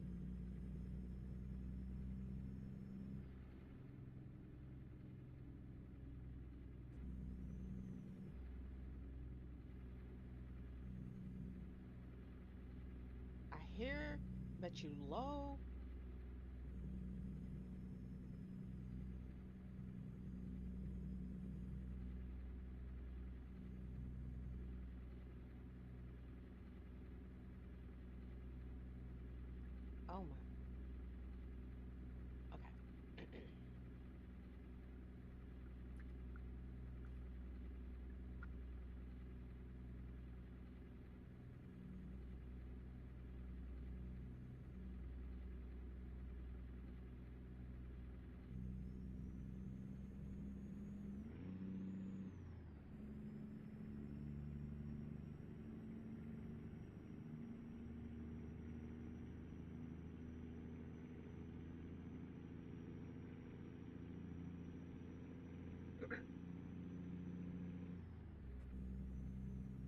I hear that you low. Oh my. Okay.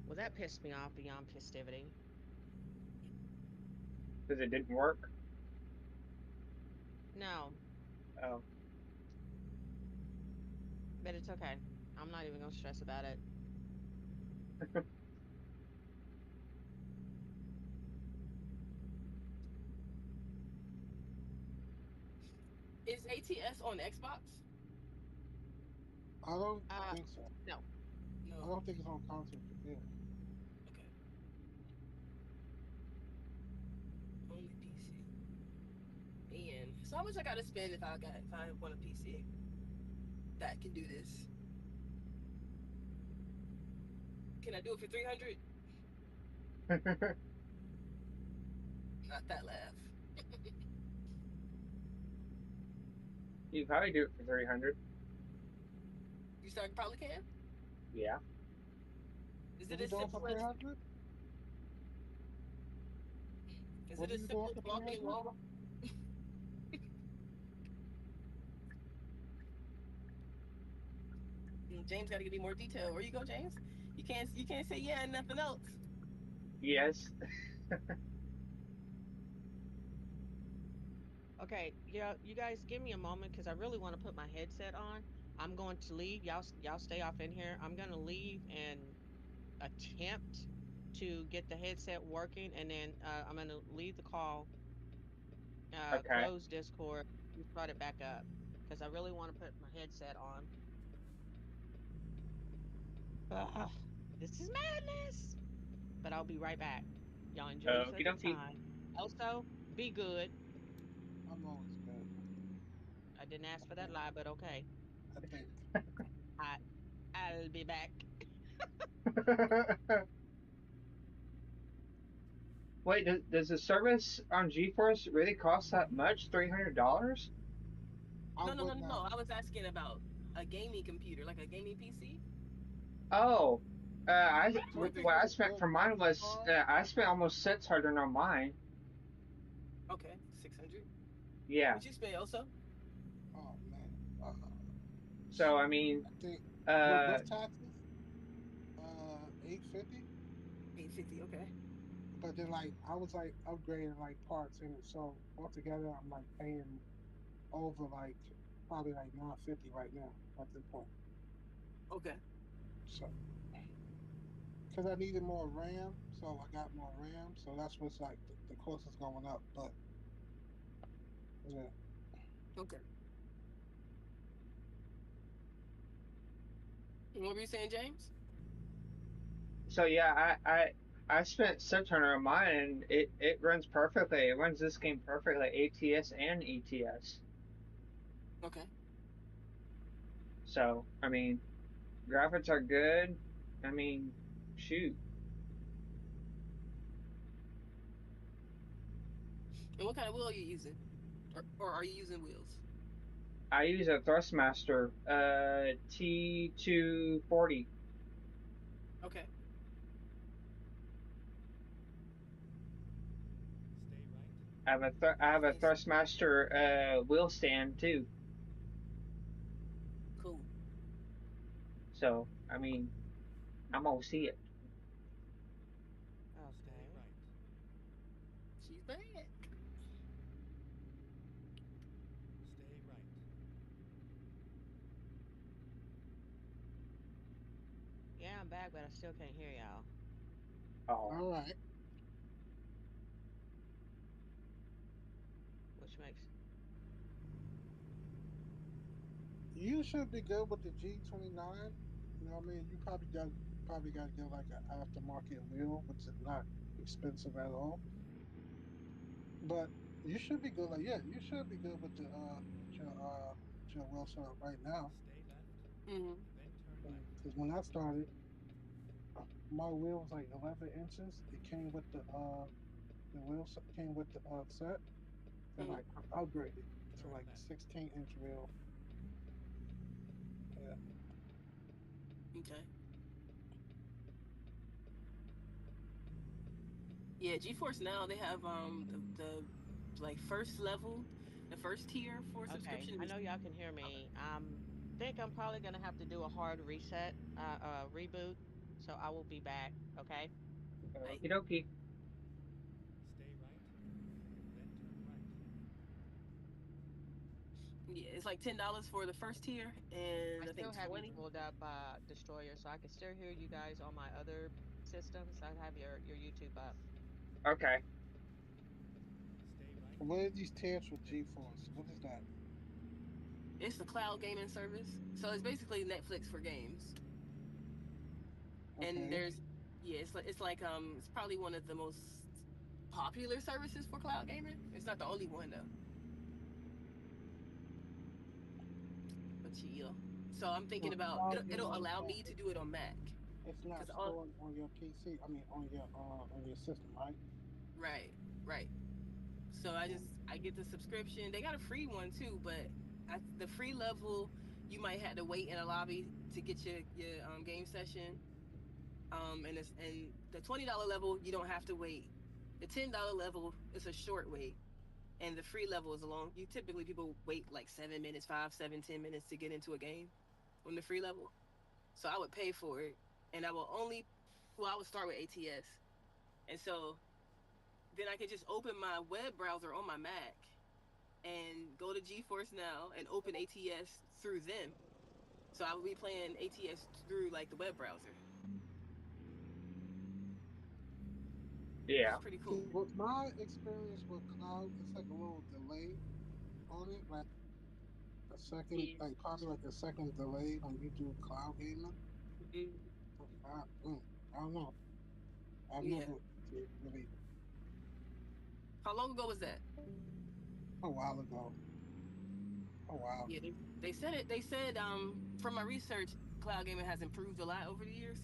Well, that pissed me off beyond festivity. Because it didn't work. No, Oh. but it's okay. I'm not even gonna stress about it. Is ATS on Xbox? I don't Uh, think so. no. I No. don't think it's on console. Yeah. Okay. Only PC. Man, so how much I gotta spend if I want a PC that can do this? Can I do it for 300? Not that laugh. You probably do it for 300. You start probably can. Yeah. Is What it you as doing for simple three as hundred? is What it are as you doing simple for as three walking in hundred? Walmart? James got to give me more detail. Where you go, James? You can't say yeah and nothing else. Yes. Okay, yeah, you guys give me a moment because I really want to put my headset on. I'm going to leave. Y'all stay off in here. I'm going to leave and attempt to get the headset working, and then I'm going to leave the call, Okay. close Discord, and start it back up because I really want to put my headset on. Ugh, this is madness. But I'll be right back. Y'all enjoy each Okie other dokie. time. Also, be good. I'm always good. I didn't I ask for that think. lie, but okay. I think. I I'll be back. Wait, does the service on GeForce really cost that much? $300? I No, no, no, would no, no. not. I was asking about a gaming computer, like a gaming PC. Oh, So if you what get I a spent good for mine graphics was card, I spent almost 600 on mine. Okay, 600. Yeah. What you spend also? oh man, So I mean, I think uh, with taxes, 850. 850. Okay. But then like I was like upgrading like parts in it, so altogether I'm like paying over like probably like 950 right now at this point. Okay. So because I needed more RAM, so I got more RAM, so that's what's like the cost is going up. But yeah, Okay. And what were you saying, James? so yeah, I spent 600 on mine, and it runs perfectly. It runs this game perfectly, ATS and ETS. Okay. So I mean, graphics are good. I mean, shoot, And what kind of wheel are you using? Or are you using wheels? I use a Thrustmaster T240. Okay. Stay right. I have a Nice. Thrustmaster wheel stand too. Cool. So I mean, I'm gonna see it. Stay Okay. right. She's bad. Stay right. Yeah, I'm back, but I still can't hear y'all, Oh, all right. which makes You should be good with the G29. You know what I mean? You probably got to get like an aftermarket wheel, which is not expensive at all. But you should be good. Like yeah, you should be good with your wheel setup right now. Stay left. Mm-hmm. Then turn left. Because when I started, my wheel was like 11 inches. It came with came with the set. Then Mm-hmm. like I upgraded to Turn like left. 16-inch wheel. Yeah. Okay. Yeah, GeForce Now they have the like first level, the first tier for okay. subscription I is know y'all can hear me. Think I'm probably gonna have to do a hard reset, reboot. So I will be back. Okay. like okie dokie. Stay right. Then turn right. yeah, it's like $10 for the first tier I and I still think have you 20. pulled up, Destroyer, so I can still hear you guys on my other systems. I have your YouTube up. Okay. Stay right. What are these tiers for Then GeForce? continue What is straight. that? It's the cloud gaming service. So it's basically Netflix for games. And Okay. there's yeah, it's probably one of the most popular services for cloud gaming. It's not the only one though. But yeah. So I'm thinking So about cloud it'll gaming, allow me to do it on Mac. it's not Cause all stored on your PC. I mean, on your system, right? right, right. So I get the subscription. They got a free one too, but the free level you might have to wait in a lobby to get your game session. And the $20 level you don't have to wait. The $10 level is a short wait, and the free level is a long. You typically people wait like 7 minutes, 5, 7, 10 minutes to get into a game on the free level. So I would pay for it. and I will only, well, I would start with ATS, and so then I can just open my web browser on my Mac and go to GeForce Now and open ATS through them. So I will be playing ATS through like the web browser, which Yeah. is pretty See, cool. with my experience with cloud, it's like a little delay on it, like a second, Yeah. like probably like a second delay when you do cloud gaming. Mhm. I, I don't know. I've Yeah. never really How long ago was that? a while ago. A while. Yeah, they said it. They said from my research, cloud gaming has improved a lot over the years.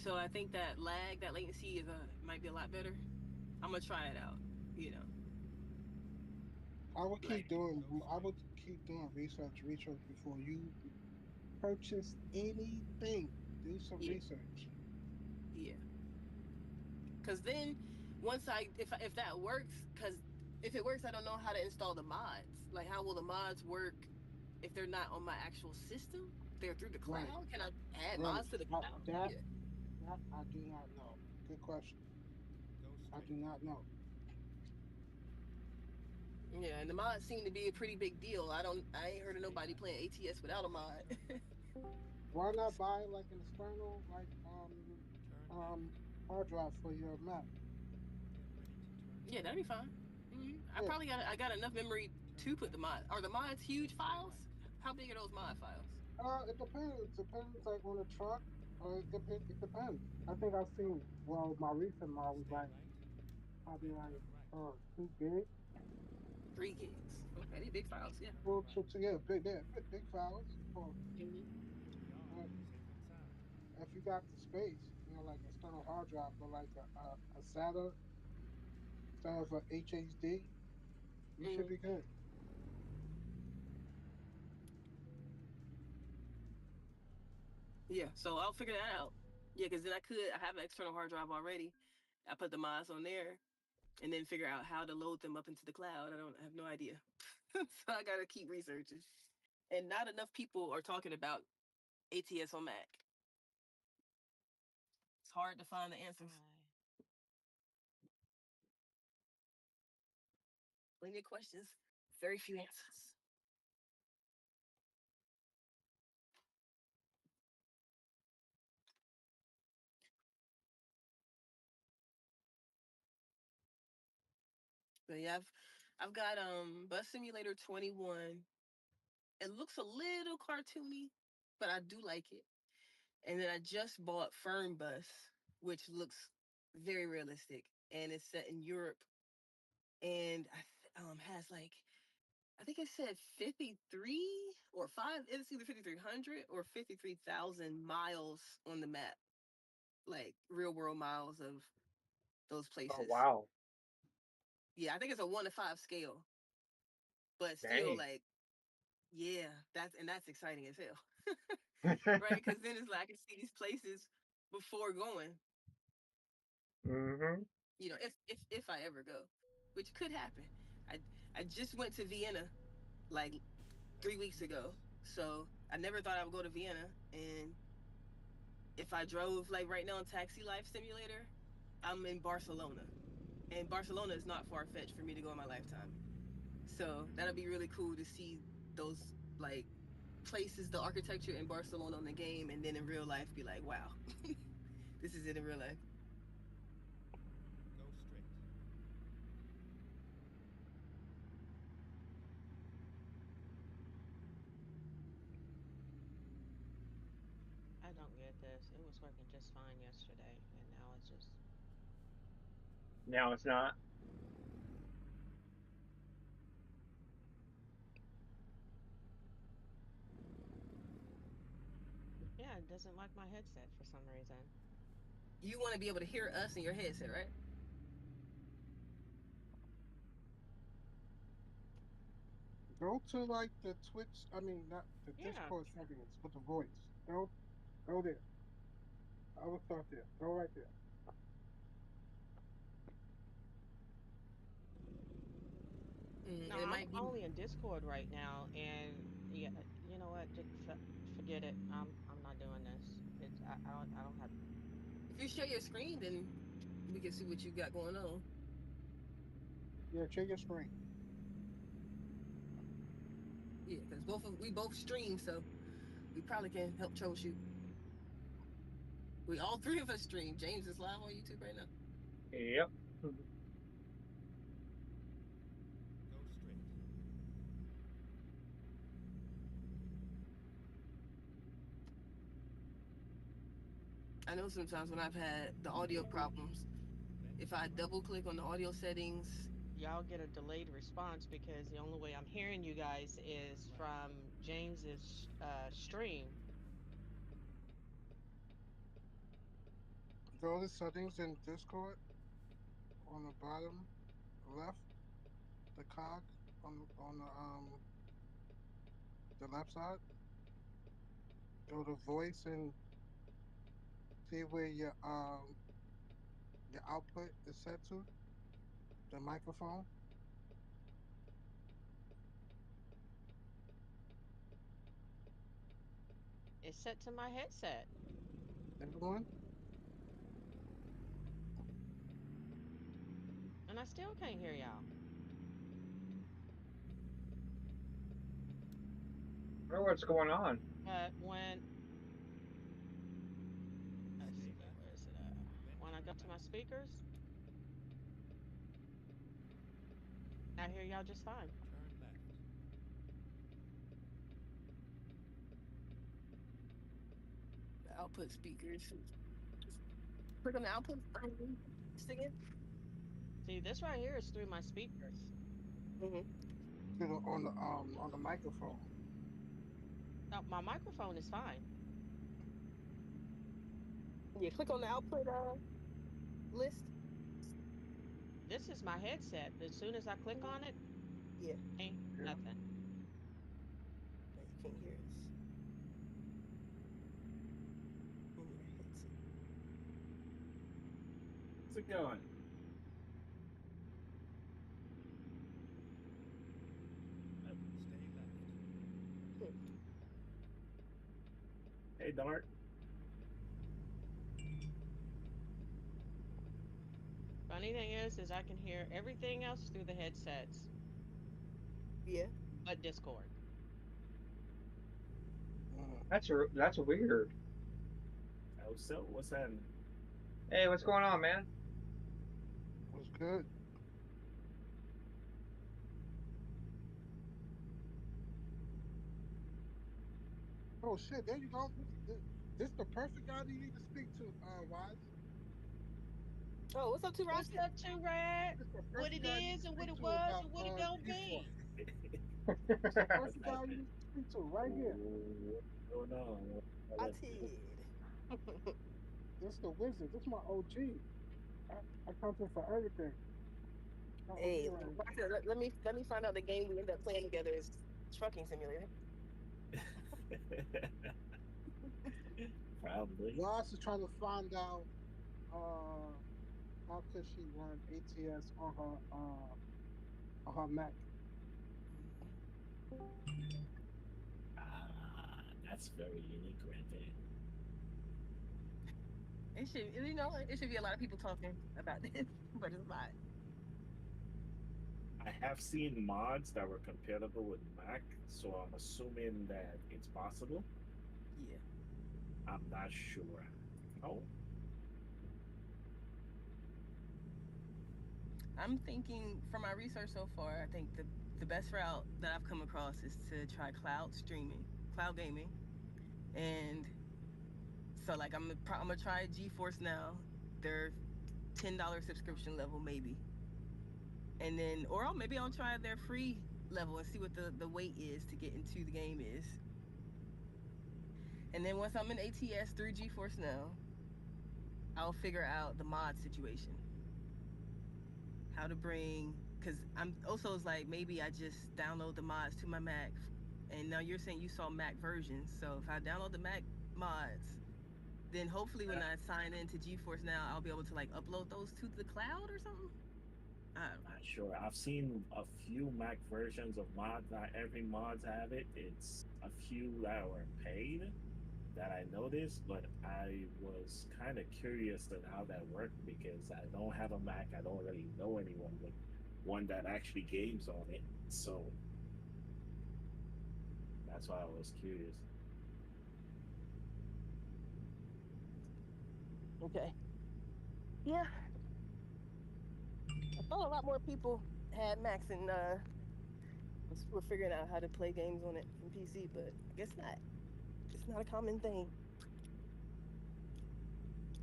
So I think that lag, that latency is might be a lot better. I'm gonna try it out. You know, I would keep like doing. Go I straight. would keep doing research before you purchase anything. Do some yeah, research. yeah. Because then once if that works, because if it works, I don't know how to install the mods. Like, how will the mods work if they're not on my actual system? They're through the Right, cloud. Can I add right. mods to the That cloud? that Yeah. that I do not know. Good question. Go I straight. do not know. Yeah, and the mods seem to be a pretty big deal. I ain't heard of Stay nobody left. playing ATS without a Then mod. turn right. Why not buy like an external Turn um left. hard drive for your Mac? Get ready to turn Yeah, that'd be left. fine. I Yeah. probably I got enough memory to Turn put the left. mod. Are the mods huge Then stay files? right. How big are those mod files? It depends. It depends like on the truck. It depends. I think I've seen. Well, my recent Then model was stay like right. probably Then like turn right. 2 gig. 3 gigs. Okay, they big files. Yeah. Turn Well, right. yeah, big files. hmm Here we are. But Safe and sound. if you got the space, like external hard drive or like a SATA instead of a HHD, you should hmm be good. Yeah. So I'll figure that out. Yeah, because then I have an external hard drive already. I put the mods on there and then figure out how to load them up into the cloud. I have no idea. So I gotta keep researching. And not enough people are talking about ATS on Mac. It's hard to find the answers. Right. Plenty of questions, very few answers. But yeah, I've got Bus Simulator 21. It looks a little cartoony, but I do like it. And then I just bought Fern Bus, which looks very realistic, and it's set in Europe, and has like, I think it said 53 or 5, it's either 5300 or 53,000 miles on the map, like real world miles of those Oh places. wow. Yeah, I think it's a 1 to 5 scale, but still Dang. like, yeah, that's exciting as hell. Right? Because then it's like I can see these places before going. Mhm. If I ever go, which could happen. I I just went to Vienna like 3 weeks ago, so I never thought I would go to Vienna. And if I drove like right now in Taxi Life Simulator, I'm in Barcelona, and Barcelona is not far fetched for me to go in my lifetime. So that'll be really cool to see those like places, the architecture in Barcelona on the game, and then in real life be like, wow, this is it in real life. Go straight. I don't get this. It was working just fine yesterday, and now it's just Now it's not. yeah, it doesn't like my headset for some reason. You want to be able to hear us in your headset, right? Go to like the Twitch. I mean, not the Yeah. Discord settings with the voice. Go there. I would start there. Go right there. No, It I'm might be. only in Discord right now, and yeah, you know what? Just forget it. I'm not doing this. I don't have. If you share your screen, then we can see what you got going on. Yeah, check your screen. Yeah, because we both stream, so we probably can help troubleshoot. We all three of us stream. James is live on YouTube right now. Yep. Go straight. I know sometimes when I've had the audio problems, Then if I keep right. double click on the audio settings, Y'all get a delayed response because the only way I'm hearing you guys is Right. from James's stream. Go to settings in Discord on the bottom left, the cog on the left side. Go to voice and see where your output is set to, the microphone. It's set to my headset, Everyone, and I still can't hear y'all. I don't know what's going on. But when let's Stay see, left. where is it? Then When I go turn to my left. speakers, I hear y'all just fine. Turn left. the output speakers. Click on the output again. See, this right here is through my speakers. Mm-hmm. on the microphone. Now, my microphone is fine. Yeah, click on the output list. This is my headset. As soon as I click on it, Yeah, ain't Yeah. nothing. no, you can't hear us in your headset. How's it going? Stay left. Hmm. Hey, Dart. Funny thing is I can hear everything else through the headsets, Yeah. but Discord. Mm, That's weird. How so? What's happening? Hey, what's going on, man? was good. Oh shit! There you go. This the perfect guy you need to speak to, Wise. Oh, what's up, to What's Rocket? up, Two Red? This the What perfect it guy you need is to and what speak it to was about and what it gonna G4. be. This the perfect Like, guy you need to speak to right here. what's going on? I did. This the wizard. This my OG. I come to for everything. My OG Hey, right here. Rocket, let me find out the game we end up playing together is Trucking Simulator. Probably. Wise is trying to find out uh how could she run ATS on her Mac. Hmm. That's very unique right there. It should, it should be a lot of people talking about this, but it's not. I have seen mods that were compatible with Mac, so I'm assuming that it's possible. Yeah. I'm not sure. Oh, I'm thinking from my research so far, I think the best route that I've come across is to try cloud streaming, cloud gaming, and so like I'm gonna try GeForce now. Their $10 subscription level maybe, and then maybe I'll try their free level and see what the wait is to get into the game is, and then once I'm in ATS through GeForce now, I'll figure out the mod situation, how to bring, because I'm also it's like maybe I just download the mods to my Mac, and now you're saying you saw Mac versions, so if I download the Mac mods, then hopefully when I'm I sign into GeForce now, I'll be able to like upload those to the cloud or something. I don't know. not sure. I've seen a few Mac versions of mods. Not every mods have it. It's a few that were paid. that I noticed, but I was kind of curious on how that worked because I don't have a Mac. I don't really know anyone with one that actually games on it. So that's why I was curious. Okay. Yeah, I thought a lot more people had Macs and were figuring out how to play games on it from PC, but I guess not. It's not a common thing.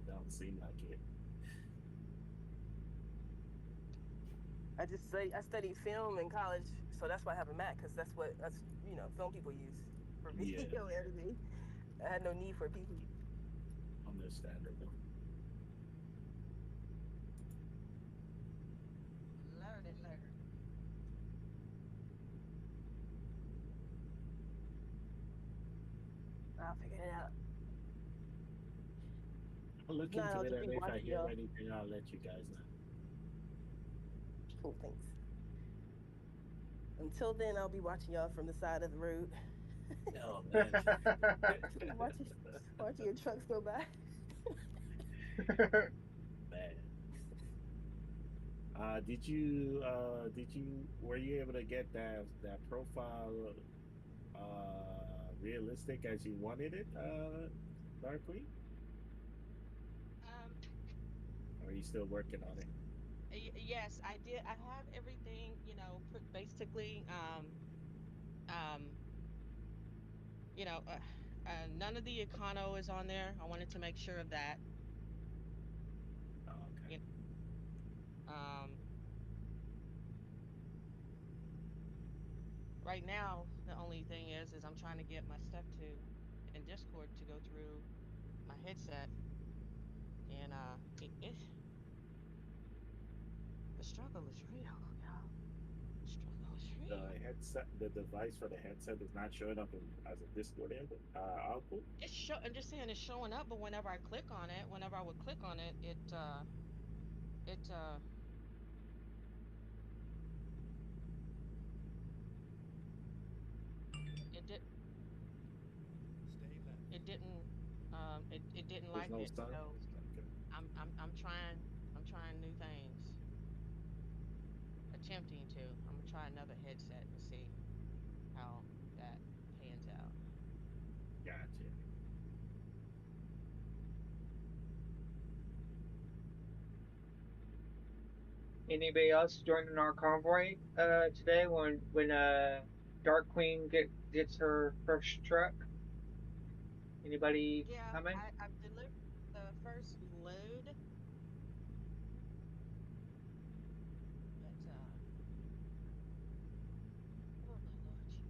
Don't seem like it. I studied film in college, so that's why I have a Mac because that's film people use for Yeah, video editing. I had no need for a PC. understandable. Lordy, Lord. I'll figure it out. I'll If look not, into I'll it, just and be if I watching hear y'all. anything, I'll let you guys know. Cool, thanks. Until then, I'll be watching y'all from the side of the road. Oh man, watching watching your trucks go by. man. Did you were you able to get that profile realistic as you wanted it, Darkly? Um, Or are you still working on it? yes, I did. I have everything, basically, um, you know, uh, none of the econo is on there. I wanted to make sure of that. Oh, okay. You um, right now, the only thing is I'm trying to get my stuff to in Discord to go through my headset, and the struggle is real, y'all. The struggle is real. The headset, the device for the headset is not showing up as a Discord input, output. I'm just saying it's showing up, but whenever I click on it, whenever I would click on it, it it did Stay left. it didn't it didn't There's like no it. sound. So Okay. I'm trying new things. Attempting to. I'm gonna try another headset and see how that pans out. Gotcha. Anybody else joining our convoy today when Dark Queen gets her first truck? Anybody Yeah, coming? I've delivered the first load, but oh my Lord Jesus,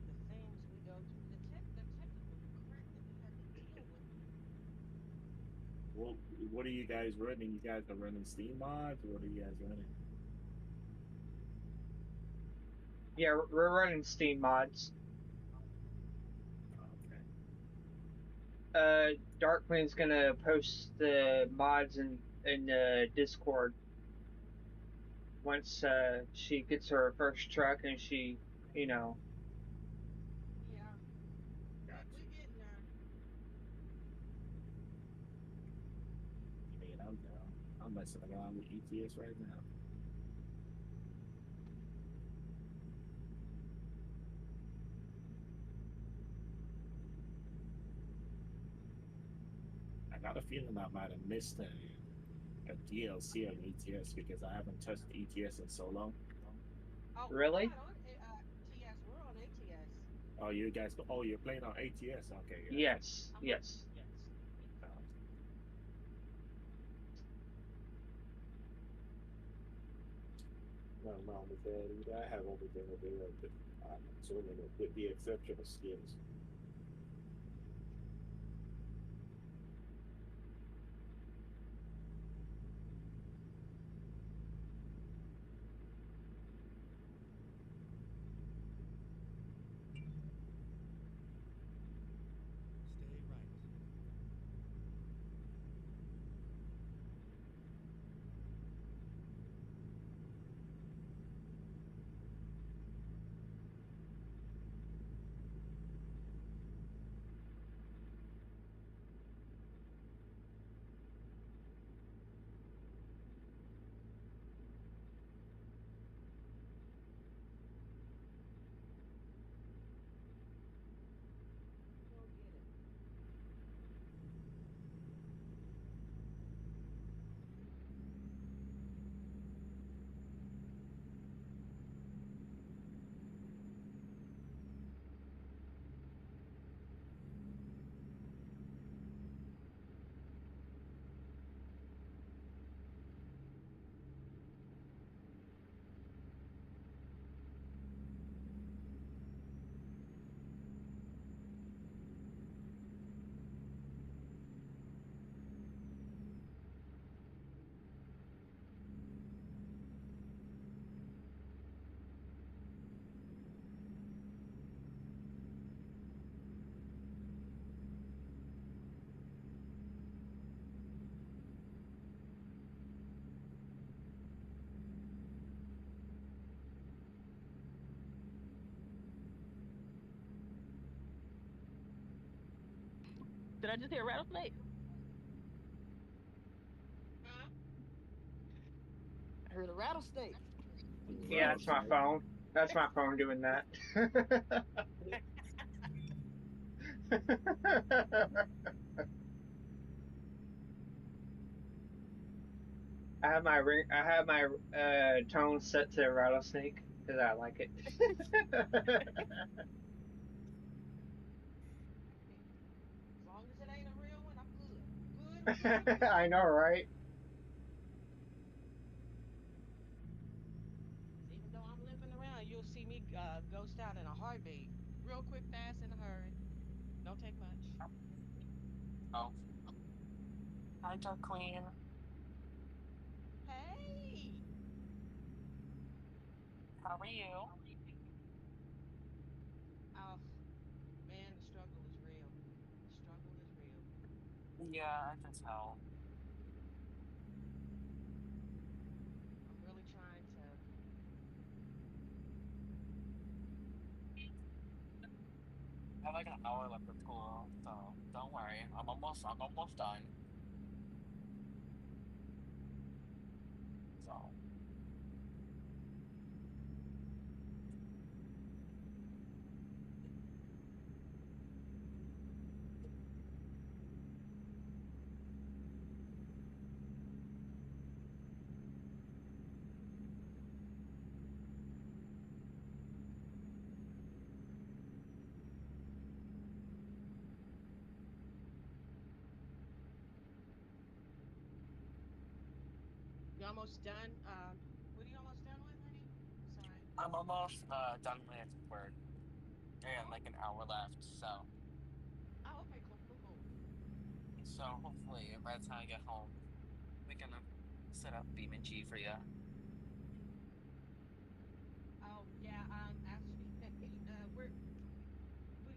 the things we go through, the technical crap that we have to deal with. Well, what are you guys running? You guys are running Steam mods. What are you guys running? Yeah, we're running Steam mods. Okay. Dark Queen's gonna post the mods in Discord once she gets her first truck and she, you know, Yeah, we Gotcha. getting there. I mean, I'm down. I'm messing around with ETS right now. I got a feeling I might have missed a DLC on ETS because I haven't touched ETS in so long. Oh, we're really? not on ATS. We're on ATS. Oh, you guys go. Oh, you're playing on ATS. Okay, gotcha. Yes, Uh huh. yes. Yes. Yes. Um, no, Mama Daddy, I have everything available. I'm assuming with the exception of skins. Stay right. Did I just hear a rattlesnake? Huh? I heard a rattlesnake. Yeah, that's my Rattlesnake. phone. That's my phone doing that. I have my ring. I have my tone set to rattlesnake because I like it. As long as it ain't a real one, I'm good. I'm good. I'm good. I'm good. I know, right? 'Cause even though I'm limping around, you'll see me ghost out in a heartbeat, real quick, fast, in a hurry. Don't take much. Oh, hi, Dark Queen. Hey, How are you? oh man, the struggle is real. The struggle is real. Yeah, I can tell. I'm really trying to. I have like an hour left of school, so don't worry. I'm almost done. So You almost done? What are you almost done with, honey? I'm sorry. I'm almost done with work and Oh, like an hour left. oh, okay, cool, cool, cool. So hopefully by the time I get home, we can set up BeamNG for you. Oh, yeah. Actually, we're we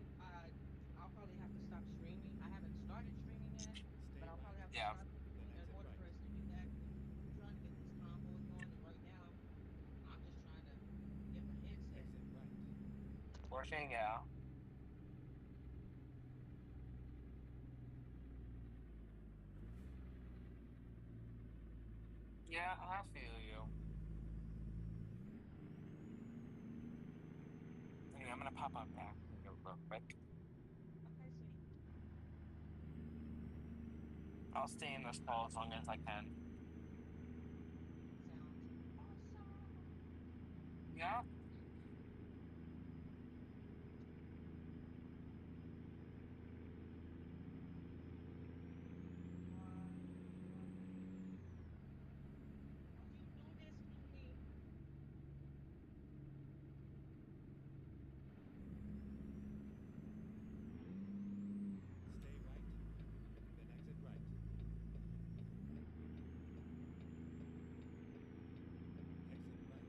I'll probably have to stop streaming. I haven't started streaming yet, but Stay I'll right, probably have to Yeah, stop then in exit order right. for us to do that because I'm trying to get this convoy going, and right now I'm just trying to get my headset. Exit right. working. Yeah, yeah, I feel you. Anyway, I'm gonna pop out back real quick. Okay, sweetie. I'll stay in this call as long as I can. Sounds awesome. Yeah. Why you do this to me? Stay right, then exit right. Exit right.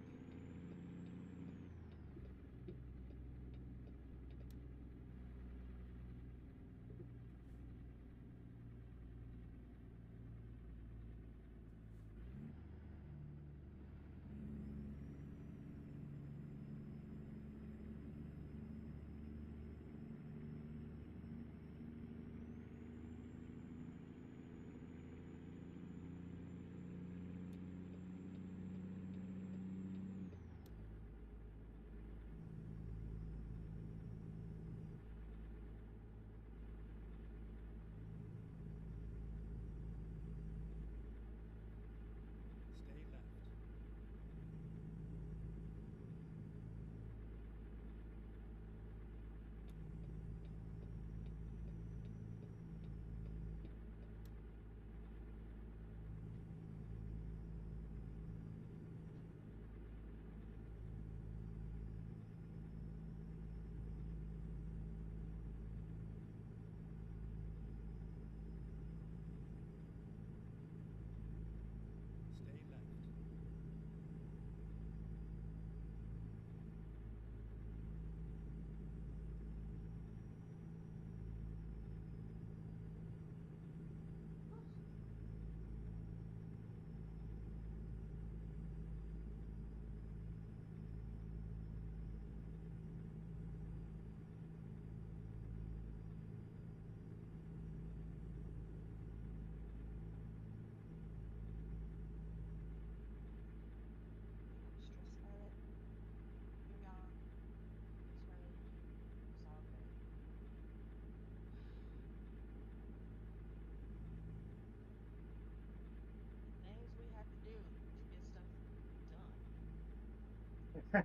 Mhm.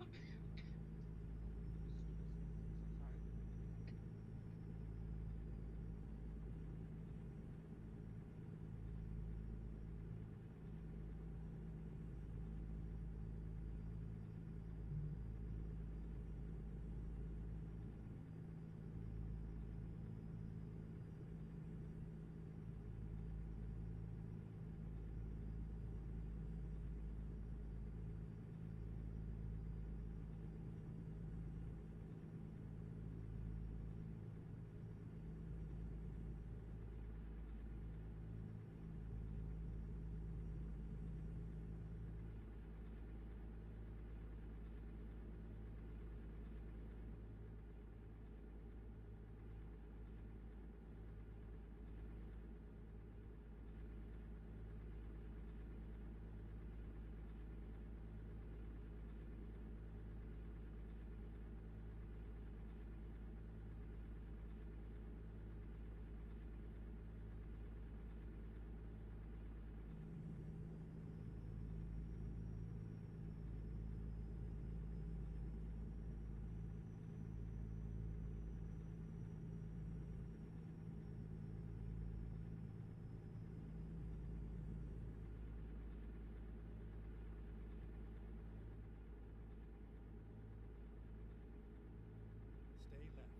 Okay. Yeah. Excuse me. I'm so sorry. Stay left.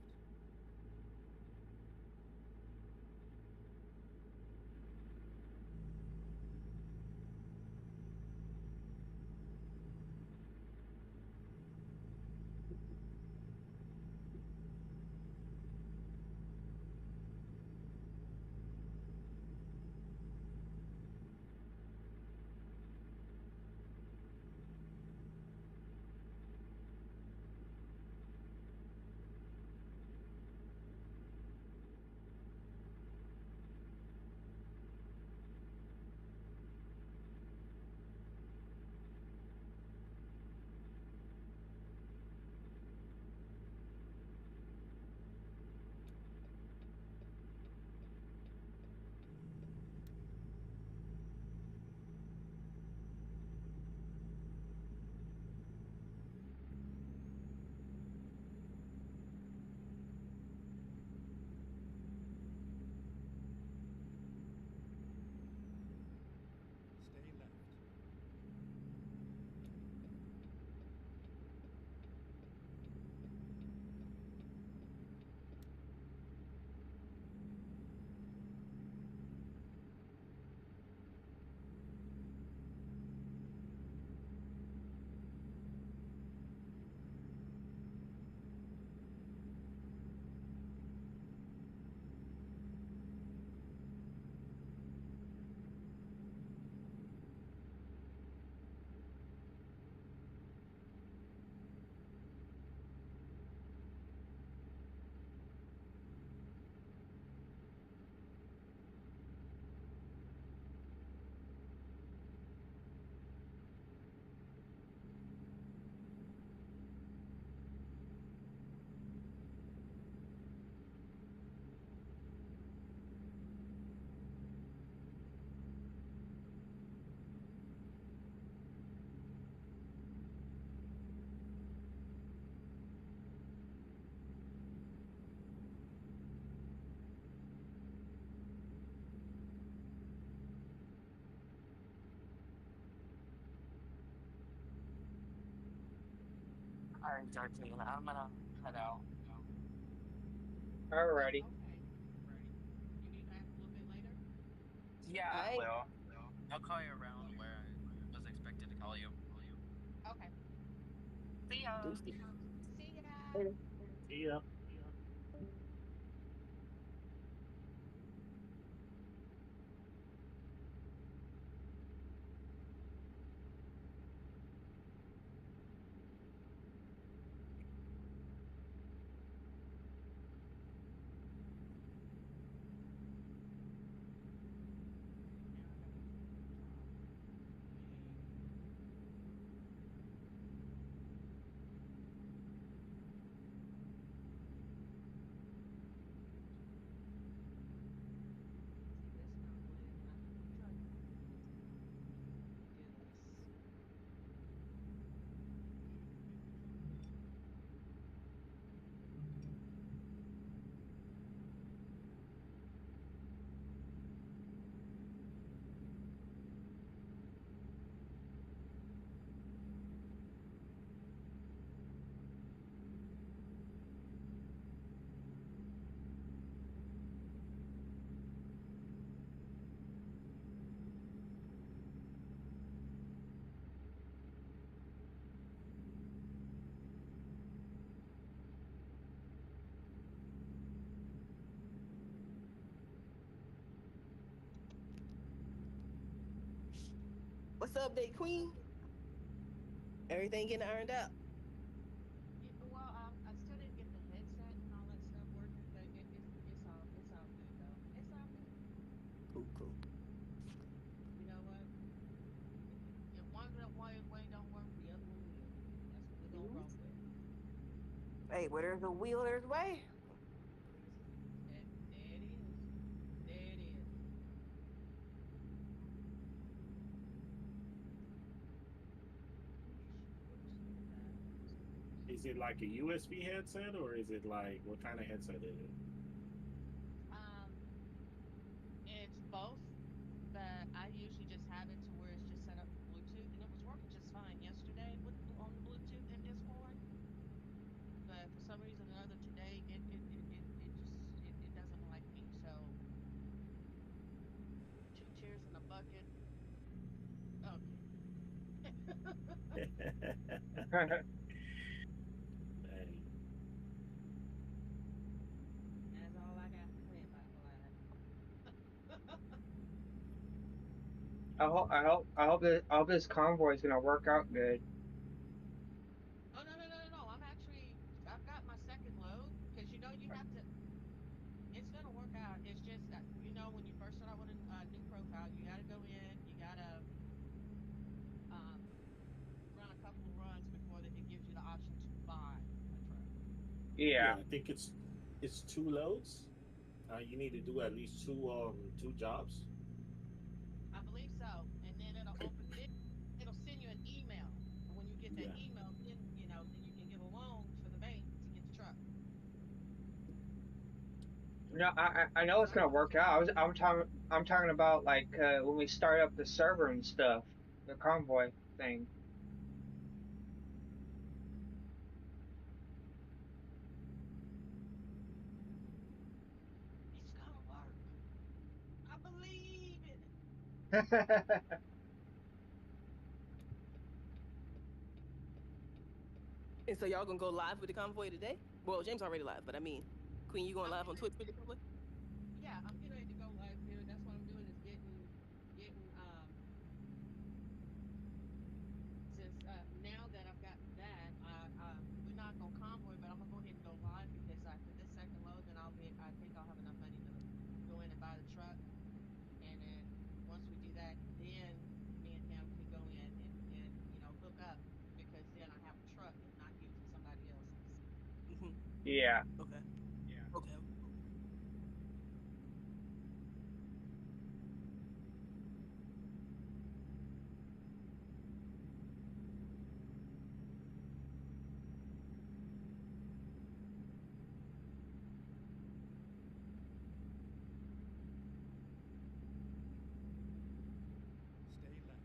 Stay left. All right, Darkina, I'm gonna head out. Alrighty. Okay. You get back a little bit later? Yeah, All I right. will. I'll call you around where I was expected to call you. Okay. See ya. Deuces. See ya. Yeah. What's up, Day Queen? Everything getting ironed out. Yeah, well, I still didn't get the headset and all that stuff working, but it's all good though. It's all good. Cool, cool. You know what? If one way don't work, the other one will. That's what we're gonna Mhm. roll with. Hey, where there's a wheel, there's a way. There it is. There it is. Whoops. Whoops. Is it like a USB headset or is it like what kind of headset is it? Um, it's both, but I usually just have it to where it's just set up for Bluetooth, and it was working just fine yesterday with on the Bluetooth in Discord. But for some reason or another today, it doesn't like me. So two chairs in a bucket. Okay, Hey, that's all I got to say about that. I hope this convoy is gonna work out good. Oh no, no, no, no, no! I've got my second load because you have to. It's gonna work out. It's just that when you first start out with a new profile, you got to go in. You got to um, run a couple of runs before it gives you the option to buy a truck. Yeah, yeah, I think it's two loads. You need to do at least two jobs. I believe so. And then it'll Okay. open. Then it'll send you an email. And when you get that Yeah. email, then you can get a loan for the bank to get the truck. no, I know it's gonna So work out. I'm talking about like when we start up the server and stuff, the convoy thing. it's gonna work. I believe it. And so y'all gonna go live with the convoy today? Well, James already live, but I mean, Queen, you going I'm live on getting Twitch with the convoy? Yeah, I'm getting ready to go live here. That's what I'm doing is getting since now that I've gotten that, we're not gonna convoy, but I'm gonna go ahead and go live because after this second load, then I think I'll have enough money to go in and buy the truck, and then once we do that, then me and him can go in and hook up because then I have a truck and not using somebody else's. Hmm. Yeah. Okay. Okay. Stay left.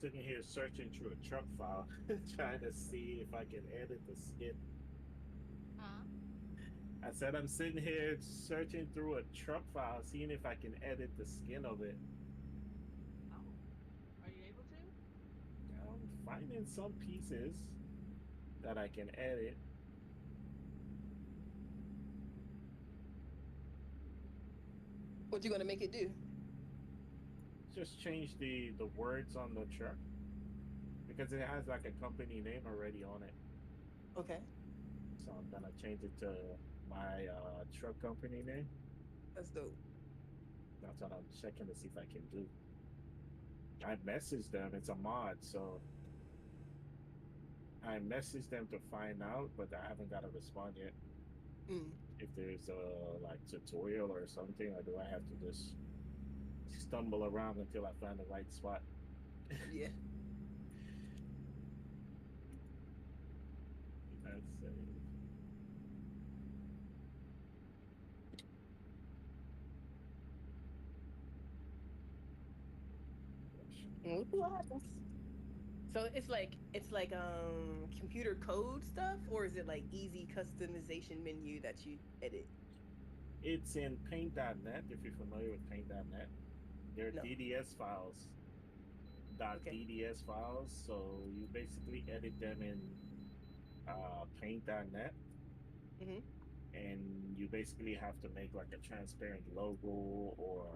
sitting here searching through a truck file, trying to see if I can edit the skin. Huh? I said I'm sitting here searching through a truck file, seeing if I can edit the skin of it. Oh, are you able to? I'm finding some pieces that I can edit. What you gonna make it do? Just change the words on the truck because it has like a company name already on it. Okay, So I'm gonna change it to my truck company name. that's dope. That's what I'm checking to see if I can do. I messaged them. It's a mod, so I messaged them to find out, but I haven't got a response yet. Mm, If there's a like tutorial or something, or do I have to just stumble around until I find the right spot? yeah. That's We'll see what happens. So it's like computer code stuff, or is it like easy customization menu that you edit? it's in Paint.net. If you're familiar with Paint.net, they're No. DDS files, Okay. .dds files. So you basically edit them in Paint.net, Mm-hmm. and you basically have to make like a transparent logo or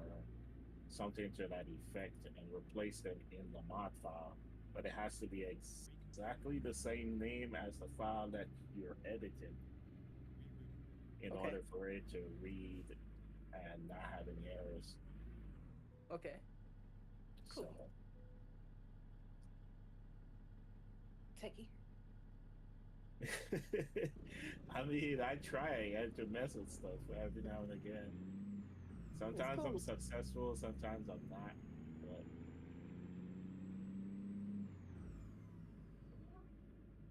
something to that effect and replace them in the mod file. But it has to be exactly the same name as the file that you're editing in Okay. order for it to read and not have any errors. Okay. Cool. So, Techie. I mean, I try. I have to mess with stuff every now and again. It's Sometimes I'm cool. successful, sometimes I'm not. But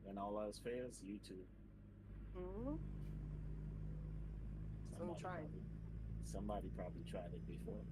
when all else fails, YouTube. Mm-hmm. So I'm Somebody trying. probably, somebody probably tried it before.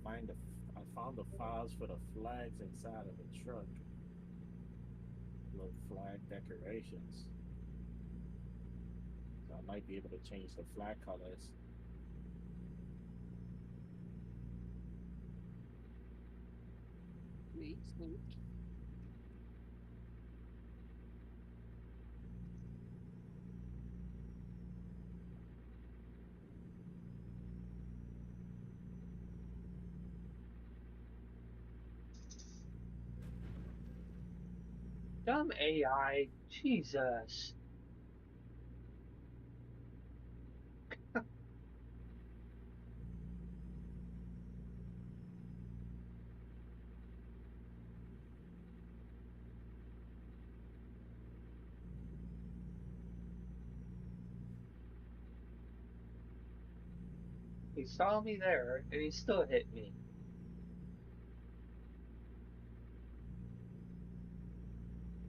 Find the, I found the files for the flags inside of the truck. Little flag decorations. So I might be able to change the flag colors. Sweet, sweet. Dumb AI. Jesus. He saw me there and he still hit me.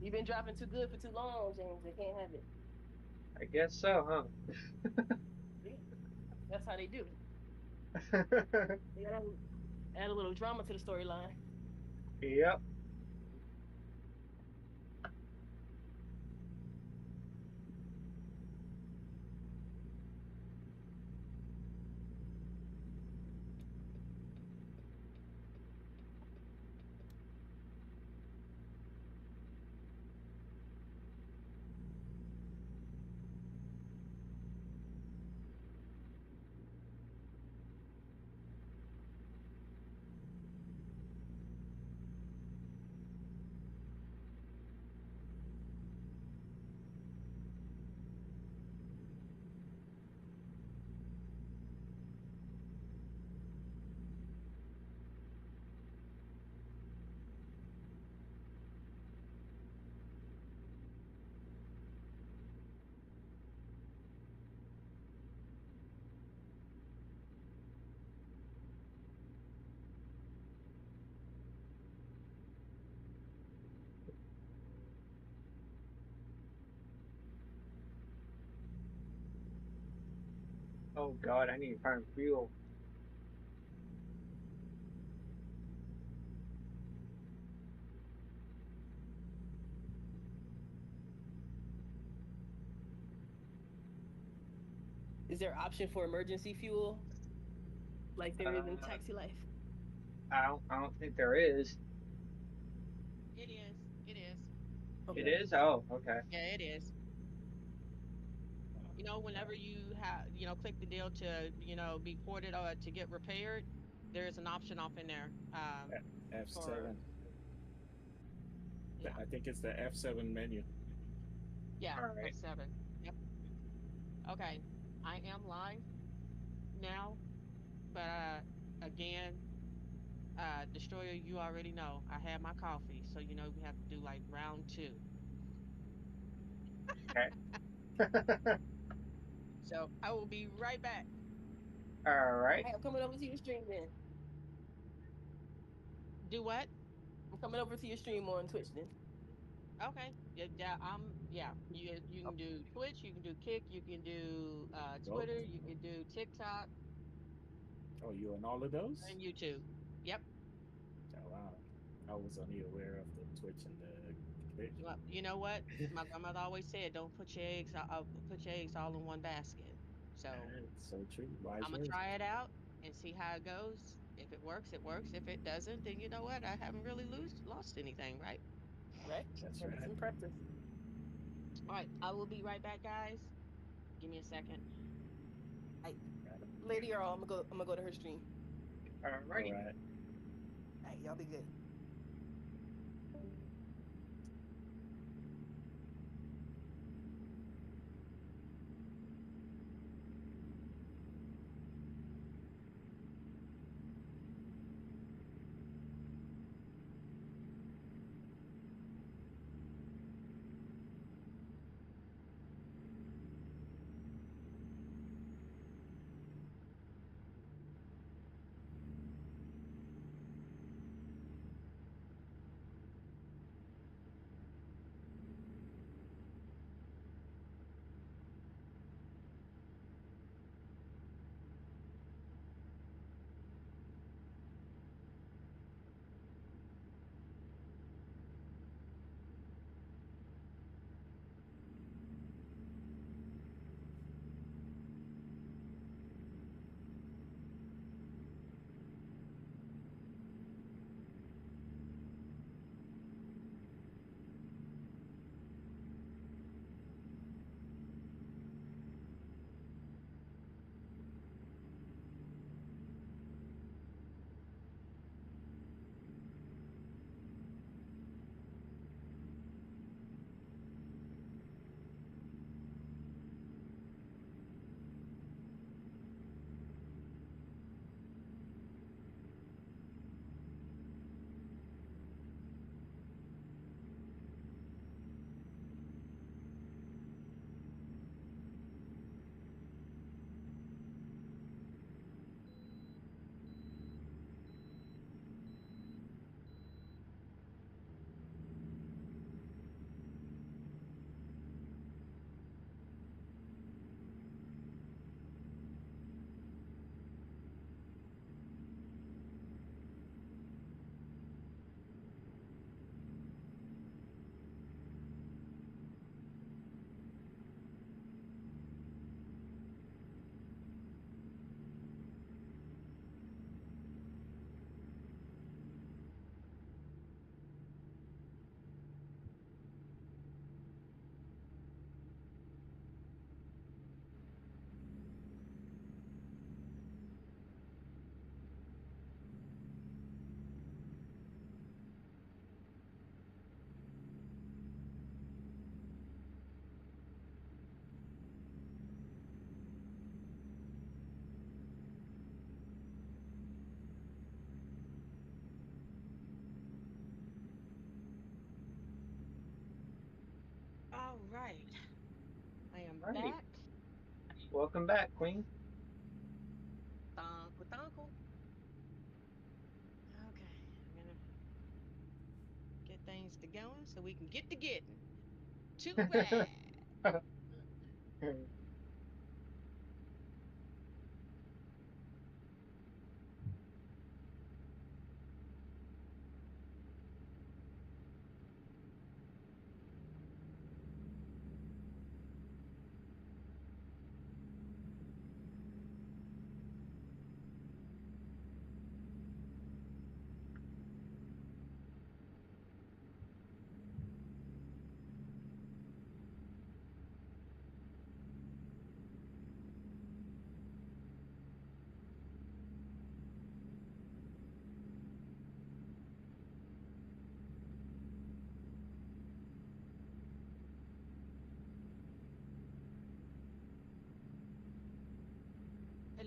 You've been dropping too good for too long, James. They can't have it. I guess so, Yeah. That's how they do. huh? They gotta add a little drama to the storyline. Yep. Oh God, I need to find fuel. Is there option for emergency fuel like there is in Uh, taxi life? I don't think there is. It is. It is. It Okay. is. Oh, okay. Yeah, it is. Uh, Whenever you have, click the deal to, be ported or to get repaired, there is an option off in there. For F7. Yeah, I think it's the F7 menu. yeah, All right. F7. Yep. Okay. I am live now, but again, Destroyer, you already know I had my coffee, so we have to do like round two. Okay. So I will be right back. All right. Hey, I'm coming over to your stream then. Do what? I'm coming over to your stream on Twitch then. Okay. Yeah, yeah, yeah. You Oh, can do Twitch, you can do Kick, you can do Go. Twitter, you can do TikTok Oh, you on all of those? and YouTube. Yep. Oh, wow. I was only aware of the Twitch and the Kick. Well, you know what? My grandmother always said, "Don't put your eggs all in one basket." So That's so true. I'm Wise gonna words. try it out and see how it goes. If it works, it works. If it doesn't, then you know what? I haven't really lost anything, right? right. That's That is right. impressive. All right, I will be right back, guys. Give me a second. All right. Got it. Lady Earl, I'm gonna go to her stream. All All righty. right. All right, y'all be good. All right, I am All righty. back. Welcome back, Queen. Uncle, uncle. Okay, I'm gonna get things to going so we can get to getting. Too bad.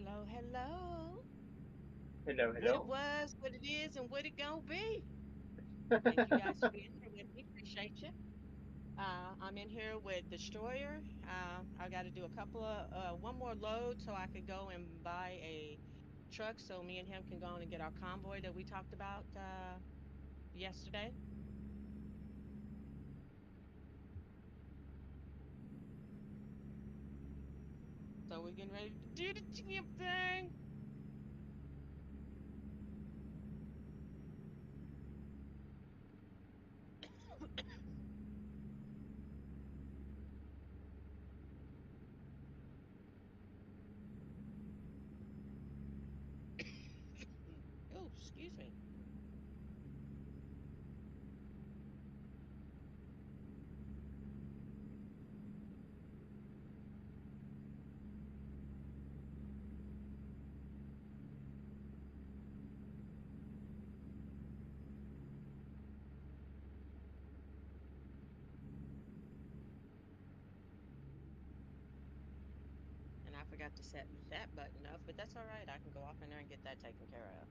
Hello, hello. Hello, What it hello. was, what it is, and what it gonna be. Thank you guys for being here with me. Appreciate you. I'm in here with Destroyer. I got to do a couple of one more load so I could go and buy a truck so me and him can go on and get our convoy that we talked about yesterday. So we're getting ready to do the damn thing. Oh, excuse me. And I forgot to set that button up, but that's all right. I can go off in there and get that taken care of.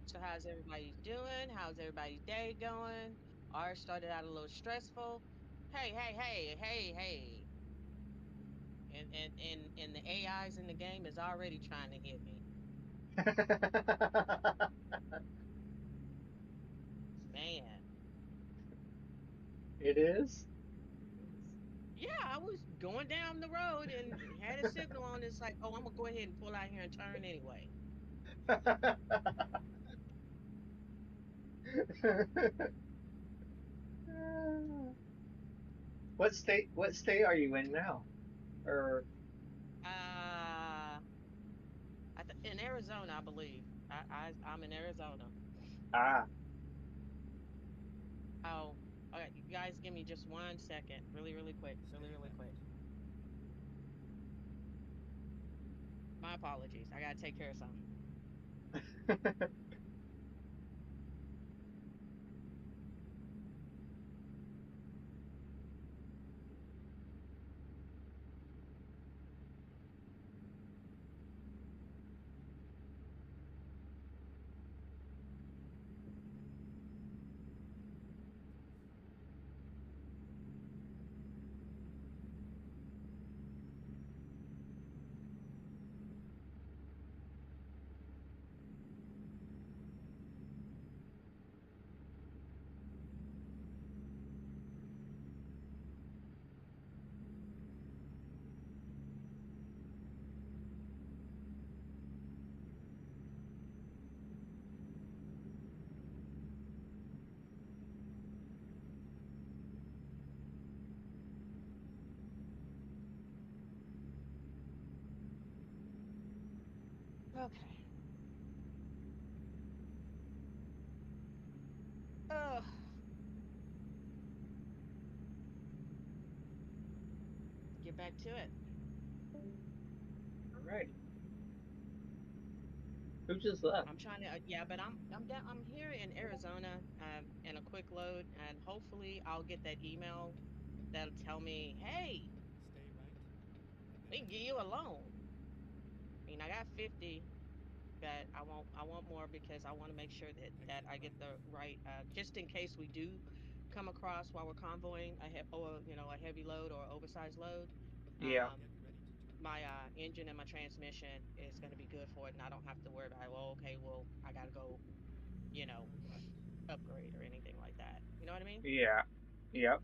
So how's everybody doing? How's everybody's day going? Ours started out a little stressful. Hey, hey, hey, hey, hey. And the AIs in the game is already trying to hit me. Man. It is? Yeah, I was going down the road and had a signal on. It's like, oh, I'm gonna go ahead and pull out here and turn anyway. What state are you in now? Or Uh in Arizona, I believe. I'm in Arizona. ah, Oh, all right, you guys give me just 1 second. Really, really quick. Really, Stay really right. quick. My apologies. I gotta take care of something. Okay. Oh, get back to it. alrighty. Who just left? I'm trying to, yeah, but I'm here in Arizona, in a quick load, and hopefully I'll get that email that'll tell me, hey, Stay right. And then we can give exit you a right. loan. I mean, I got 50, but I want more because I want to make sure that Exit I get right. the right, just in case we do come across while we're convoying or a heavy load or oversized load. Yeah, Get Um, ready to turn my left. engine and my transmission is going to be good for it, and I don't have to worry about, well, okay, well, I got to go, you know, upgrade or anything like that. You know what I mean? yeah, yep.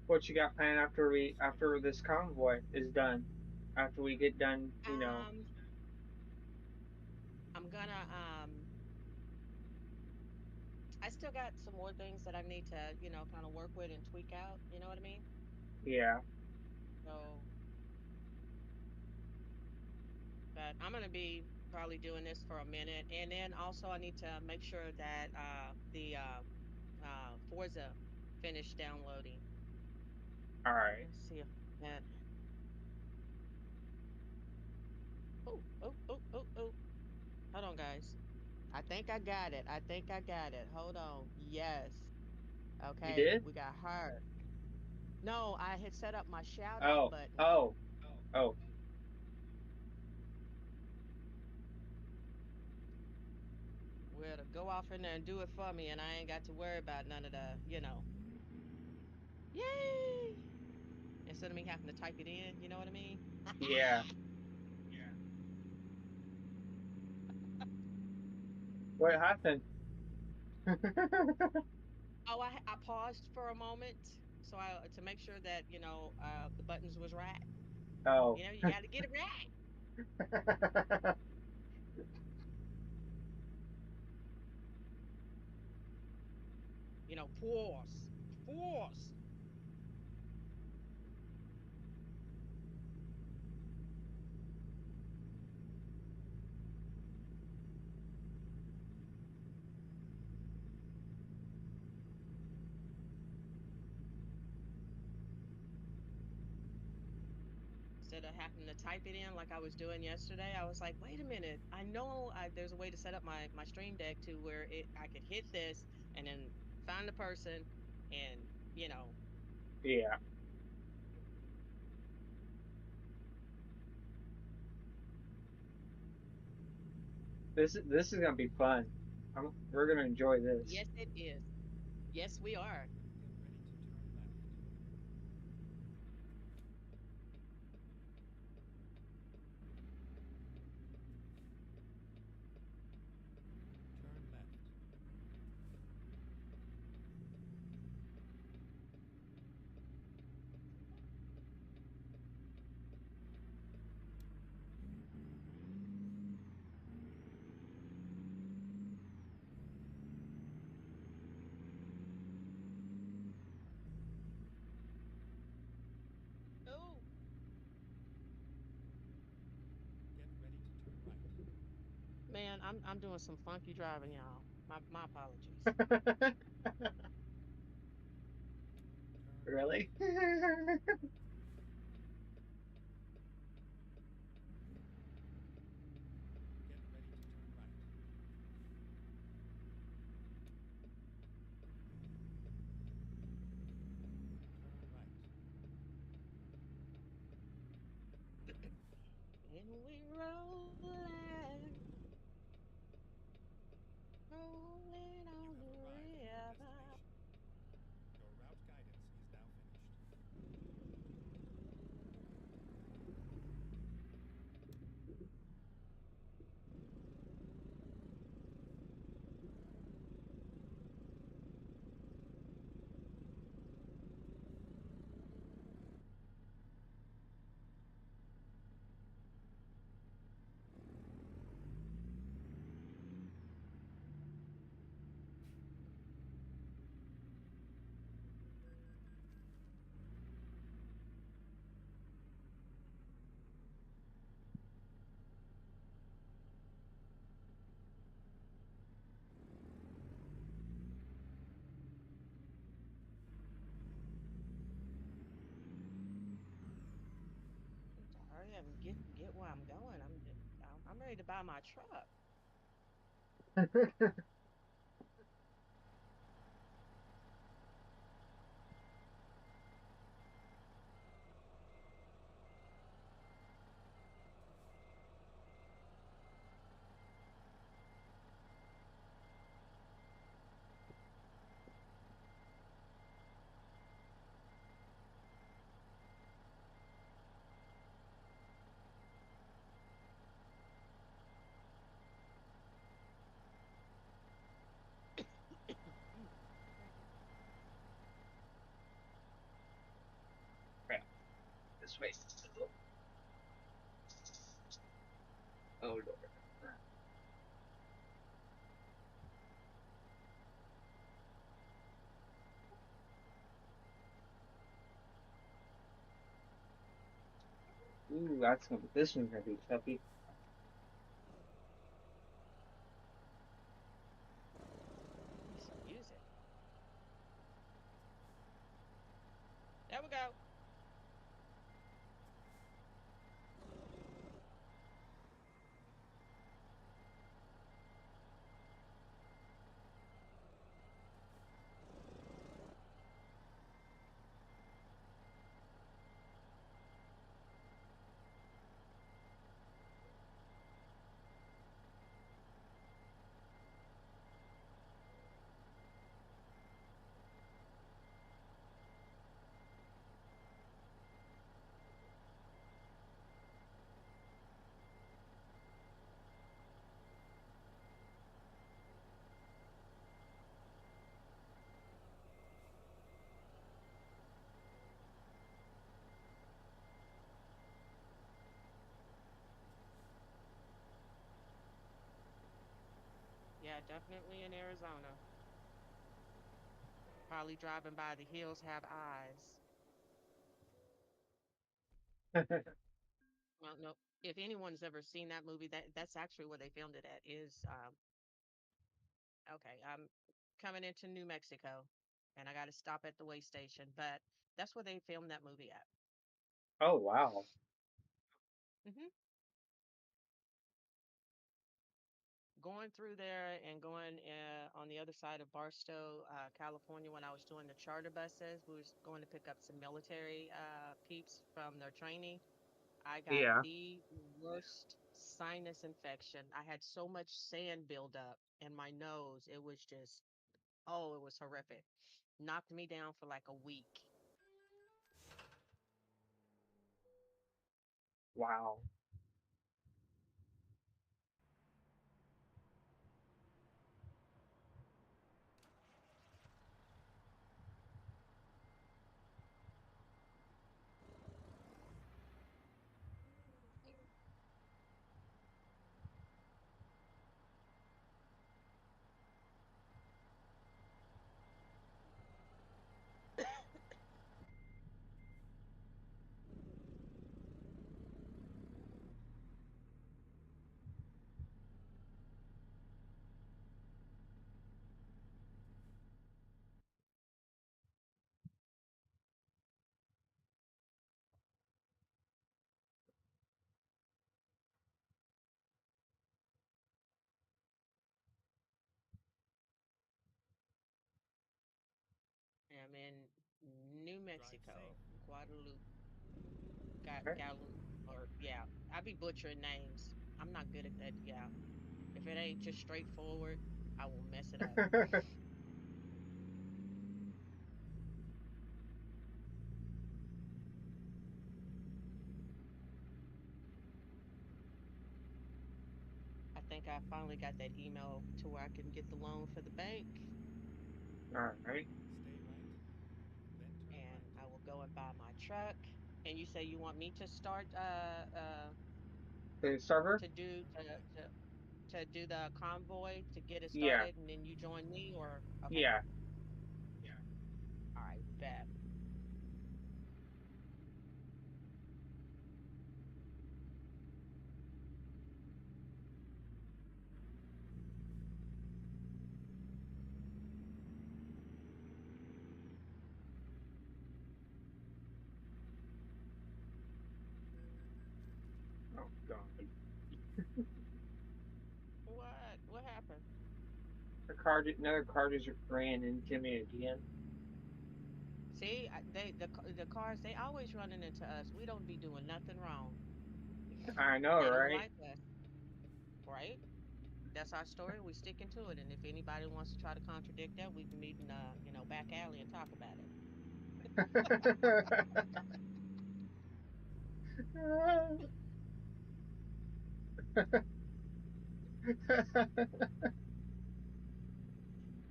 What you got planned Straight after ahead. this convoy is done? After we get done, Um, I'm gonna I still got some more things that I need to, kind of work with and tweak out, you know what I mean? yeah, So, but I'm gonna be probably doing this for a minute. And then also I need to make sure that the Forza finished downloading. All right. Let's see if that. Oh, oh, oh, oh, oh. Hold on, guys. I think I got it. I think I got it. Hold on. Yes. You Okay, did? we got her. No, I had set up my shout out Oh, button oh, oh. where to go off in there and do it for me, and I ain't got to worry about none of the, yay! Instead of me having to type it in, you know what I mean? Yeah. What happened? Oh, I paused for a moment so I to make sure that the buttons was right. Oh. You got to get it right. Pause, pause. Instead of having to type it in like I was doing yesterday, I was like, wait a minute. I know there's a way to set up my Stream Deck to where I could hit this and then find the person and, Yeah. This is gonna be fun. We're gonna enjoy this. yes, it is. Yes, we are. Get ready to turn left. Turn left. Oh, Get ready to turn right. man, I'm doing some funky driving, y'all. My apologies. Turn Really? left. Get ready to turn right. Turn right. And we rolling, rolling You on have the arrived at your river. destination. Your route guidance is now finished. Hurry up and get where I'm going. I'm ready to buy my truck. Mm, thank you. Crap. This way. Oh Lord. Ooh, this one's gonna be toughy. There we go. Yeah, definitely in Arizona. Probably driving by the hills have eyes. Well, no. If anyone's ever seen that movie, that's actually where they filmed it at. Is okay. I'm coming into New Mexico, and I got to stop at the way station, but that's where they filmed that movie at. Oh wow. Hmm. Going through there and going on the other side of Barstow, California, when I was doing the charter buses, we was going to pick up some military peeps from their training. I got Yeah. the worst sinus infection. I had so much sand build up in my nose. It was just, oh, it was horrific. Knocked me down for like a week. Wow. I'm in New Drive safe. Mexico, Guadalupe, Okay. Guadalupe, or yeah, I be butchering names. I'm not good at that. Yeah, if it ain't just straightforward, I will mess it up. I think I finally got that email to where I can get the loan for the bank, All right. Stay right, then turn and right. I will go and buy my truck. And you say you want me to start The server? to do the convoy to get it Yeah. started, and then you join me, or okay, Yeah. all right, bet. Oh god. What happened? Another car just ran into me again. See, the cars, they always running into us. We don't be doing nothing wrong. I know, They don't right? like us, right? That's our story. We sticking to it. And if anybody wants to try to contradict that, we can meet in back alley and talk about it.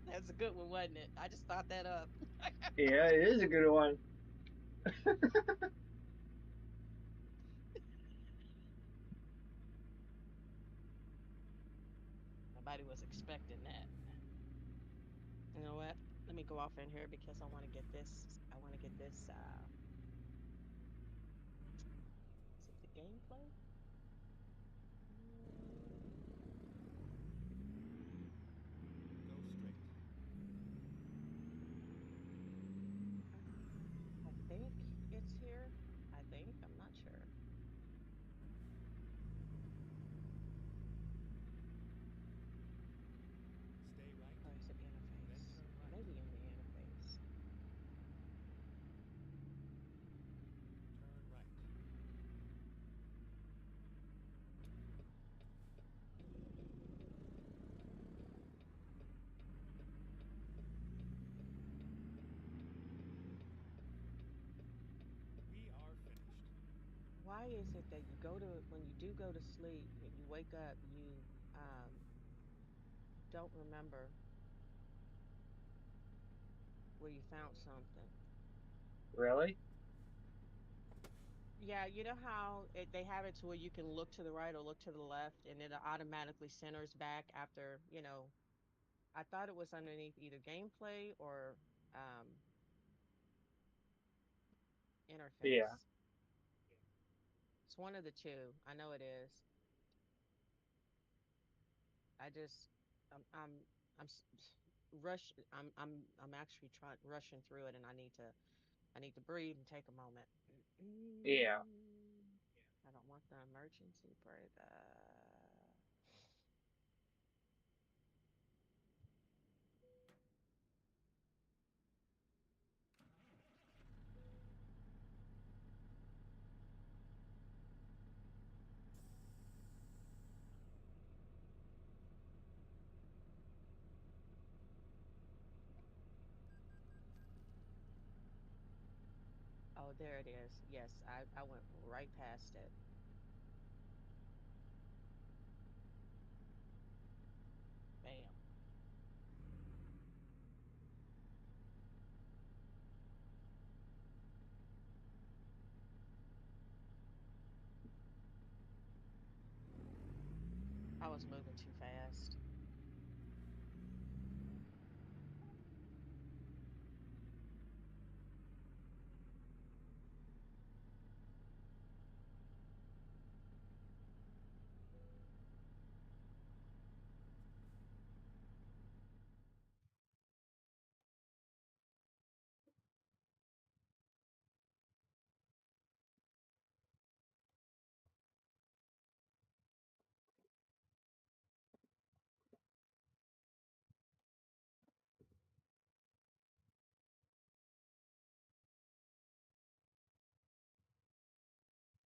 That's a good one, wasn't it? I just thought that up. Yeah, it is a good one. Nobody was expecting that. You know what? Let me go off in here because I want to get this. I want to get this. Is it the gameplay? Mm, Go straight. I think. why is it that you go to when you do go to sleep and you wake up, you don't remember where you found something? Really? Yeah, you know how they have it to where you can look to the right or look to the left, and it automatically centers back after, I thought it was underneath either gameplay or um, Yeah. interface. It's one of the two. I know it is. I just, I'm, I'm actually trying rushing through it, and I need to breathe and take a moment. Yeah. I don't want the emergency brake. Oh, there it is. Yes, I went right past it. Bam. I was moving too fast.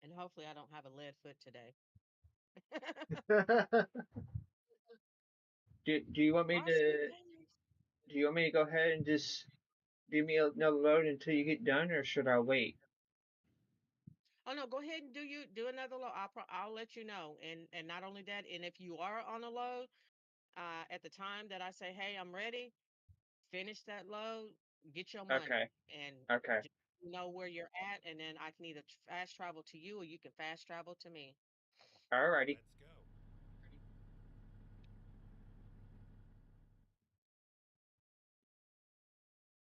And hopefully I don't have a lead foot today. Do you want me Frosty to Days. do you want me to go ahead and just give me another load until you get done, or should I wait? Oh no, go ahead and do another load. I'll let you know. And not only that, and if you are on a load, at the time that I say, hey, I'm ready, finish that load, get your money, Okay. and Okay. just know where you're at, and then I can either fast travel to you or you can fast travel to me. Alrighty. Let's go.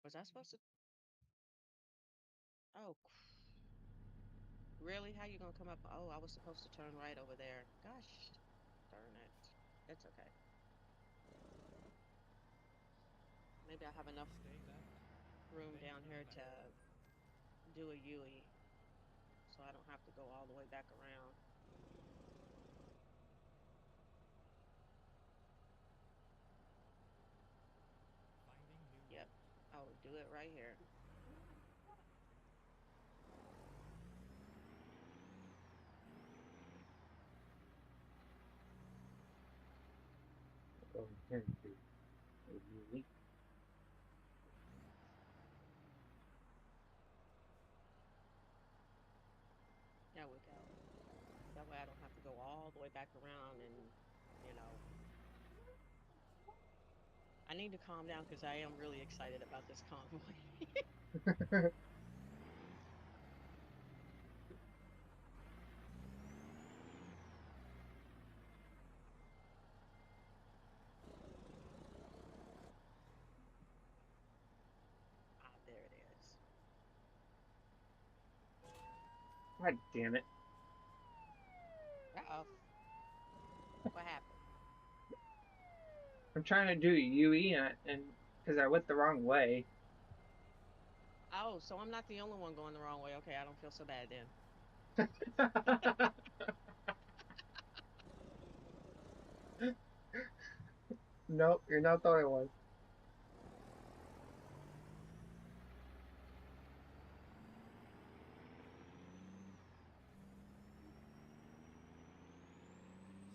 Was I supposed to? Oh, really? How you gonna come up? Oh, I was supposed to turn right over there. Gosh, darn it. It's okay. Maybe I have enough Stay left, room then down turn here left. to do a UE, so I don't have to go all the way back around. Finding new Yep. route. Oh, do it right here. Oh, There we go. That way I don't have to go all the way back around and, you know, I need to calm down because I am really excited about this convoy. Ah, there it is. God damn it! Uh-oh. What happened? I'm trying to do a UE and because I went the wrong way. Oh, so I'm not the only one going the wrong way. Okay, I don't feel so bad then. Nope, you're not the only one.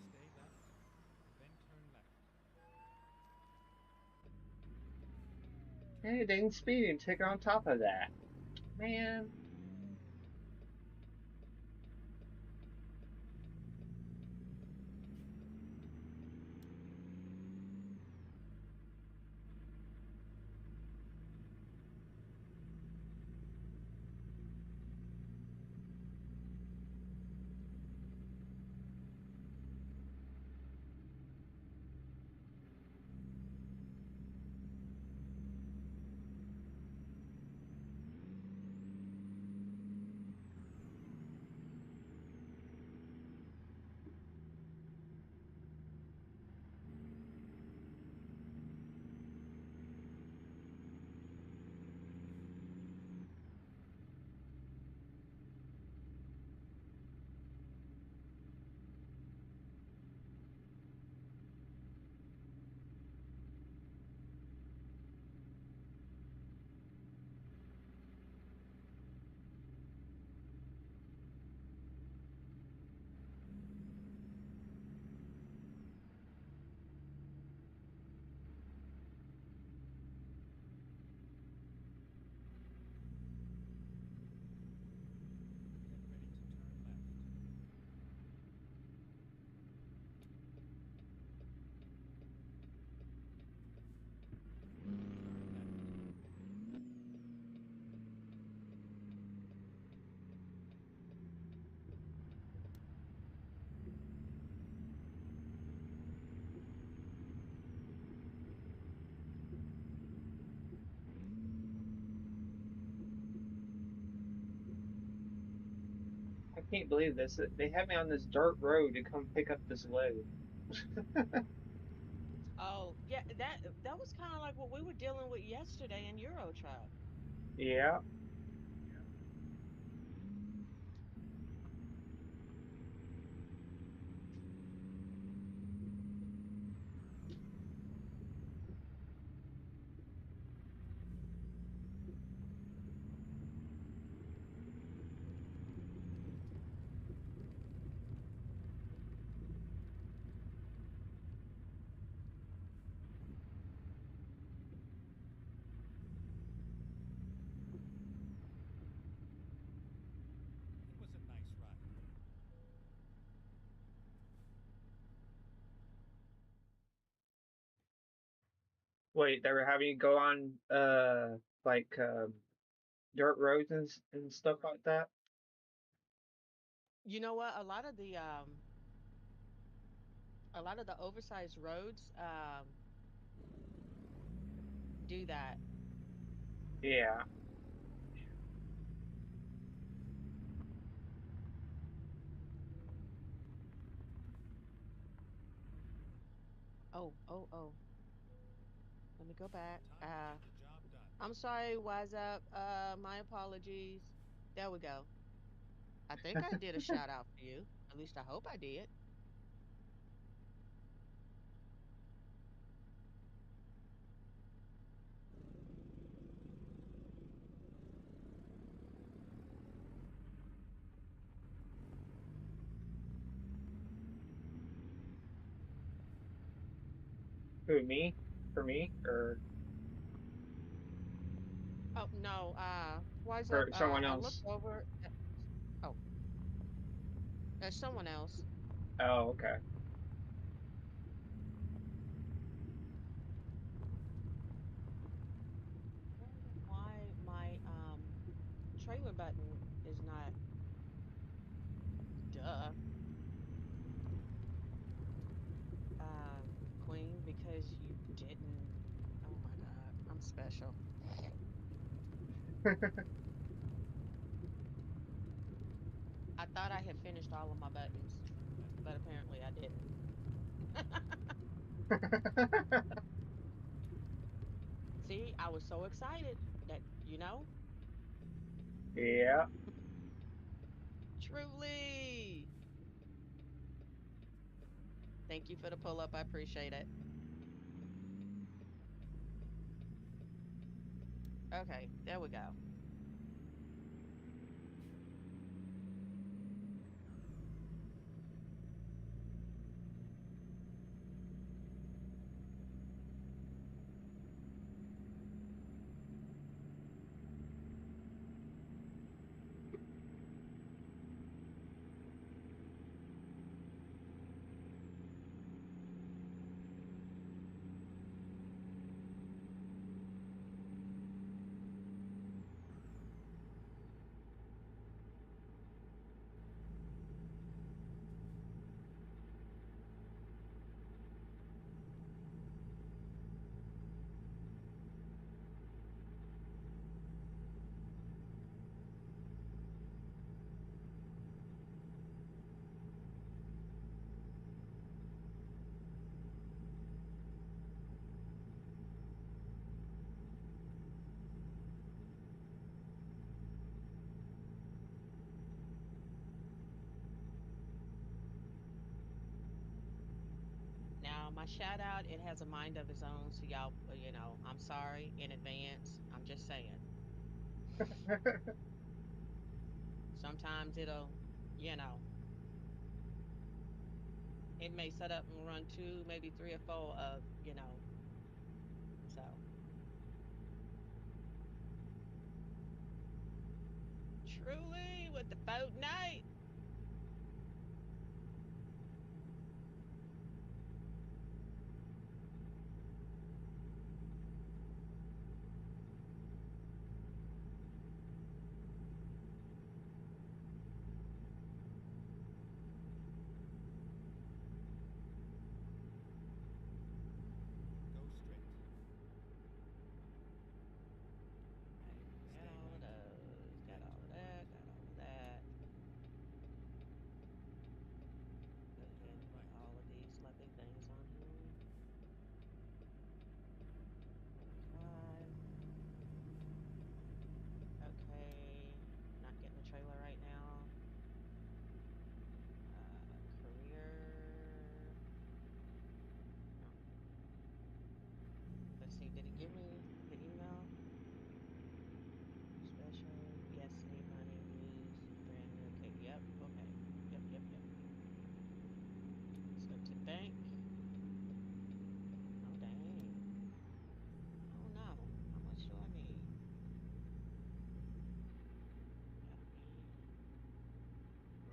Stay left, then turn left. Hey, dang speeding ticket on top of that. Man, I can't believe this. They had me on this dirt road to come pick up this load. Oh, yeah, that was kind of like what we were dealing with yesterday in Euro Truck. Yeah. It was a nice ride. Wait, they were having you go on like dirt roads and stuff like that. You know what? A lot of the oversized roads do that. Yeah. Oh, oh, oh. Let me go back. Time to get the job done. I'm sorry, Wise Up. My apologies. There we go. I think I did a shout out for you. At least I hope I did. Who, me? For me or Oh no, Wise Up. for someone I looked else? over. Oh, there's someone else. Oh, okay. Wondering why my trailer button is not. Duh. Queen, because you didn't. Oh my God, I'm special. I thought I had finished all of my buttons, but apparently I didn't. See, I was so excited that, Yeah. truly. Thank you for the pull up. I appreciate it. Okay, there we go. Now, my shout out, it has a mind of its own. So, y'all, I'm sorry in advance. I'm just saying. Sometimes you know, it may set up and run two, maybe three or four so truly with the fortnight. Go straight. Okay, got Stay all of right. those, got Then all of turn right. that, got all of that.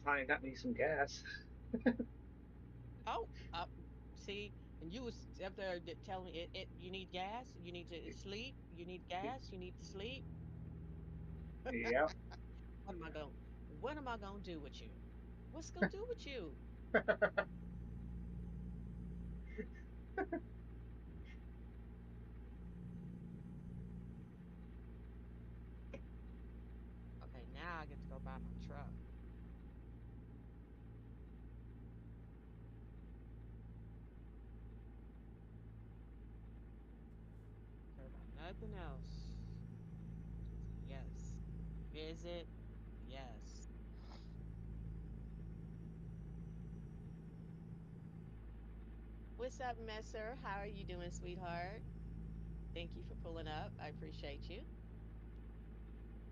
finally got me some gas. Oh, see, and you was up there telling me you need gas, you need to sleep, you need gas, you need to sleep. Yep. What am I going? What am I going to do with you? What's going to do with you? Okay, now I get to go buy my truck. Care about nothing else. Yes. Visit. Yes. What's up, Messer? How are you doing, sweetheart? Thank you for pulling up. I appreciate you.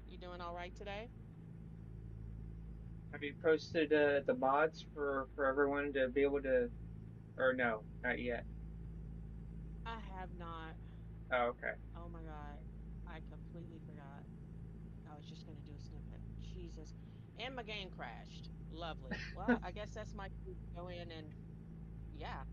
You doing all right today? Have you posted the mods for everyone to be able to, or no, not yet? I have not. Oh, okay. Oh my God. I completely forgot. I was just going to do a snippet. Jesus. And my game crashed. Lovely. Well, I guess that's my cue to go in and yeah.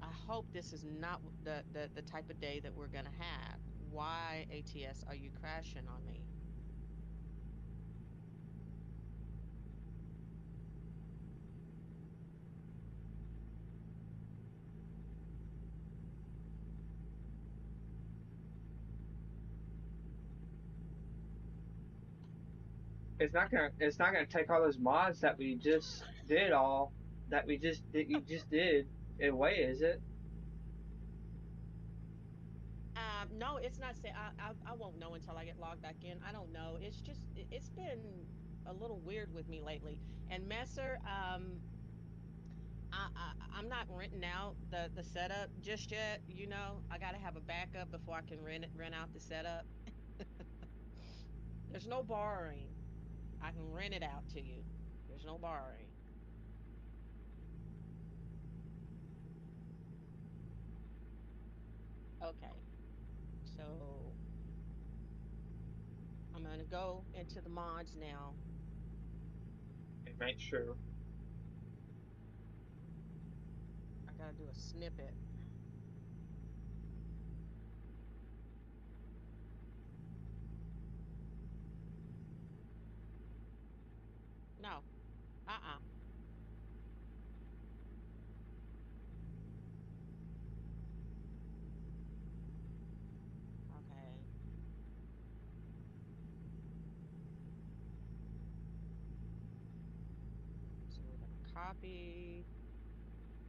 I hope this is not the type of day that we're going to have. Why, ATS, are you crashing on me? It's not gonna take all those mods that you just did away, is it? No, it's not say I won't know until I get logged back in. I don't know. It's just it's been a little weird with me lately. And Messer, I'm not renting out the setup just yet. You know, I got to have a backup before I can rent out the setup. There's no borrowing. I can rent it out to you. There's no borrowing. Okay. So I'm gonna go into the mods now. And make sure. I gotta do a snippet. No. Uh-uh. Okay. So we're gonna copy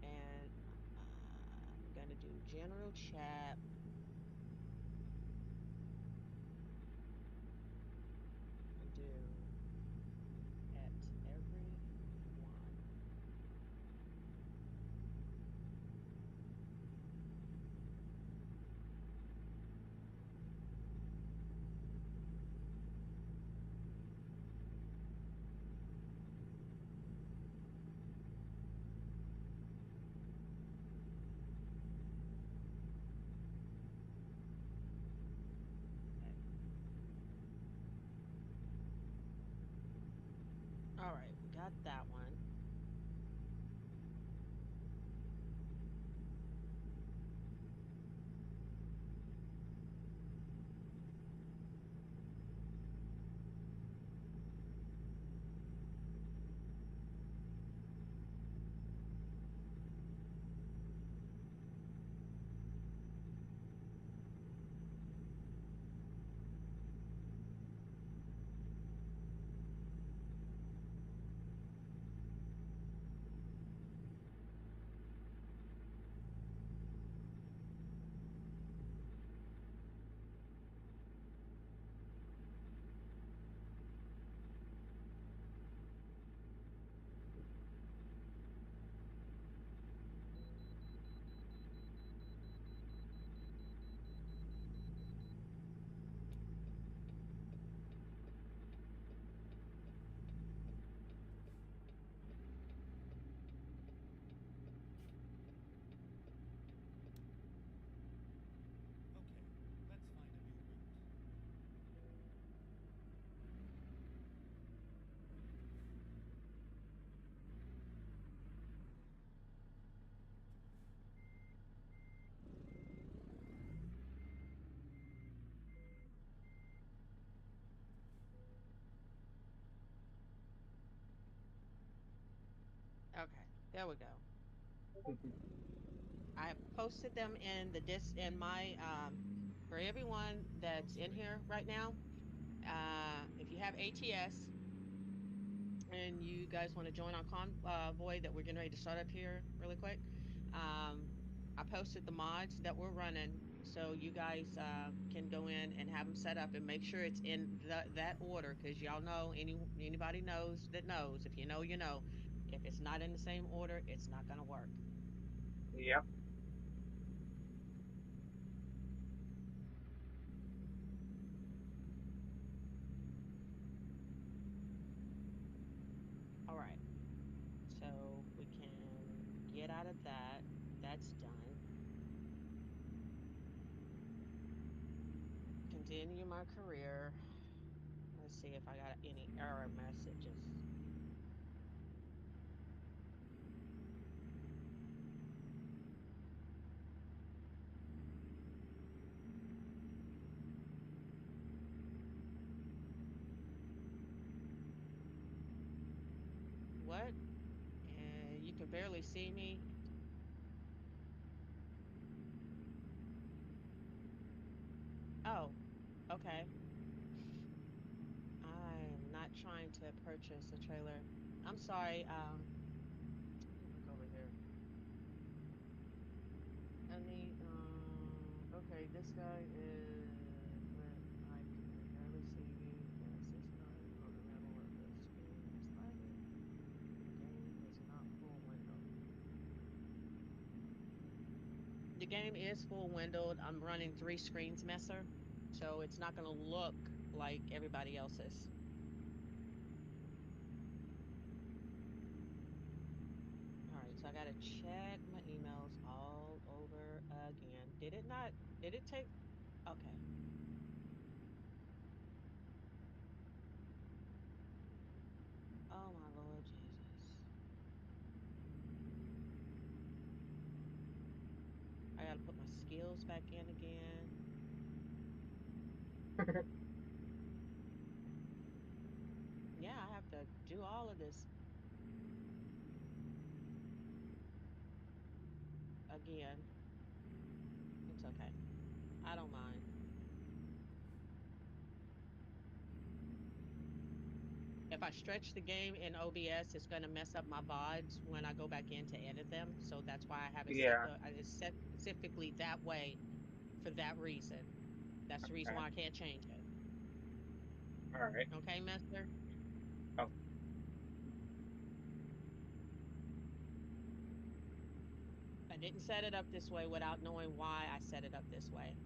and I'm gonna do general chat and do at everyone. Okay. All right, we got that one. There we go. Mhm. I have posted them in the in my for everyone Go that's in straight. here right now. If you have ATS and you guys want to join our convoy that we're getting ready to start up here really quick, um, I posted the mods that we're running so you guys can go in and have them set up and make sure it's in that order because y'all know anybody knows that knows. If you know, you know. If it's not in the same order, it's not going to work. Yep. All right. So we can get out of that. That's done. Continue my career. Let's see if I got any error messages. What? And you can barely see me. Oh, okay. I'm not trying to purchase a trailer. I'm sorry. Let me look over here. I need, okay, this guy is, I can barely see you. Yes, this guy on the middle of the screen is lagging. The game is not full window. The game is full windowed. I'm running three screens, Messer. So it's not going to look like everybody else's. All right, so I got to check my emails all over again. Did it not? Did it take? Okay. Oh, my Lord Jesus. I got to put my skills back in again. Yeah, I have to do all of this again. It's okay. I don't mind. If I stretch the game in OBS, it's going to mess up my VODs when I go back in to edit them. So that's why I have it set Yeah. it's set specifically that way for that reason. That's the reason Okay. why I can't change it. All right. Okay, mister? Oh. I didn't set it up this way without knowing why I set it up this way.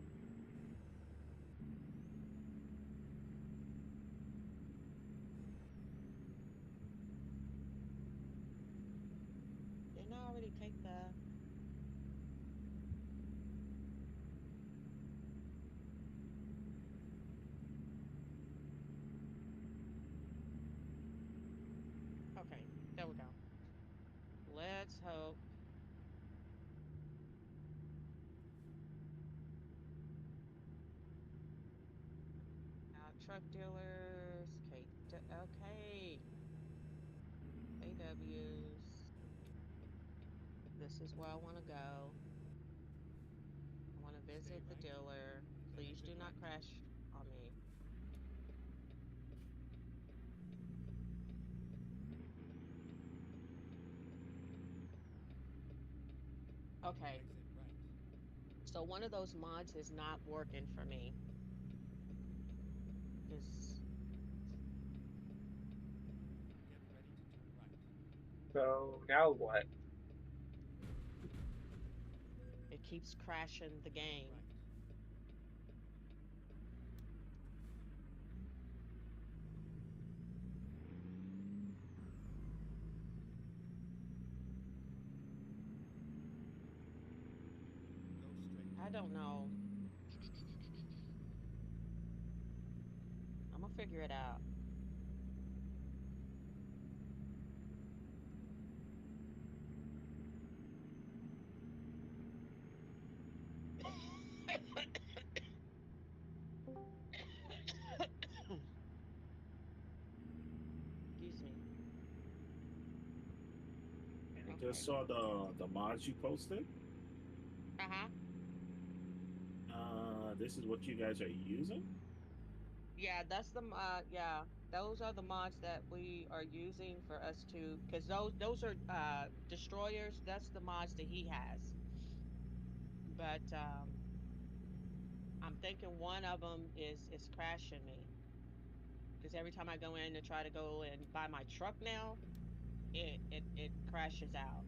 Didn't I already take the Okay, there we go. Let's hope. Truck dealers, okay. AWs. This is where I want to go. I want to Stay visit the right, dealer. and then Please exit do not right. crash on me. Then Okay, exit right. so one of those mods is not working for me. Is Get ready to turn right. So now what? it keeps crashing the game. Right. Go straight. I don't know. I'm gonna figure it out. Excuse me. And just Okay. saw the mods you posted. Uh-huh. This is what you guys are using. Yeah, that's the yeah, those are the mods that we are using for us to, because those are destroyers. That's the mods that he has. But I'm thinking one of them is crashing me because every time I go in to try to go and buy my truck now, it crashes out.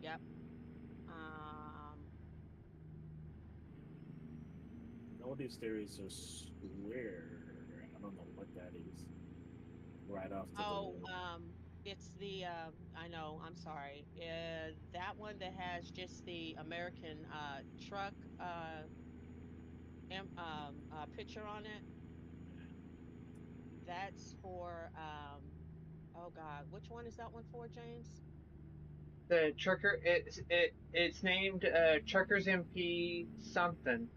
Yep. Um Notice there is a square. I don't know what that is. Right off to the oh, left. it's the I know, I'm sorry. That one that has just the American truck picture on it. That's for oh God, which one is that one for, James? The trucker, it's named Truckers MP something.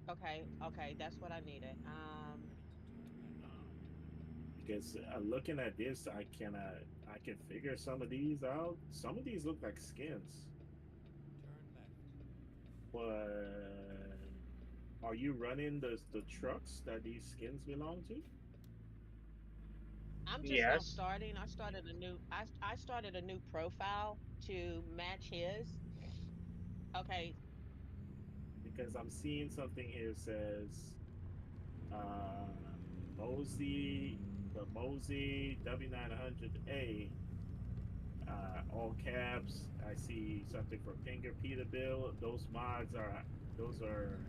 Okay, okay, that's what I needed. Because looking at this, I can figure some of these out. Some of these look like skins, Turn left. but are you running the trucks that these skins belong to? I'm just now Yes. starting. I started a new profile to match his. Okay, Because I'm seeing something here says uh, Mosey, the Mosey W900A, all caps. I see something for Pinger Peterbilt. Those are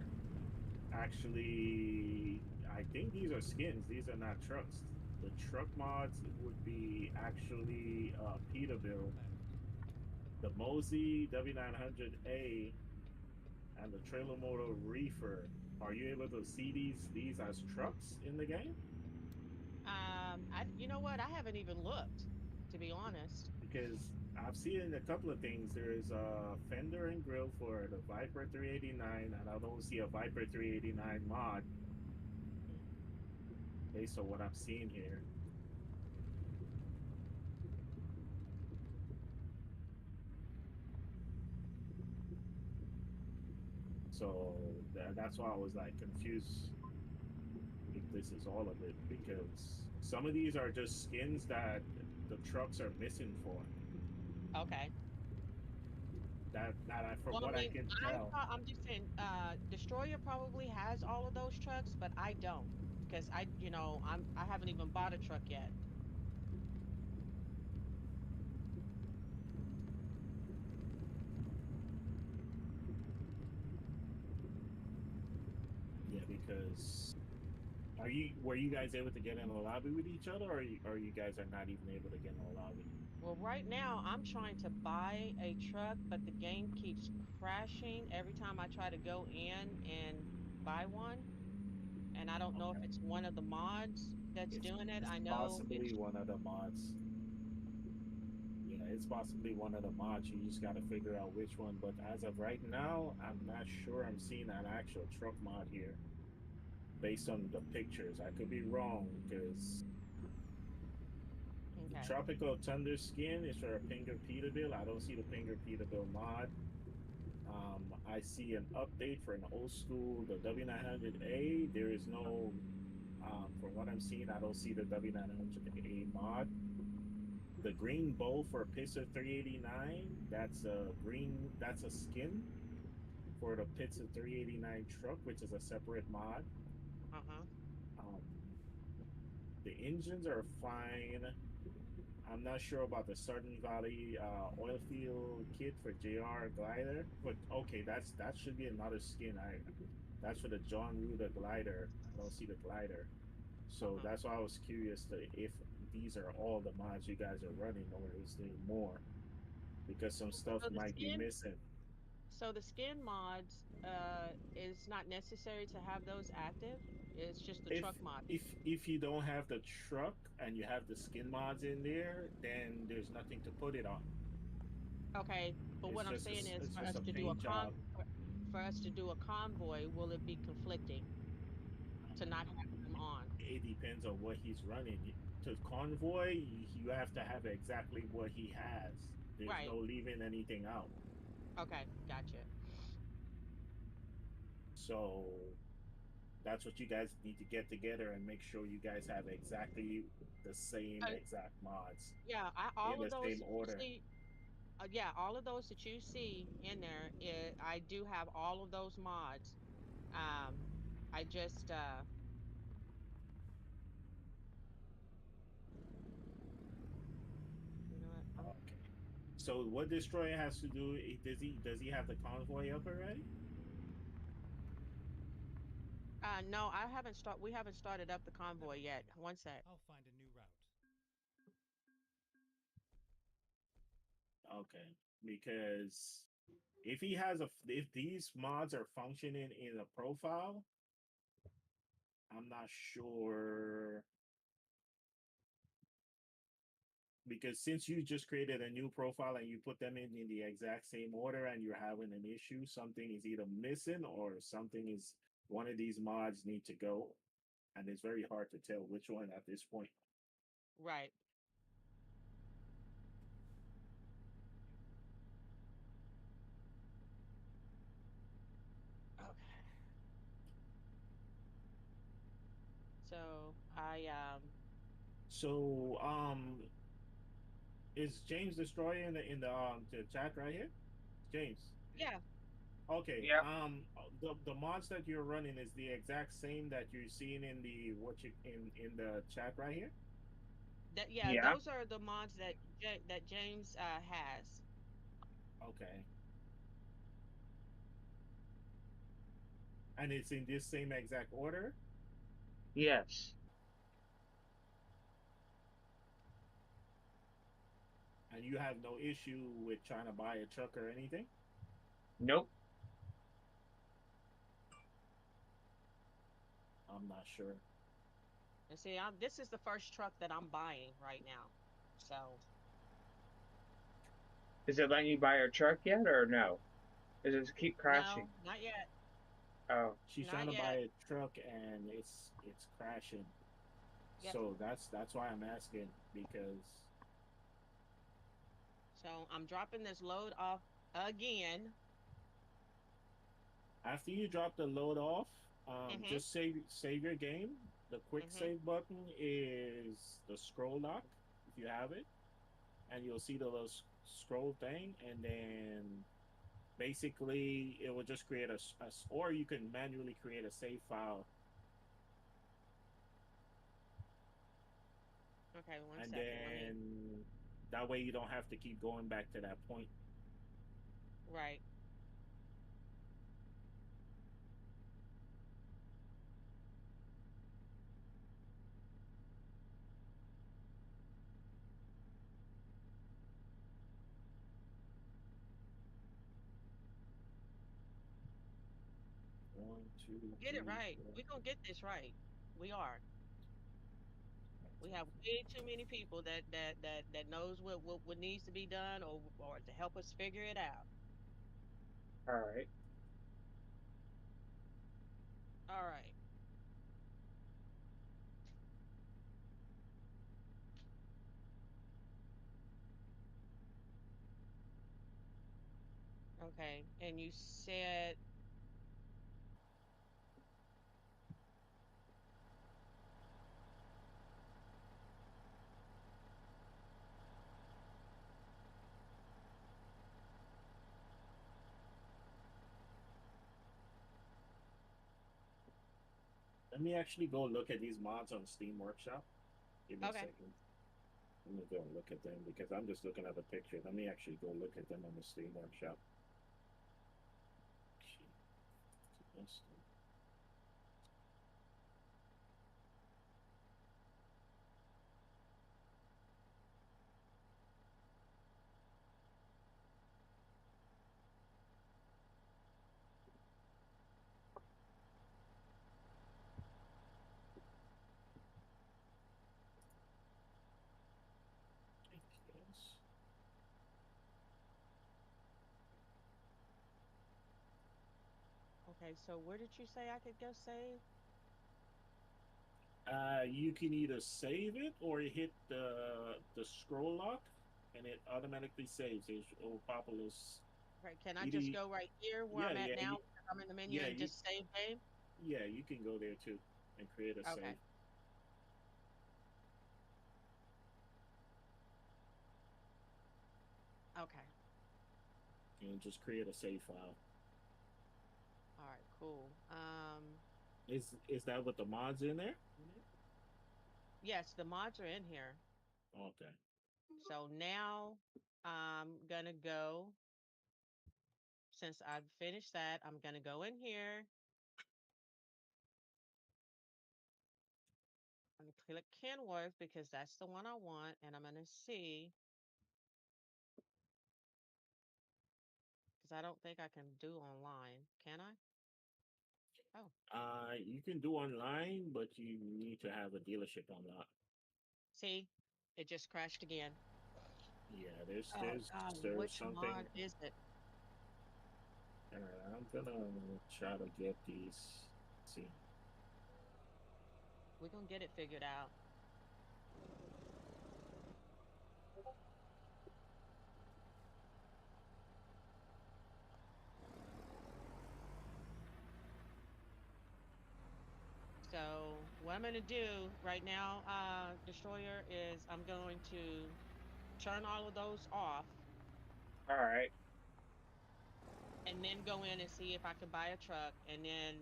actually, I think these are skins. These are not trucks. The truck mods would be actually Turn Peterbilt, left. the Mosey W900A, and the Trailer Motor Reefer. Are you able to see these as trucks in the game? I you know what? I haven't even looked, to be honest. Because I've seen a couple of things. There's a fender and grill for the Viper 389, and I don't see a Viper 389 mod Mm. based on what I'm seeing here. So that's why I was like confused if this is all of it, because some of these are just skins that the trucks are missing for. Okay. From Well, I what I mean, can tell, I'm just saying, Destroyer probably has all of those trucks, but I don't because I haven't even bought a truck yet. yeah, because are you were you guys able to get in a lobby with each other, or you guys are not even able to get in a lobby? Well, right now I'm trying to buy a truck, but the game keeps crashing every time I try to go in and buy one. And I don't know if Okay, it's one of the mods that's doing it. it's I know possibly it's one of the mods. Yeah, it's possibly one of the mods. You just got to figure out which one. But as of right now, I'm not sure I'm seeing an actual truck mod here based on the pictures. I could be wrong because the okay. Tropical Thunder skin is for a Pinger Peterbilt. I don't see the Pinger Peterbilt mod. I see an update for an old school, the W900A. There is no, from what I'm seeing, I don't see the W900A mod. The green bow for Pitzer 389, that's a skin for the Pitzer 389 truck, which is a separate mod. Uh-huh. Um, the engines are fine. I'm not sure about the Sudden Valley oil field kit for JR glider, but okay, that should be another skin. I That's for the John Ruda glider. I don't see the glider, so Uh-huh. that's why I was curious to if these are all the mods you guys are running, or is there more? Because some stuff So the might be skin missing. so the skin mods is not necessary to have those active. It's just the truck mod. If you don't have the truck and you have the skin mods in there, then there's nothing to put it on. Okay, but what I'm saying is It's for just us a to do a paint job. for us to do a convoy, will it be conflicting to not have them on? It depends on what he's running. To convoy, you have to have exactly what he has. There's Right. no leaving anything out. Okay. Gotcha. So that's what you guys need to get together and make sure you guys have exactly the same Uh, exact mods yeah. in All of the those same that you order. see. Yeah. All of those that you see in there, I do have all of those mods. Um, I just you know what? Okay. So what destroyer has to do? Does he have the convoy up already? No, I haven't start. We haven't started up the convoy Never yet. mind. One sec. I'll find a new route. Okay, because if these mods are functioning in a profile, I'm not sure because since you just created a new profile and you put them in the exact same order and you're having an issue, something is either missing or something is one of these mods need to go, and it's very hard to tell which one at this point. Right. Yep. Okay. So I So is James Destroyer in the chat right here? James. yeah, Okay. Yep. The mods that you're running is the exact same that you're seeing in the what you in the chat right here. Yeah. those are the mods that that James has. Okay. And it's in this same exact order, Yes. and you have no issue with trying to buy a truck or anything. Nope. I'm not sure. And see, this is the first truck that I'm buying right now. So Is it letting you buy a truck yet or no? Does it keep crashing? no, not yet. Oh, She's trying Not to buy yet. a truck and it's crashing. Yep. So that's why I'm asking because So I'm dropping this load off again. after you drop the load off, Mm-hmm. just save your game. The quick Mm-hmm. save button is the scroll lock if you have it, and you'll see the little scroll thing, and then basically it will just create or you can manually create a save file, Okay, one and second. Let me then that way you don't have to keep going back to that point. right. One, two, Get it three, right. four, We're gonna get this right. We are. five, We six, have way too many people that knows what needs to be done or to help us figure it out. all right. All right. Okay. And you said let me actually go look at these mods on Steam Workshop. Give me a okay. second. Let me go and look at them because I'm just looking at the picture. Let me actually go look at them on the Steam Workshop. Okay. ATS. Okay, so where did you say I could go save? You can either save it or you hit the scroll lock, and it automatically saves. It will pop a little. Okay, can I just Either, go right here where yeah, I'm at yeah, now? Because I'm in the menu yeah, and just save game? yeah, you can go there too and create a Okay, save. okay. And just create a save file. All right, cool. Is that what the mods in there? Yes, the mods are in here. Okay. So now I'm gonna go, since I've finished that, I'm gonna go in here and click Kenworth because that's the one I want, and I'm gonna see because I don't think I can do online. Can I? Oh, You can do online, but you need to have a dealership on that. see, it just crashed again. Yeah, there's Oh there's God, there's which mod something. is it? I'm gonna try to get these. See. We're gonna get it figured out. So what I'm gonna do right now, Destroyer, is I'm going to turn all of those off All right. and then go in and see if I can buy a truck. And then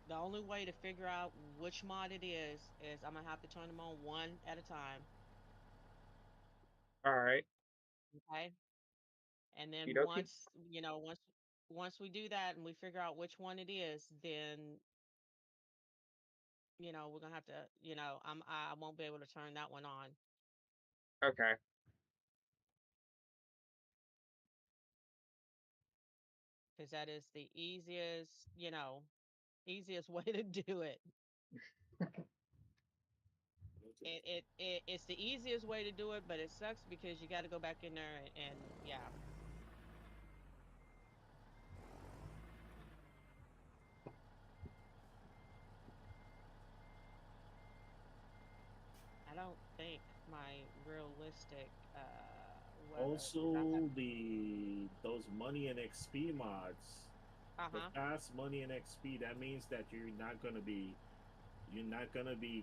the only way to figure out which mod it is I'm gonna have to turn them on one at a time. All right. Okay. And then Okie once we do that and we figure out which one it is, then we're gonna have to, I won't be able to turn that one on Okay. because that is the easiest way to do it. It's the easiest way to do it, but it sucks because you got to go back in there and yeah, I don't think my realistic weather because I have Also, the those money and XP mods, the uh-huh. fast money and XP. That means that you're not gonna be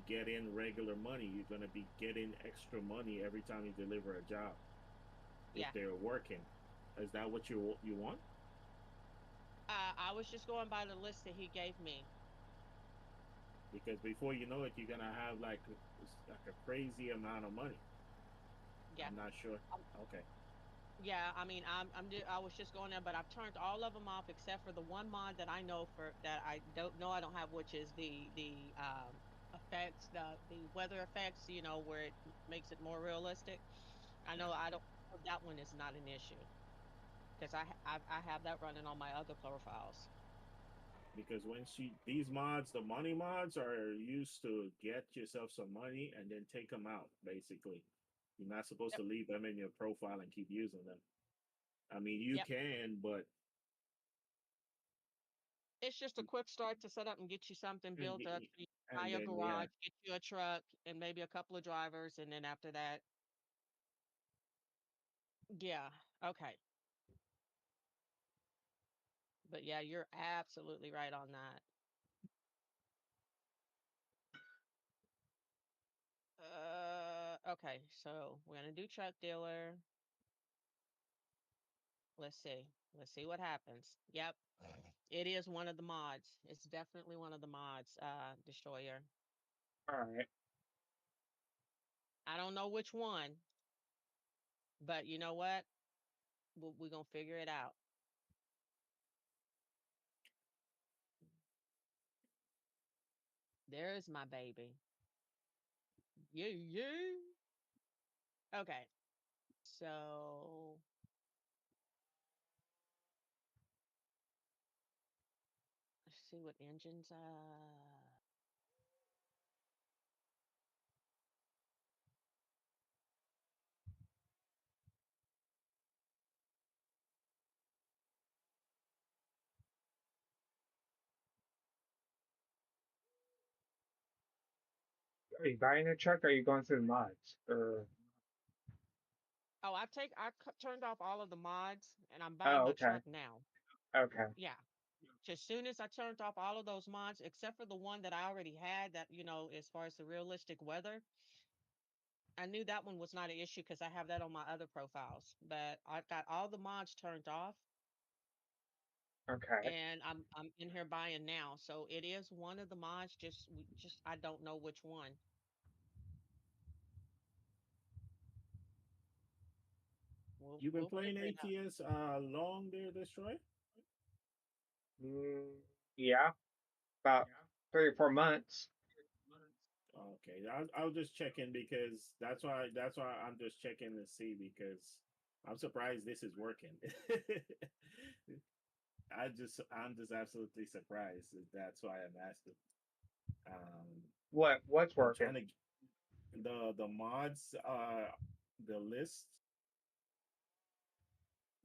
getting regular money. You're gonna be getting extra money every time you deliver a job if Yeah. they're working. Is that what you want? I was just going by the list that he gave me. Because before you know it, you're gonna have like a crazy amount of money. Yeah. I'm not sure. Um, Okay. yeah, I mean, I was just going there, but I've turned all of them off except for the one mod that I know for that I don't know I don't have, which is the effects, the weather effects, where it makes it more realistic. I know I don't that one is not an issue because I have that running on my other profiles. Because these mods, the money mods, are used to get yourself some money and then take them out. Basically, you're not supposed Yep. to leave them in your profile and keep using them. I mean, you Yep. can, but It's just a quick start to set up and get you something and built up. So you buy and a then yeah, garage, get you a truck, and maybe a couple of drivers, and then after that, yeah, okay. But yeah, you're absolutely right on that. Okay, so we're gonna do truck dealer. Let's see. Let's see what happens. Yep, it is one of the mods. It's definitely one of the mods, Destroyer. All right. I don't know which one, but you know what? We're gonna figure it out. There's my baby. Yeah, yeah. Okay, so let's see what engines. Are you buying a truck or are you going through the mods? Or Oh, turned off all of the mods and I'm buying oh, my okay, truck now. okay, Yeah. So as soon as I turned off all of those mods, except for the one that I already had, that, as far as the realistic weather, I knew that one was not an issue because I have that on my other profiles. But I've got all the mods turned off okay. and I'm in here buying now. So it is one of the mods, just I don't know which one. We'll You've been we'll playing figure it out. ATS long there, Destroy? Mm, yeah, about 3 or 4 months. Okay, I'll just check in because that's why I'm just checking to see because I'm surprised this is working. I'm just absolutely surprised. That's why I'm asking. Um, What's I'm trying working? to the mods the list.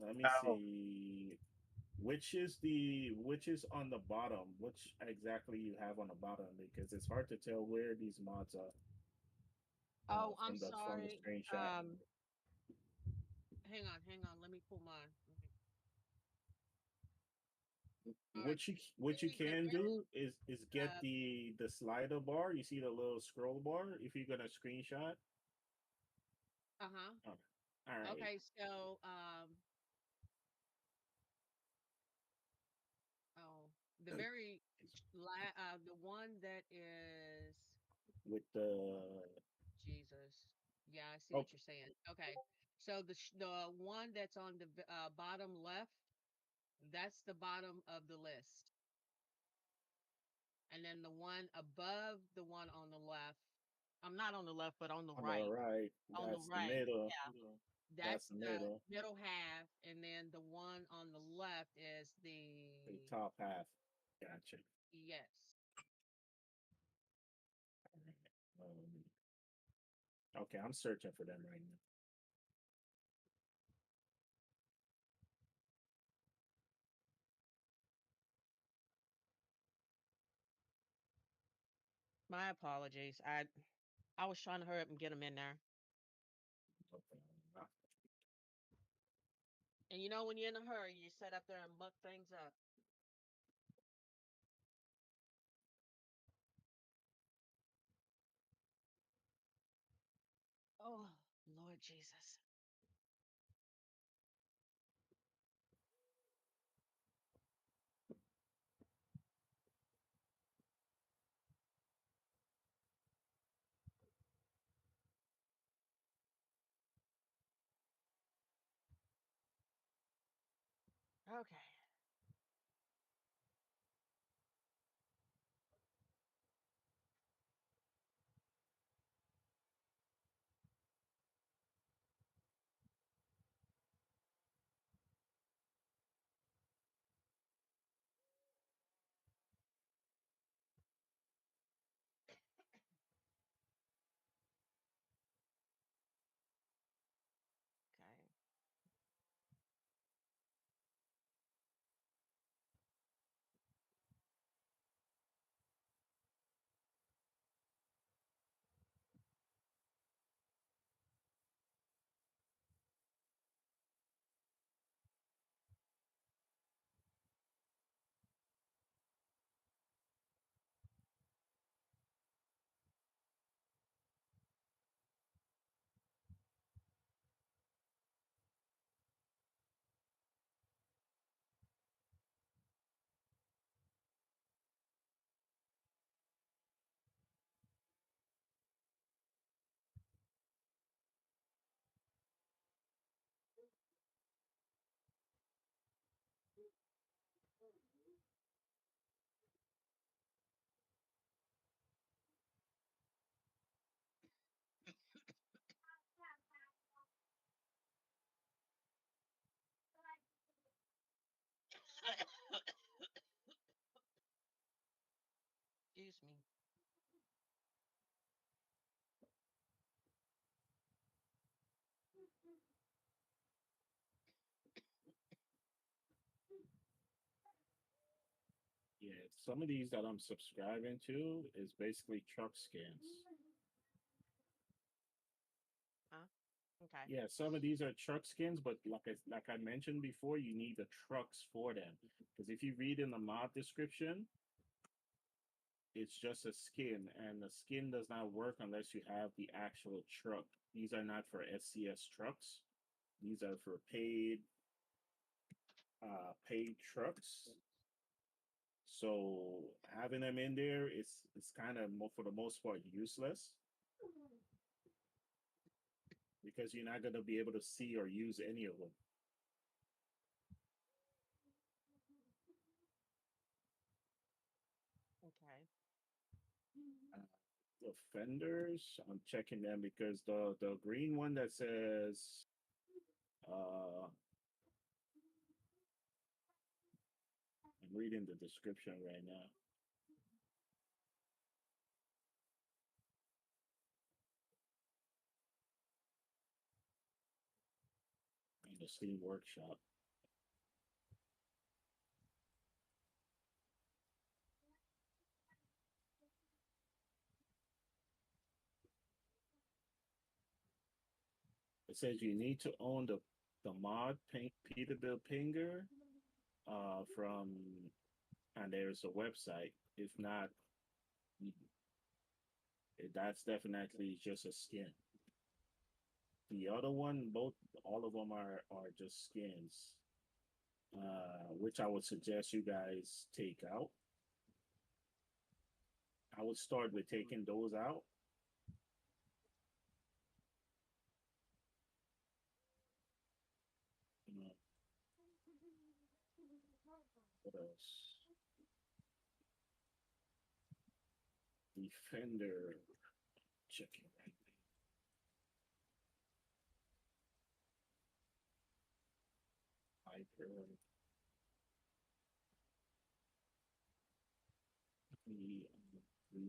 Let me Oh, see which is on the bottom, which exactly you have on the bottom because it's hard to tell where these mods are Oh, I'm from the sorry. screenshot. Hang on. Let me pull mine. All right. What you See the can very do is get uh the slider bar. You see the little scroll bar. If you're gonna screenshot, uh-huh. oh, all right, Okay, so oh, the very the one that is with the Jesus. Yeah, I see oh what you're saying. Okay. So the one that's on the bottom left, that's the bottom of the list. And then the one above the one on the left, I'm not on the left, but on the on the right. right, On the that's the right. middle. Yeah. That's That's the the middle. middle half. And then the one on the left is The the top half. Gotcha. yes. All right. Um, okay, I'm searching for them right now. My apologies. I was trying to hurry up and get them in there. Okay. And when you're in a hurry, you sit up there and muck things up. Oh, Lord Jesus. Okay. Okay. Excuse me. Yeah, some of these that I'm subscribing to is basically truck scans. Okay. Yeah, some of these are truck skins, but like I mentioned before, you need the trucks for them. Because if you read in the mod description, it's just a skin, and the skin does not work unless you have the actual truck. These are not for SCS trucks. These are for paid trucks. So having them in there is kind of for the most part useless because you're not going to be able to see or use any of them. Okay. Uh, the fenders, I'm checking them because the green one that says I'm reading the description right now. In the Steam Workshop. It says you need to own the mod Peterbilt Pinger from and there's a website. If not, that's definitely just a skin. The other one, both all of them are just skins, which I would suggest you guys take out. I would start with taking those out. Uh, what else? Defender. Checking right now. Hyper. The, the,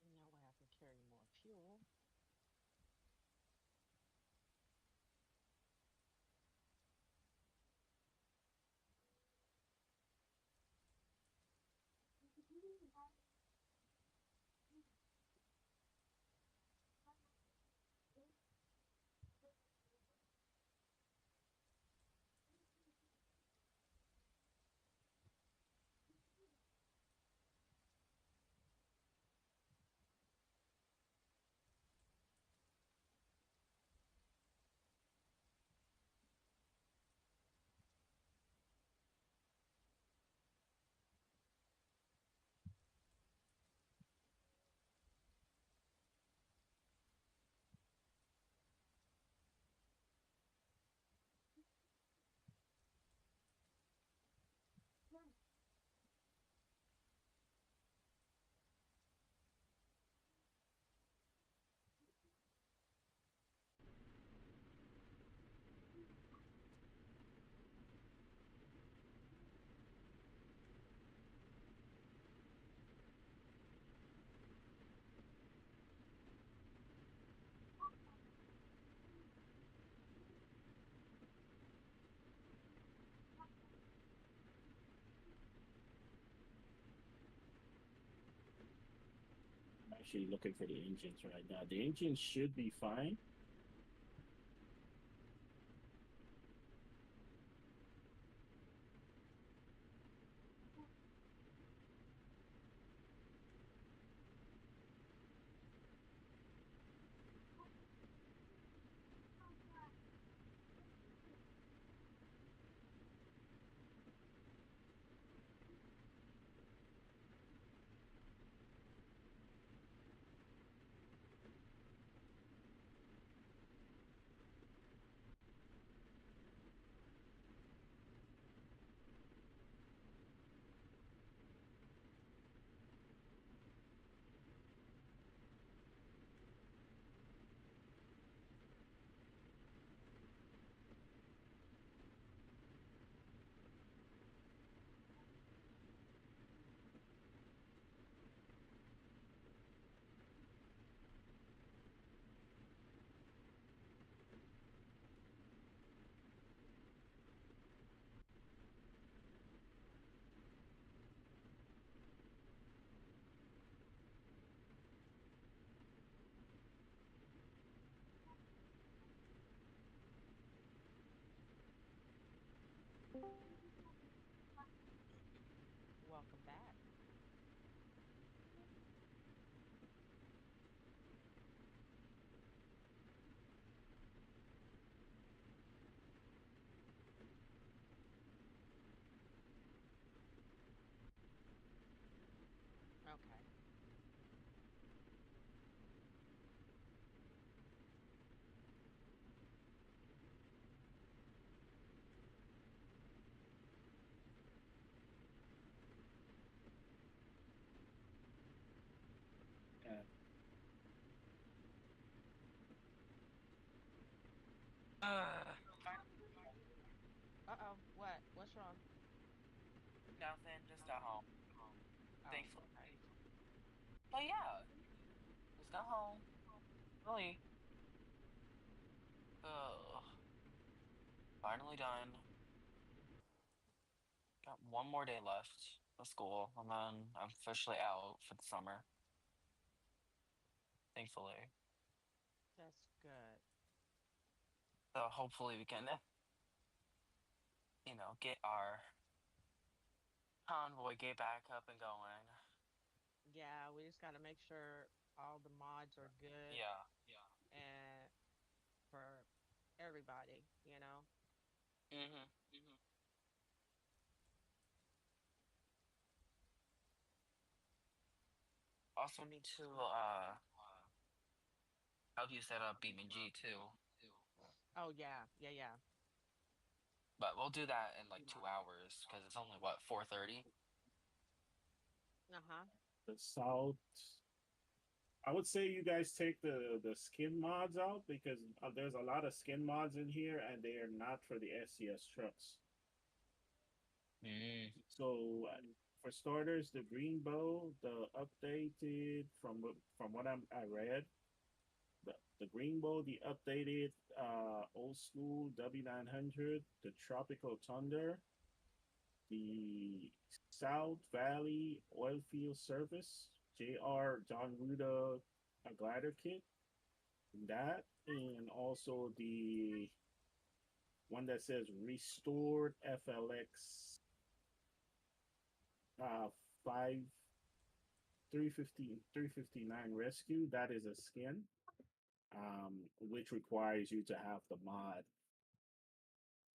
No way I can carry more fuel. I'm actually looking for the engines right now. The engines should be fine. Finally home. Uh-oh. What? What's wrong? Nothing, just got home. Oh, Thankfully. okay. But yeah, just got home. Really, uh, finally done. Got one more day left of school, and then I'm officially out for the summer. Thankfully. That's good. So hopefully we can, get our convoy get back up and going. Yeah, we just got to make sure all the mods are good Yeah. and for everybody, you know? Hmm. Also need to help you set up BeamNG too. Oh, yeah. Yeah, yeah. But we'll do that in like 2 hours because it's only what, 4:30? Uh-huh. The South. I would say you guys take the skin mods out because there's a lot of skin mods in here, and they are not for the SCS trucks. Mm. So for starters, the green bow, the updated from what I read, the green bow, the updated old school W900, the tropical thunder, the South Valley Oilfield Service, JR John Ruda a glider kit, that, and also the one that says restored FLX 5 359 rescue. That is a skin, which requires you to have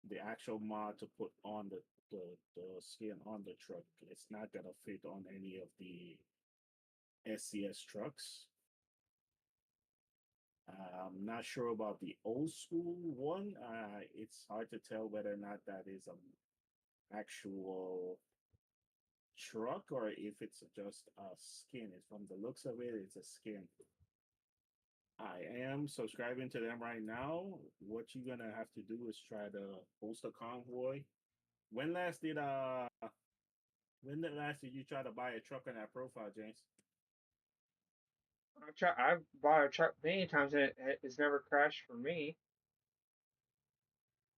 the actual mod to put on the skin on the truck. It's not gonna fit on any of the SCS trucks. I'm not sure about the old school one. It's hard to tell whether or not that is an actual truck or if it's just a skin. It's from the looks of it, it's a skin. I am subscribing to them right now. What you're gonna have to do is try to host a convoy. When last did you try to buy a truck on that profile, James? I've bought a truck many times and it's never crashed for me.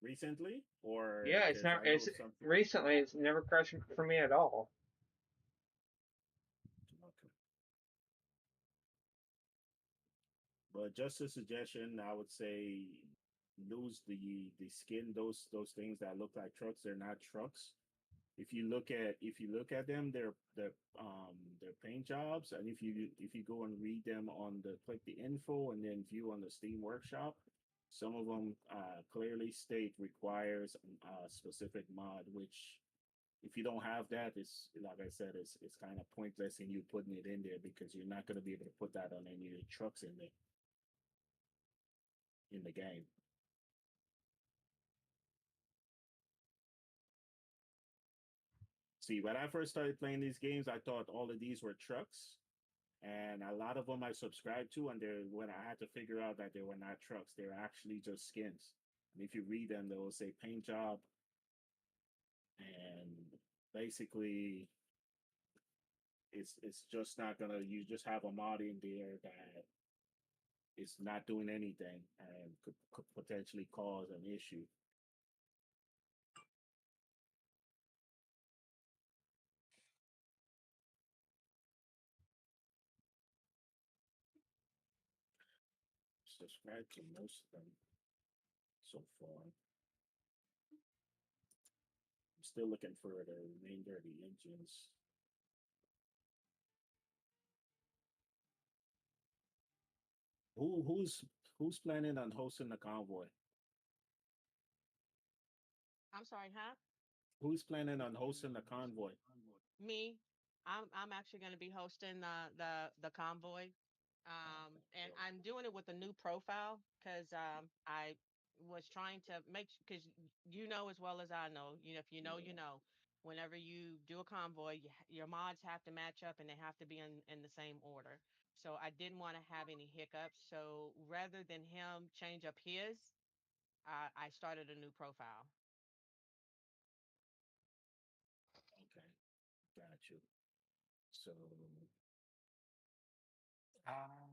Recently? Or Yeah, because I know it's something. recently it's never crashed for me at all. Okay. But just a suggestion, I would say lose the skin, those things that look like trucks, they're not trucks. If you look at them, they're paint jobs, and if you go and read them on the click the info and then view on the Steam Workshop, some of them clearly state requires a specific mod, which if you don't have that, it's like I said, it's kind of pointless in you putting it in there because you're not going to be able to put that on any of the trucks in the game. See, when I first started playing these games, I thought all of these were trucks, and a lot of them I subscribed to, and they when I had to figure out that they were not trucks, they were actually just skins. And if you read them, they will say paint job, and basically, it's just not gonna. You just have a mod in there that is not doing anything and could potentially cause an issue. Subscribe to most of them so far. I'm still looking for the remainder of the engines. Who's planning on hosting the convoy? I'm sorry, huh? Who's planning on hosting the convoy? Me. I'm actually going to be hosting the convoy. And I'm doing it with a new profile because I was trying to make because you know as well as I know, if you know, you know, whenever you do a convoy, your mods have to match up and they have to be in the same order. So I didn't want to have any hiccups. So rather than him change up his, I started a new profile. Okay, got you. So Um,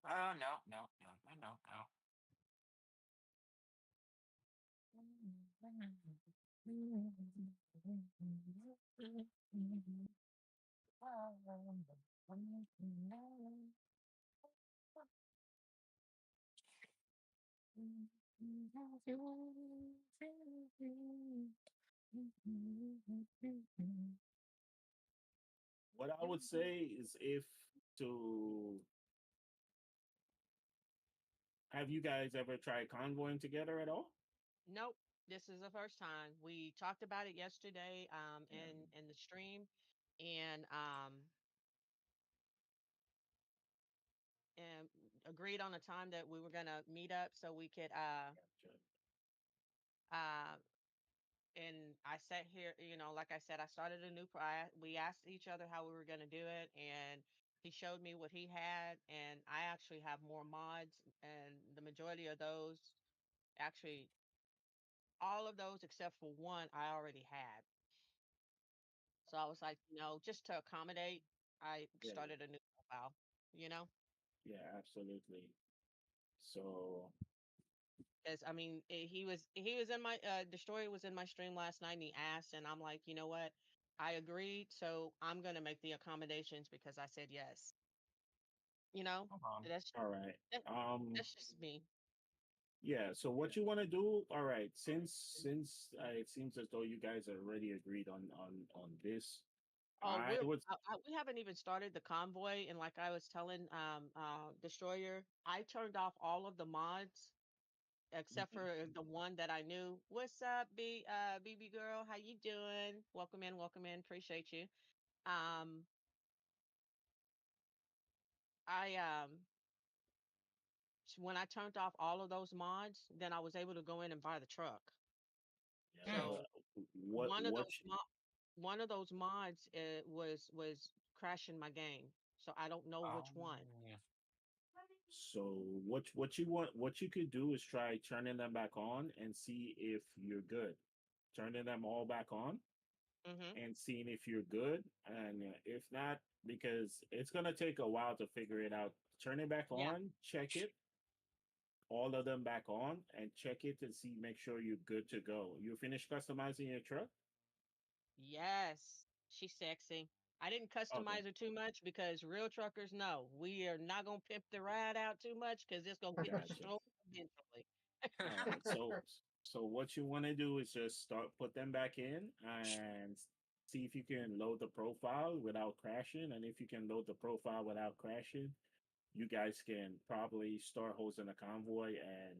oh, no, no, no, no, no, no. what I would say is if to have you guys ever tried convoying together at all? Nope, this is the first time. We talked about it yesterday Yeah, in the stream, and and agreed on a time that we were gonna meet up so we could gotcha. uh and I sat here, like I said, I started a new we asked each other how we were gonna do it, and he showed me what he had, and I actually have more mods, and the majority of those, actually all of those except for one, I already had. So I was like, just to accommodate, I Yeah, started a new profile, you know? yeah, absolutely. So Because I mean, he was in my the story was in my stream last night, and he asked, and I'm like, you know what? I agreed, so I'm gonna make the accommodations because I said yes. You know, Hold on. that's all right. that, Um, that's just me. yeah, so what you want to do, all right, since it seems as though you guys are already agreed on this, Oh, I would we haven't even started the convoy, and like I was telling Destroyer, I turned off all of the mods except for the one that I knew. What's up, BB girl? How you doing? Welcome in, welcome in. Appreciate you. Um, I when I turned off all of those mods, then I was able to go in and buy the truck. yeah, Hmm. well, So what one of what those one of those mods was crashing my game. So I don't know which one. Yeah. so what you want what you could do is try turning them back on and see if you're good. Turning them all back on Mm-hmm. and seeing if you're good, and if not, because it's gonna take a while to figure it out. Turn it back Yeah. on, check it, all of them back on, and check it to see, make sure you're good to go. You finished customizing your truck? Yes. She's sexy. I didn't Okay, customize her too much because real truckers know we are not gonna pimp the ride out too much because it's gonna get gotcha. destroyed eventually. All right, so what you want to do is just start put them back in and see if you can load the profile without crashing, and if you can load the profile without crashing, you guys can probably start hosting a convoy and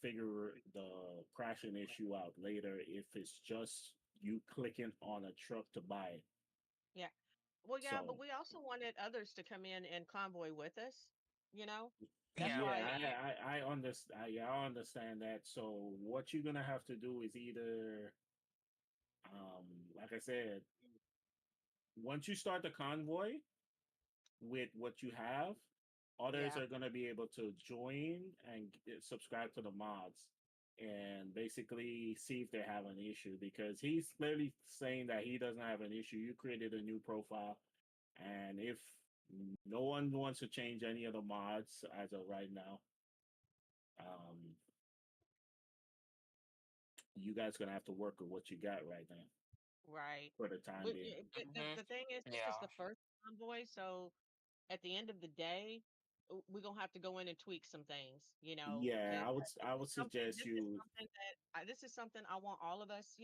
figure the crashing issue out later if it's just you clicking on a truck to buy it. Yeah. Well, yeah, but So we also wanted others to come in and convoy with us. You know, that's Yeah, why. yeah, I understand. Yeah, I understand that. So what you're gonna have to do is either, like I said, once you start the convoy with what you have, others Yeah. are going to be able to join and subscribe to the mods and basically see if they have an issue, because he's clearly saying that he doesn't have an issue. You created a new profile, and if no one wants to change any of the mods as of right now, um, you guys gonna have to work with what you got right now Right. for the time But, being. but the, hmm the thing is, this is yeah, the first convoy, so at the end of the day, we're gonna have to go in and tweak some things, Yeah, because I would suggest you. this is something I want all of us,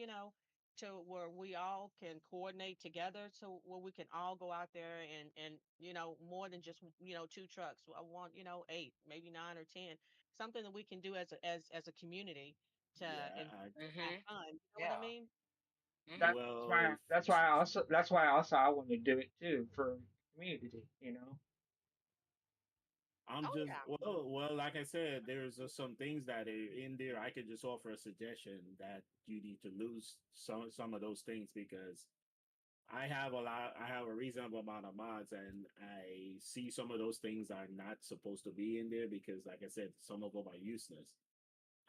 to where we all can coordinate together, so where we can all go out there and more than just two trucks. I want eight, maybe nine or ten, something that we can do as a community to Yeah, and have hmm fun. You know what I yeah, mean? hmm well, That's why also I want to do it too for community. You know. I'm Oh just yeah. like I said, there's some things that are in there. I could just offer a suggestion that you need to lose some of those things, because I have a reasonable amount of mods, and I see some of those things are not supposed to be in there because, like I said, some of them are useless.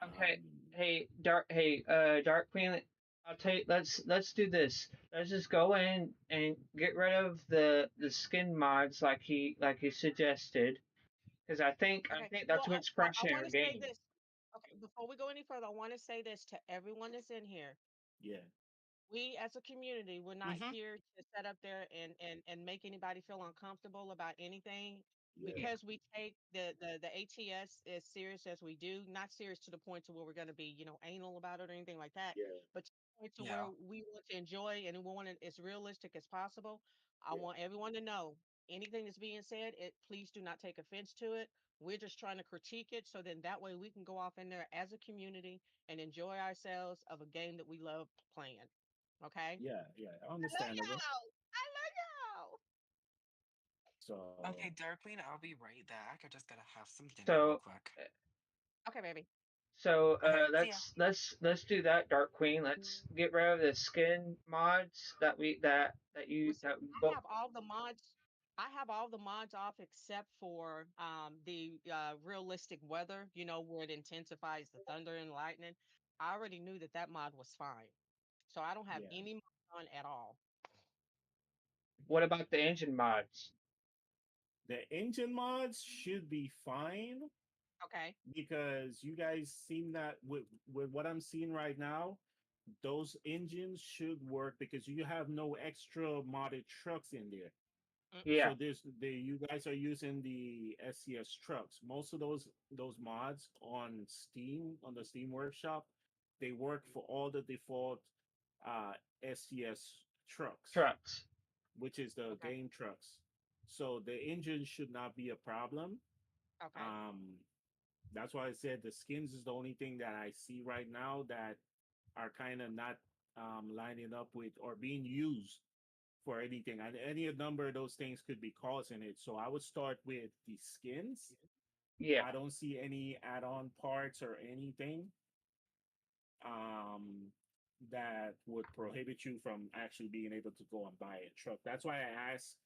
Okay. Um, Dark Queen. I'll tell you. Let's do this. Let's just go in and get rid of the skin mods like he suggested. Because I Okay. think Well, that's what's I crashing want our to say game. this. Okay, before we go any further, I want to say this to everyone that's in here. yeah, We as a community, we're not Mm-hmm. here to set up there and make anybody feel uncomfortable about anything yeah, Yeah. because we take the ATS as serious as we do, not serious to the point to where we're going to be, anal about it or anything like that, yeah, but to the point to Yeah. where we want to enjoy and we want it as realistic as possible. I yeah, want everyone to know anything that's being said, please do not take offense to it. We're just trying to critique it so then that way we can go off in there as a community and enjoy ourselves of a game that we love playing. Okay? yeah, yeah. I love Understandable. y'all. I love y'all. So Okay, Dark Queen, I'll be right back. I just gotta have some dinner real So quick. Okay, baby. Okay, see ya. let's do that, Dark Queen. Let's get rid of the skin mods Well, see, that we I both. have all the mods. I have all the mods off except for the realistic weather. Where it intensifies the thunder and lightning. I already knew that that mod was fine, so I don't have yeah, any mod on at all. What about the engine mods? the engine mods should be fine Okay. because you guys seem that with what I'm seeing right now, those engines should work because you have no extra modded trucks in there. Yeah, So you guys are using the SCS trucks. Most of those mods on Steam on the Steam Workshop, they work for all the default SCS trucks, trucks. which is the Okay. game trucks. So the engine should not be a problem. Okay. Um, that's why I said the skins is the only thing that I see right now that are kind of not lining up with or being used for anything. And any number of those things could be causing it. So I would start with the skins. Yeah. I don't see any add-on parts or anything um, that would prohibit you from actually being able to go and buy a truck. That's why I asked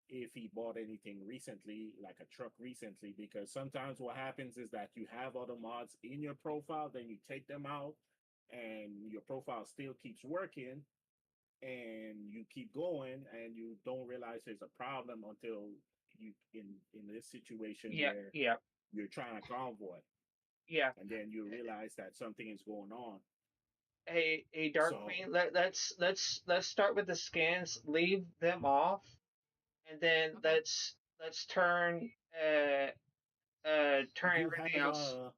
if he bought anything recently, like a truck recently, because sometimes what happens is that you have other mods in your profile, then you take them out, and your profile still keeps working, and you keep going, and you don't realize there's a problem until you in this situation Yeah. where Yeah. you're trying to convoy, Yeah. and then you realize that something is going on. Hey, Dark So Queen. Let's start with the scans. Leave them off, and then Okay. let's turn you everything have else. a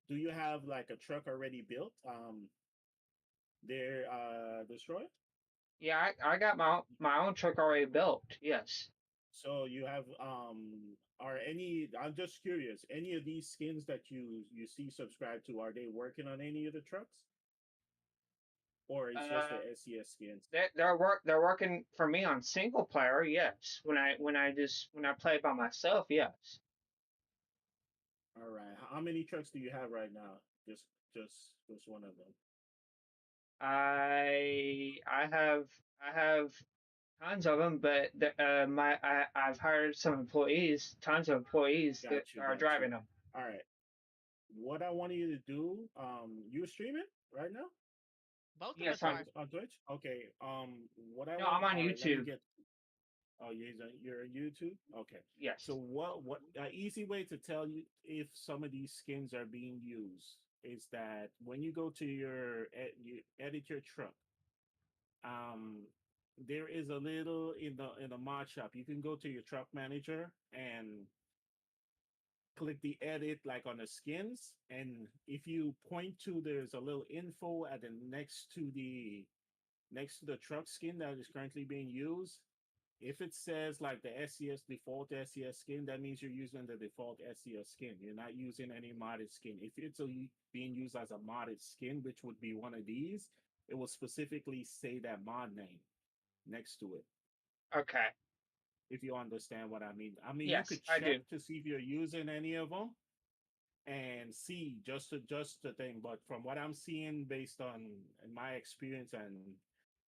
do you have like a truck already built? They're destroyed. Yeah, I got my own truck already built. Yes. So you have are any? I'm just curious. Any of these skins that you see subscribed to, are they working on any of the trucks, or it's just Uh, the SES skins? they're working for me on single player. Yes. When I play by myself. Yes. All right. How many trucks do you have right now? Just one of them. I have tons of them, but I've hired some employees, tons of employees that Got you. are Got driving you. them. All right. What I want you to do, you streaming right now Both of Yes, us I'm. are. on Twitch? Okay. What I No, I'm want. on All right. Let me YouTube. get. Oh, you're on YouTube. Okay. So Yes. what an easy way to tell you if some of these skins are being used is that when you go to you edit your truck, um, there is a little in the mod shop. You can go to your truck manager and click the edit like on the skins, and if you point to there's a little info at the next to the truck skin that is currently being used. If it says like the SCS default SCS skin, that means you're using the default SCS skin. You're not using any modded skin. If it's being used as a modded skin, which would be one of these, it will specifically say that mod name next to it. Okay. If you understand what I mean. I mean, you Yes, could I do. check to see if you're using any of them and see just the thing. But from what I'm seeing, based on in my experience and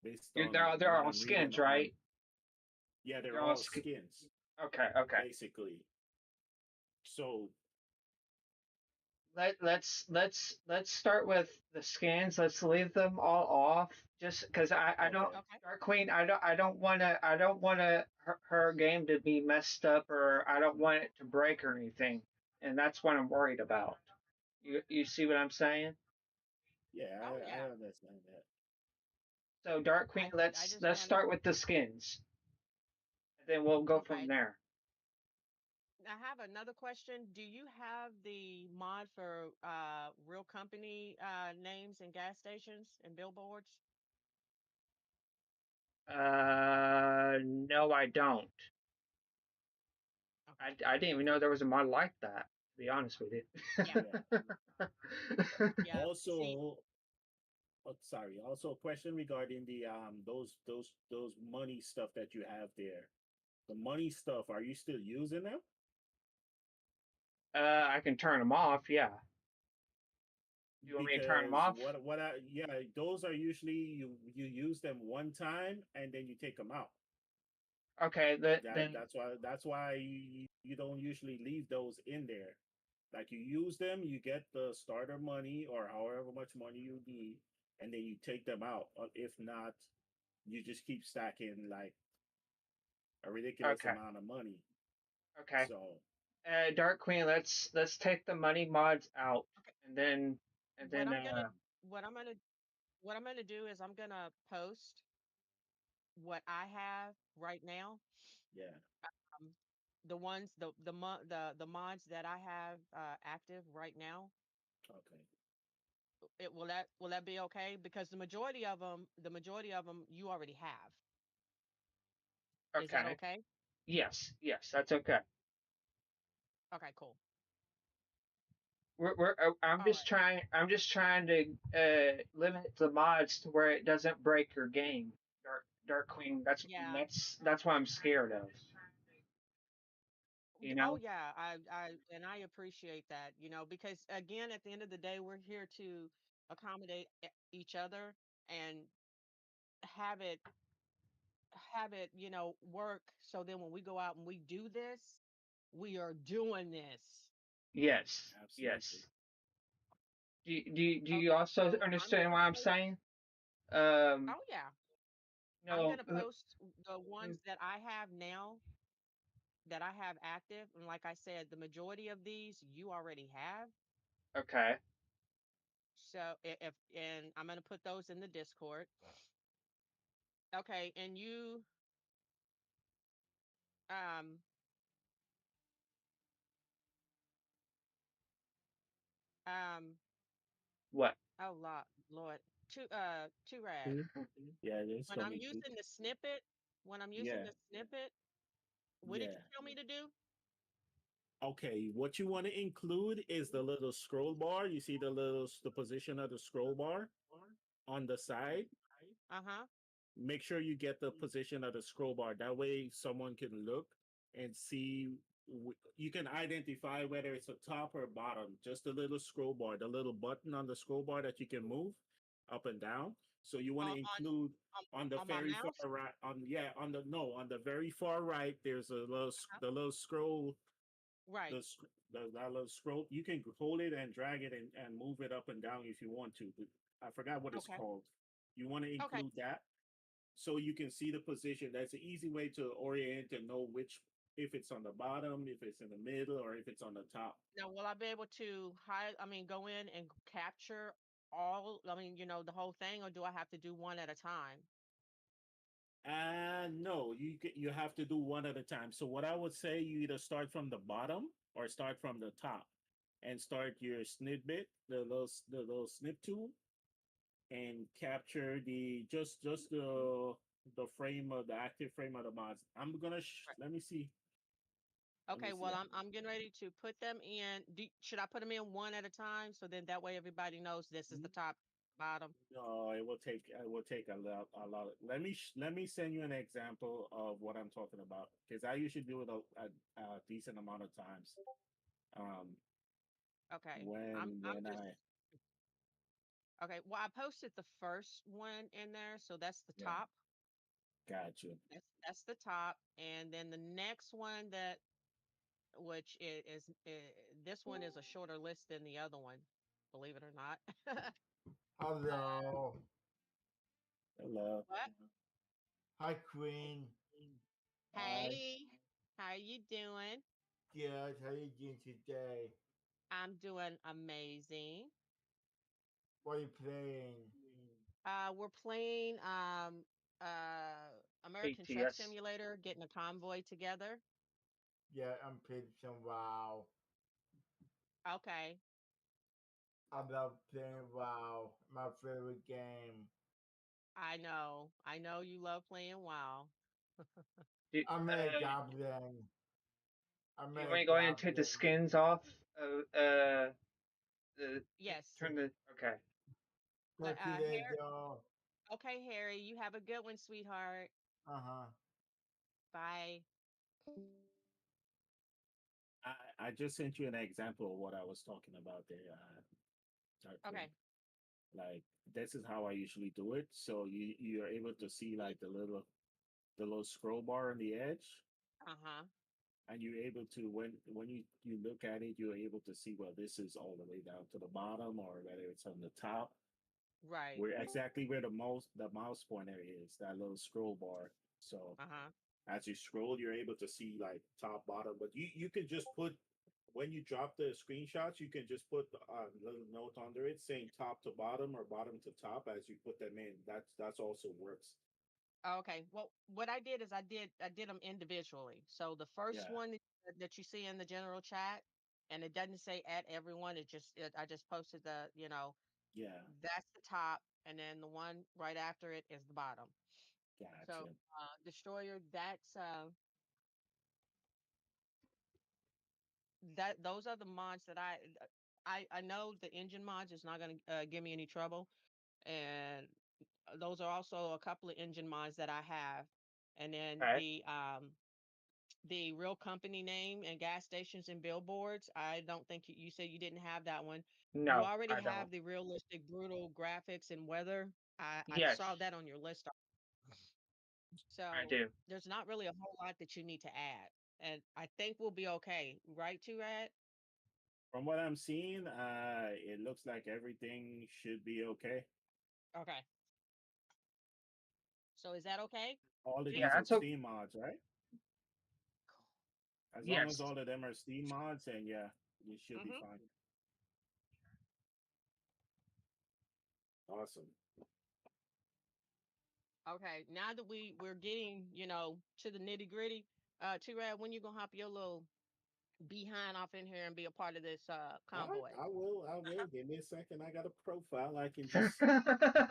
based on They're what all I'm reading skins, on, right? yeah, They're they're all all skin. skins Okay. Okay. basically. So let's start with the skins. Let's leave them all off, just because I don't Okay. Okay. Dark Queen. I don't want to her game to be messed up, or I don't want it to break or anything, and that's what I'm worried about. You see what I'm saying? Yeah, Oh I yeah. understand that. So Dark Queen, I let's just let's wanted. start with the skins, and then we'll go from Okay. there. I have another question. Do you have the mod for real company names and gas stations and billboards? No, I don't. I Okay. I didn't even know there was a mod like that. To be honest with Yeah. Yeah. you. Yeah. See. Also, sorry. Also, a question regarding the those money stuff that you have there. The money stuff, are you still using them? I can turn them off. Yeah. Do you want me to turn them Because off? what I yeah, those are usually you use them one time and then you take them out. Okay. Then That's why you don't usually leave those in there. Like you use them, you get the starter money or however much money you need, and then you take them out. If not, you just keep stacking like a ridiculous okay. amount of money. Okay. So Dark Queen. Let's take the money mods out, Okay. and then and What then I'm gonna what I'm gonna what I'm gonna do is I'm gonna post what I have right now. yeah, Um, the ones the mods that I have active right now. okay. It will that be okay? Because the majority of them you already have. Is that okay. okay? Yes, that's okay. Okay, cool. I'm All right. just trying. I'm just trying to limit the mods to where it doesn't break your game. Dark Queen. Yeah. That's what I'm scared of. You Oh know. yeah, I appreciate that, because again, at the end of the day, we're here to accommodate each other and have it work so then when we go out and we do this, we are doing this. Yes. Absolutely. Yes. Do you Okay, also so I'm understand gonna what I'm post. saying? Um. Oh yeah, I'm No. gonna post the ones that I have now that I have active, and like I said, the majority of these you already have. Okay. So if and I'm gonna put those in the Discord. Okay, and you um um What? oh Lord, two rag. Mhm. Yeah, it's When gonna I'm be using the snippet, when I'm using yeah, the snippet, what did you yeah. tell me to do? Okay, what you want to include is the little scroll bar. You see the position of the scroll bar on the side. Uh-huh. Make sure you get the position of the scroll bar. That way, someone can look and see. You can identify whether it's a top or bottom. Just the little scroll bar, the little button on the scroll bar that you can move up and down. So you want to On include on on the on my very far mouse? right. On yeah, on the no, on the very far right. There's a little Uh-huh. the little scroll Right. that little scroll. You can hold it and drag it and move it up and down if you want to. But I forgot what it's Okay. called. You want to Okay. include that so you can see the position. That's an easy way to orient and know which if it's on the bottom, if it's in the middle, or if it's on the top. Now, will I be able to go in and capture the whole thing, or do I have to do one at a time? And no, you have to do one at a time. So what I would say, you either start from the bottom or start from the top, and start your snippet, the little snip tool, and capture the just the frame of the active frame of the mods. I'm gonna Right. let me see. Let me Okay, see. well, I'm getting ready to put them in. Should I put them in one at a time so then that way everybody knows this is the top, bottom? No, it will take a lot. Let me send you an example of what I'm talking about because I usually do it a decent amount of times. Um, Okay. I'm when just I okay. Well, I posted the first one in there, so that's the yeah, top. got you. That's the top, and then the next one that which is this one is a shorter list than the other one, believe it or not. Hello. Hello. What? Hi, Queen. Hi. Hey, how you doing? Good. How you doing today? I'm doing amazing. What are you playing? We're playing American Truck ATS. Simulator, getting a convoy together. Yeah, I'm playing some WoW. Okay. I love playing WoW. My favorite game. I know you love playing WoW. Do, I'm a uh, goblin. I'm do you a want to go and take the goblin. skins off? The Yes. turn the okay. Harry. Torpedo. Okay, Harry, you have a good one, sweetheart. Uh-huh. Bye. I just sent you an example of what I was talking about there, Dark Queen. Okay. Like this is how I usually do it. So you're able to see like the little scroll bar on the edge, Uh-huh. and you're able to when you look at it, you're able to see well this is all the way down to the bottom or whether it's on the top. Right. Where exactly where the mouse pointer is, that little scroll bar. So Uh-huh. as you scroll, you're able to see like top, bottom. But you can just put when you drop the screenshots, you can just put a little note under it saying top to bottom or bottom to top as you put them in. That's also works. Okay. Well, what I did is I did them individually. So the first Yeah, one that you see in the general chat, and it doesn't say at everyone. I just posted yeah, that's the top, and then the one right after it is the bottom. So gotcha. Destroyer, those are the mods that I know the engine mods is not going to give me any trouble, and those are also a couple of engine mods that I have, and then Okay. the real company name and gas stations and billboards. I don't think you said you didn't have that one. You No, already I have don't. the realistic, brutal graphics and weather. I saw Yes, that on your list. I So do. there's not really a whole lot that you need to add. And I think we'll be okay, right, Rad? From what I'm seeing, it looks like everything should be okay. Okay. So is that okay, All of Yeah, these Jennifer? are that's okay. Steam mods, right? As long as Yes. all of them are Steam mods, and yeah, you should be Mm-hmm. fine. Awesome. Okay. Now that we're getting, to the nitty gritty, Rad, when you gonna hop your little behind off in here and be a part of this All right, convoy? I will. I will. Give me a second. I got a profile. I can just be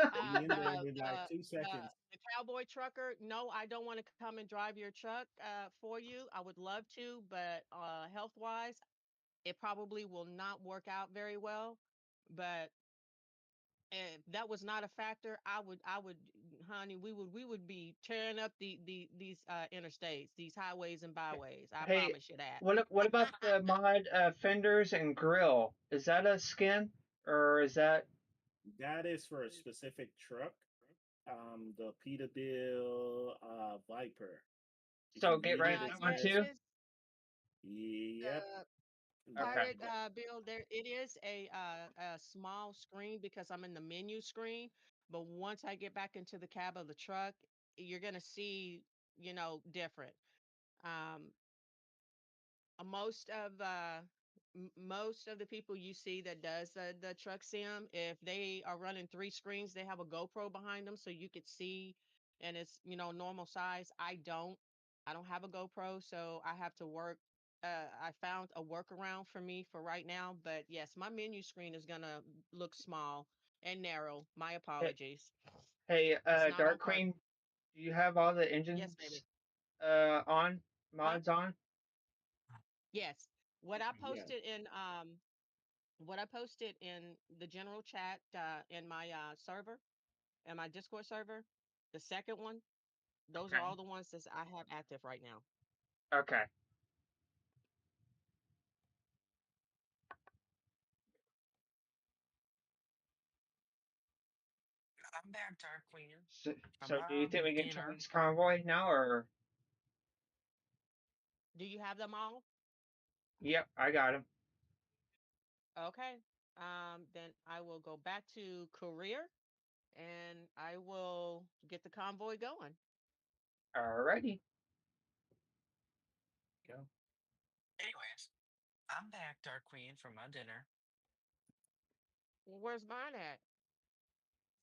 Uh, in there the in like the 2 seconds. the cowboy trucker. No, I don't want to come and drive your truck for you. I would love to, but health wise, it probably will not work out very well. But if that was not a factor, honey, we would be tearing up these interstates, these highways and byways. I Hey, promise you that. what about the mod fenders and grill? Is that a skin or is that That is for a specific truck. The Peterbilt Viper. If you so? Get read rid it, of Uh, it that one yeah, it says, too. is. "Yep, The Okay. pirate build there. It is a small screen because I'm in the menu screen. But once I get back into the cab of the truck, you're gonna see, different. Um, most of the people you see that does the truck sim, if they are running three screens, they have a GoPro behind them so you could see, and it's normal size. I don't have a GoPro, so I have to work. I found a workaround for me for right now, but yes, my menu screen is gonna look small and narrow. My Hey, apologies. hey, It's not on Dark purpose. Queen, do you have all the Yes, baby. engines on Huh? mods on? Yes. What I yeah, posted in the general chat in my server, in my Discord server, the second one, those are Okay. all the ones that I have active right now. Okay. I'm back, Dark Queen. So do you I'm think we can try dinner. this convoy now or? Do you have them all? Yep, I got him. Okay. Then I will go back to career and I will get the convoy going. Alrighty. Go. Anyways, I'm back, Dark Queen, from my dinner. Well, where's mine at?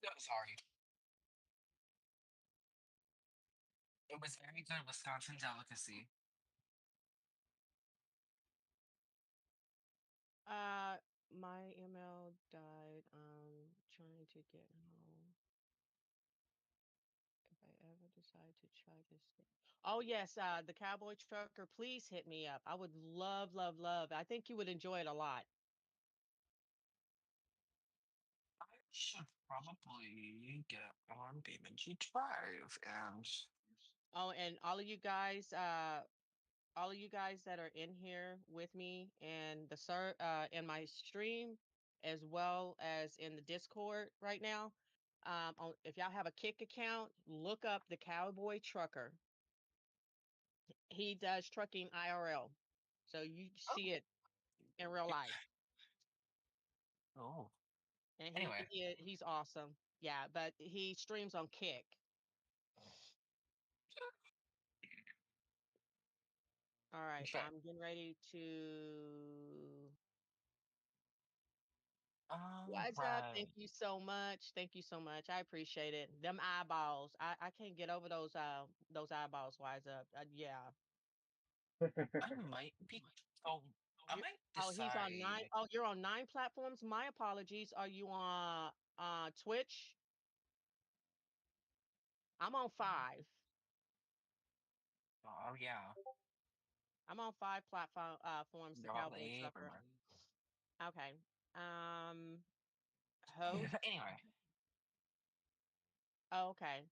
Oh, sorry. It was very good Wisconsin delicacy. Uh, my email died. Trying to get home. If I ever decide to try this thing. Oh yes, the cowboy trucker, please hit me up. I would love, love, love. I think you would enjoy it a lot. I should probably get on BeamNG Drive and Oh, and all of you guys that are in here with me and in my stream as well as in the Discord right now. If y'all have a Kick account, look up the Cowboy Trucker. He does trucking IRL, so you see oh, it in real life, oh. and Anyway, he's awesome. Yeah, but he streams on Kick. All right, okay. I'm getting ready to. What's up? Thank Right. you so much. Thank you so much. I appreciate it. Them eyeballs. I can't get over those eyeballs. Wise up. Yeah. I might be. Oh, I You might oh he's on nine. decide. Oh, you're on 9 platforms. My apologies. Are you on Twitch? I'm on five. Oh yeah, I'm on 5 platform forms, the Cowboy probably. Trucker. Okay. Um host. Anyway, Oh, okay.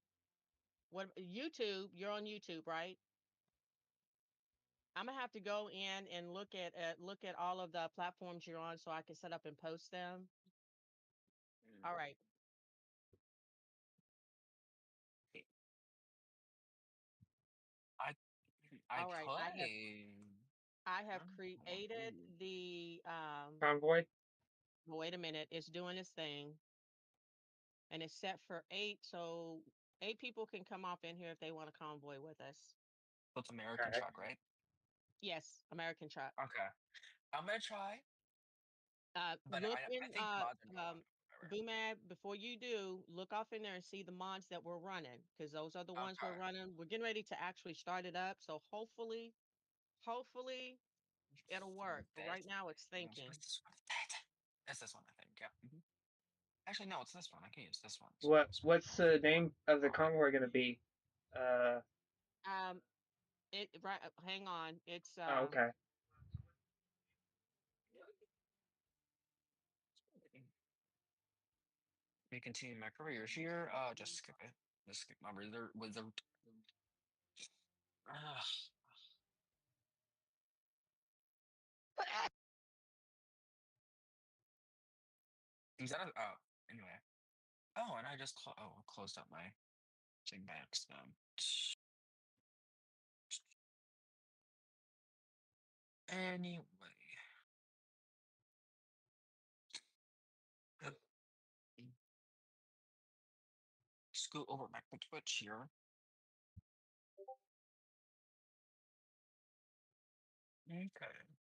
What YouTube? You're on YouTube, right? I'm gonna have to go in and look at all of the platforms you're on so I can set up and post them. All right. I I All right. could. I have Um, created the Convoy. well, wait a minute, it's doing its thing and it's set for 8, so 8 people can come off in here if they want to convoy with us. It's American Alright. truck, right? Yes, American truck. Okay, I'm gonna try, but Look I in think mods are not on. Whatever. Boomad, before you do, look off in there and see the mods that we're running because those are the ones we're Okay. running. We're getting ready to actually start it up. So hopefully it'll work. But This. right now it's What's thinking. this one? It's this one, I think. Yeah. Actually, no, it's this one. I can use this one. So What this one. what's the name of the convoy gonna be? Uh Um it right hang on. It's oh, okay. Me continue my career here. Just skip it. Just skip my wizard. Ugh. Is that a, oh, anyway. Oh, and I just closed up my thing by accident. Anyway, scoot over back to Twitch here. Okay.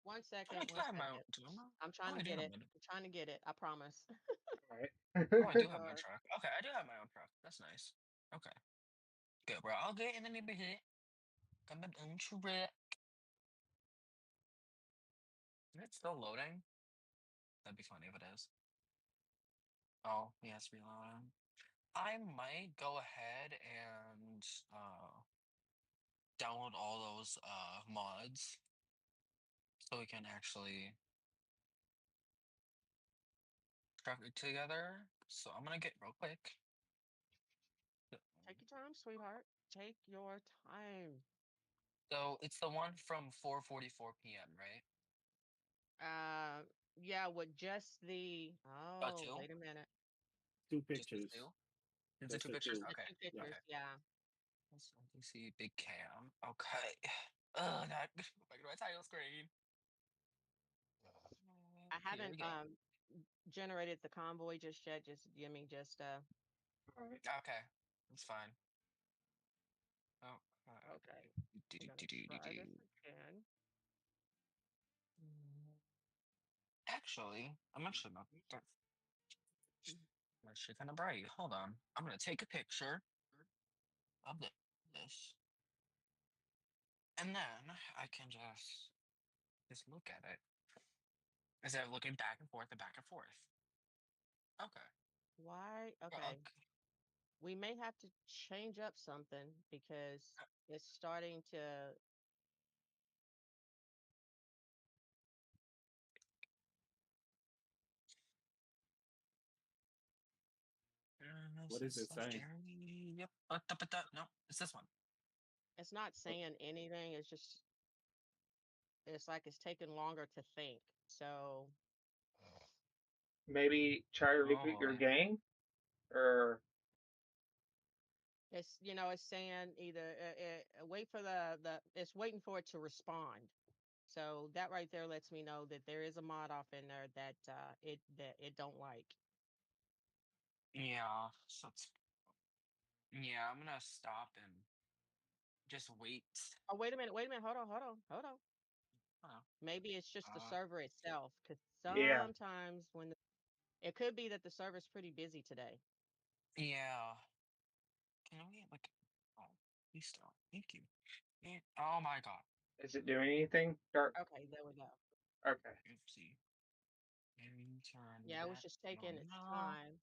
one Oh, I second, do one have my own. second. I'm Oh, trying to I do get have it. my. I'm trying to get it. I promise. Alright. Oh, I do have my Uh, truck. Okay, I do have my own truck. That's nice. Okay, good, bro. I'll get in the neighborhood. Got my own truck. Is it still loading? That'd be funny if it is. Oh, yes, reloading. I might go ahead and download all those mods so we can actually track it together. So I'm gonna get real quick. take your time, sweetheart. Take your time. So it's the one from 4:44 p.m., right? Uh, yeah, with just the oh, Two? wait a minute. Two Just the pictures. two? Is it Just two the pictures? two. The Okay. two Yeah. Okay. pictures, yeah. So you see big cam. Okay. Ugh, that back to my title screen. I Here we haven't go. generated the convoy just yet. Just I mean just All right. Okay, that's fine. Oh, okay. do I'm do gonna do do do try this do. again. Mm, Actually, I'm actually not. That's actually kind of bright. Hold on. I'm gonna take a picture of this, and then I can just look at it instead of looking back and forth and back and forth. Okay. Why? Okay. Okay. We may have to change up something because it's starting to. What is it Slash saying? Jeremy. Yep. No, it's this one. It's not saying anything. It's just. It's like it's taking longer to think. So Maybe try to Oh reboot your boy. game, or it's saying either wait for the it's waiting for it to respond. So that right there lets me know that there is a mod off in there that it don't like. Yeah. So it's yeah. I'm gonna stop and just wait. Oh, wait a minute, hold on. Oh, Maybe it's just the uh, server itself, because yeah, sometimes it could be that the server's pretty busy today. yeah. Can we like? Oh, please stop. Thank you. Oh my God. is it doing anything? Dark. Okay, there we go. Okay. Oopsie. Maybe turn Yeah, it was that. just No, taking its no. time.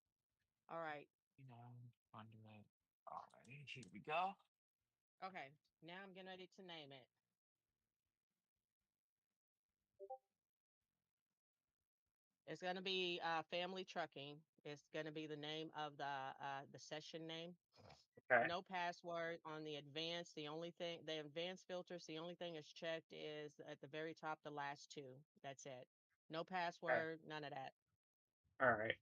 All right. You know, under it. All right. Here we go. Okay. Now I'm getting ready to name it. It's going to be Family Trucking. It's going to be the name of the session name. Okay. No password on the advanced. The advanced filters, the only thing is checked is at the very top, the last two. That's it. No Okay. password, none of that. All right.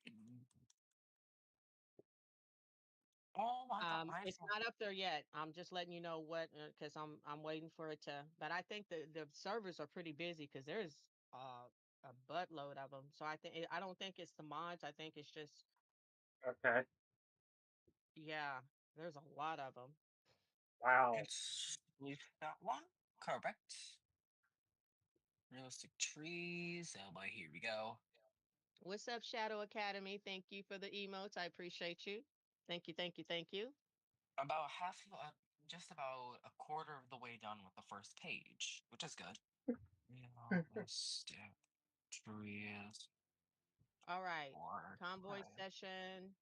Mm. Oh my God. It's not up there yet. I'm just letting you know what because I'm waiting for it to. But I think the servers are pretty busy because there's a buttload of them. So I don't think it's the mods. I think it's just Okay. yeah. There's a lot of them. Wow. It's we've got one. Correct. Realistic trees. Oh boy, here we go. What's up, Shadow Academy? Thank you for the emotes. I appreciate you. Thank you. Thank you. Thank you. About just about a quarter of the way done with the first page, which is good. Realistic trees. All right. Or Convoy session.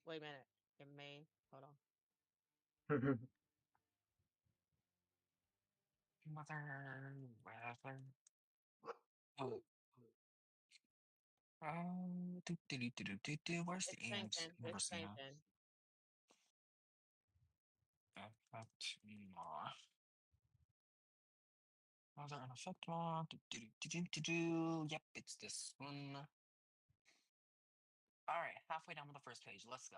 Wait a minute. In May. Hold on. mother weather. Oh, where's the It's and thinking. It's University? thinking. Effect more. Mother and effect more. Yep, it's this one. All right, halfway down with the first page. Let's go.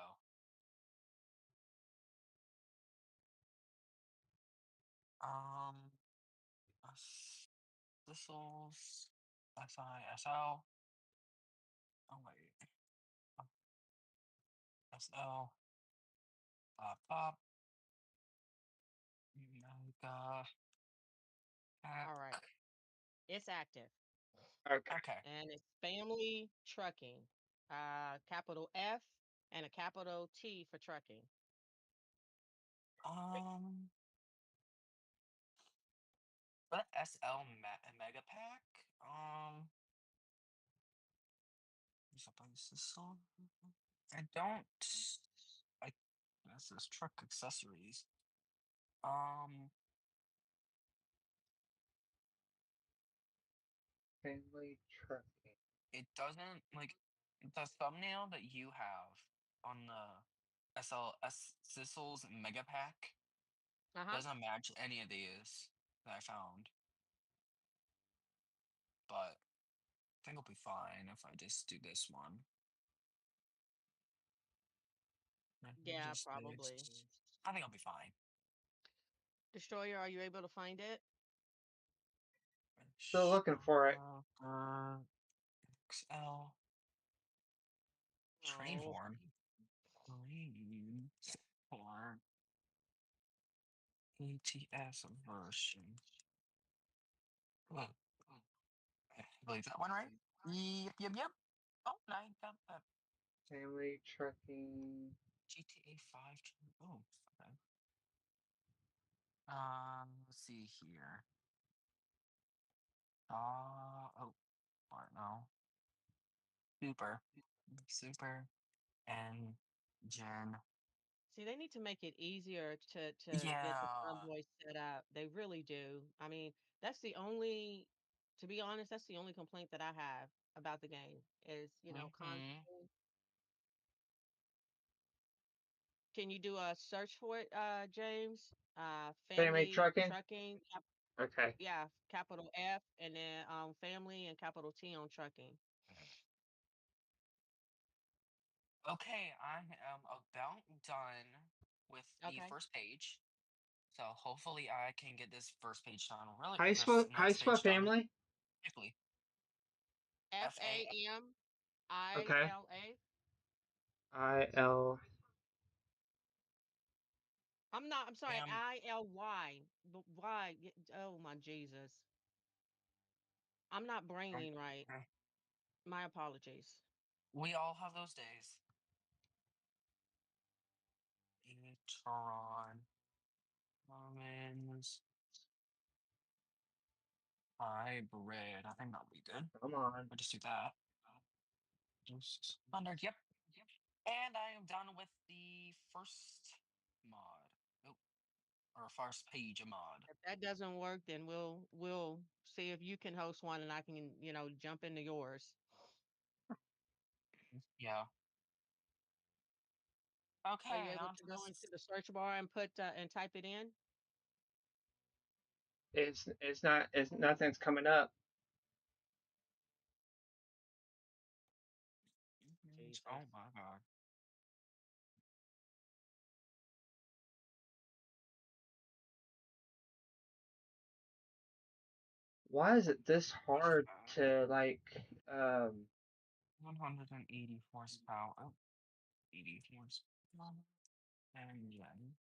Um, thistles, SISL. Oh wait, uh, SL. Pop. Mega. All right. Pack. It's active. Okay. Okay. And it's family trucking. Capital F and a capital T for trucking. Um, but Mega Pack. Something this one. I don't. I this is truck accessories. Um, Family trucking. it doesn't like the thumbnail that you have on the SLS Sissel's Mega Pack Uh-huh. doesn't match any of these that I found, but I think it'll be fine if I just do this one. Yeah, probably. Logistics. I think I'll be fine. Destroyer, are you able to find it? Still looking for it. XL train Oh, form. Train form. ATS version. Look, I believe that one, right? Yep, yep, yep. Oh, no, I got that. Family trucking. GTA 5. Oh, okay. Let's see here. Oh, or no. Super. Super. And Gen. see, they need to make it easier to get the Yeah. convoy set up. They really do. I mean, that's the only, to be honest, that's the only complaint that I have about the game is, Mm-hmm. convoy. Can you do a search for it, James? Family Family trucking. trucking, Okay. yeah, capital F, and then family and capital T on trucking. Okay, I am about done with the Okay. first page. So hopefully I can get this first page done really, How you this spell? How you next spell page done family? quickly. F A FA. M I Okay. L A. IL. I'm sorry, Am ILY. Why? Oh my Jesus. I'm not um, brain right. uh, My apologies. we all have those days. Etron. Romans. Hybrid. I think that'll be good. Come on. I'll just do that. Just 100. Yep. And I am done with the first mod. Oh, or first page of mod. If that doesn't work, then we'll see if you can host one and I can, jump into yours. Yeah. Are you Okay, able on to to go into this. the search bar and put and type it in? It's not. It's nothing's coming up. Jesus. Oh my god. Why is it this What's hard that? to like? 180 horsepower. Oh, 80 horsepower. And then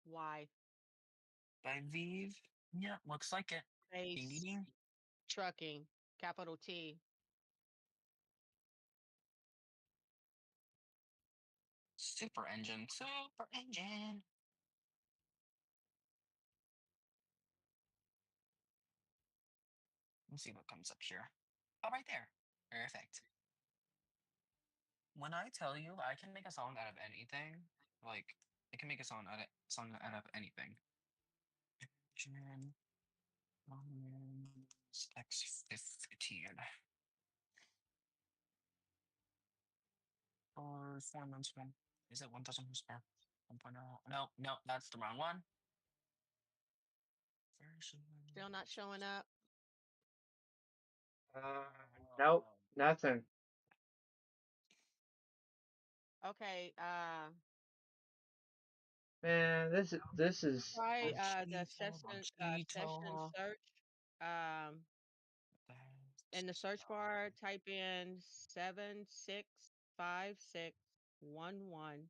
Why? by Vive. Yeah, looks like it. Ding ding Space ding. trucking, capital T. Super engine. Super engine. Let's see what comes up here. Oh, right there. Perfect. When I tell you I can make a song out of anything, like I can make a song out of anything. Engine, X15 or 4 months one. Is it 1000 horsepower? 1.0. No, no, that's the wrong one. Version. Still not showing up. Uh, nope. Nothing. Okay, Man, this is. try the Machito, session Machito. search. Um, in the search bar, type in 765611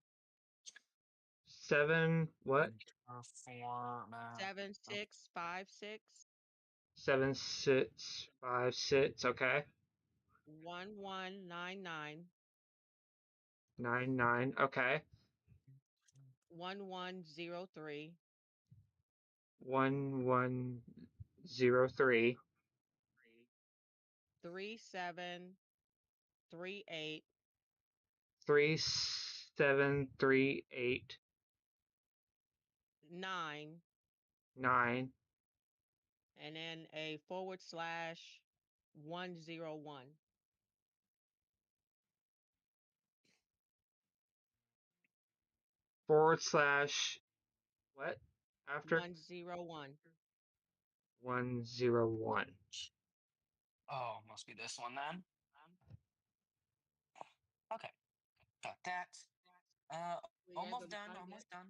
Seven. What? Format. 7656 7656. Okay. 1199 99. Okay. 1103 1103 3738 3738 9 9 and then a / 101. forward slash what after 101. 101. Oh, must be this one then. Okay, got that. We Almost able to done. find Almost it? done.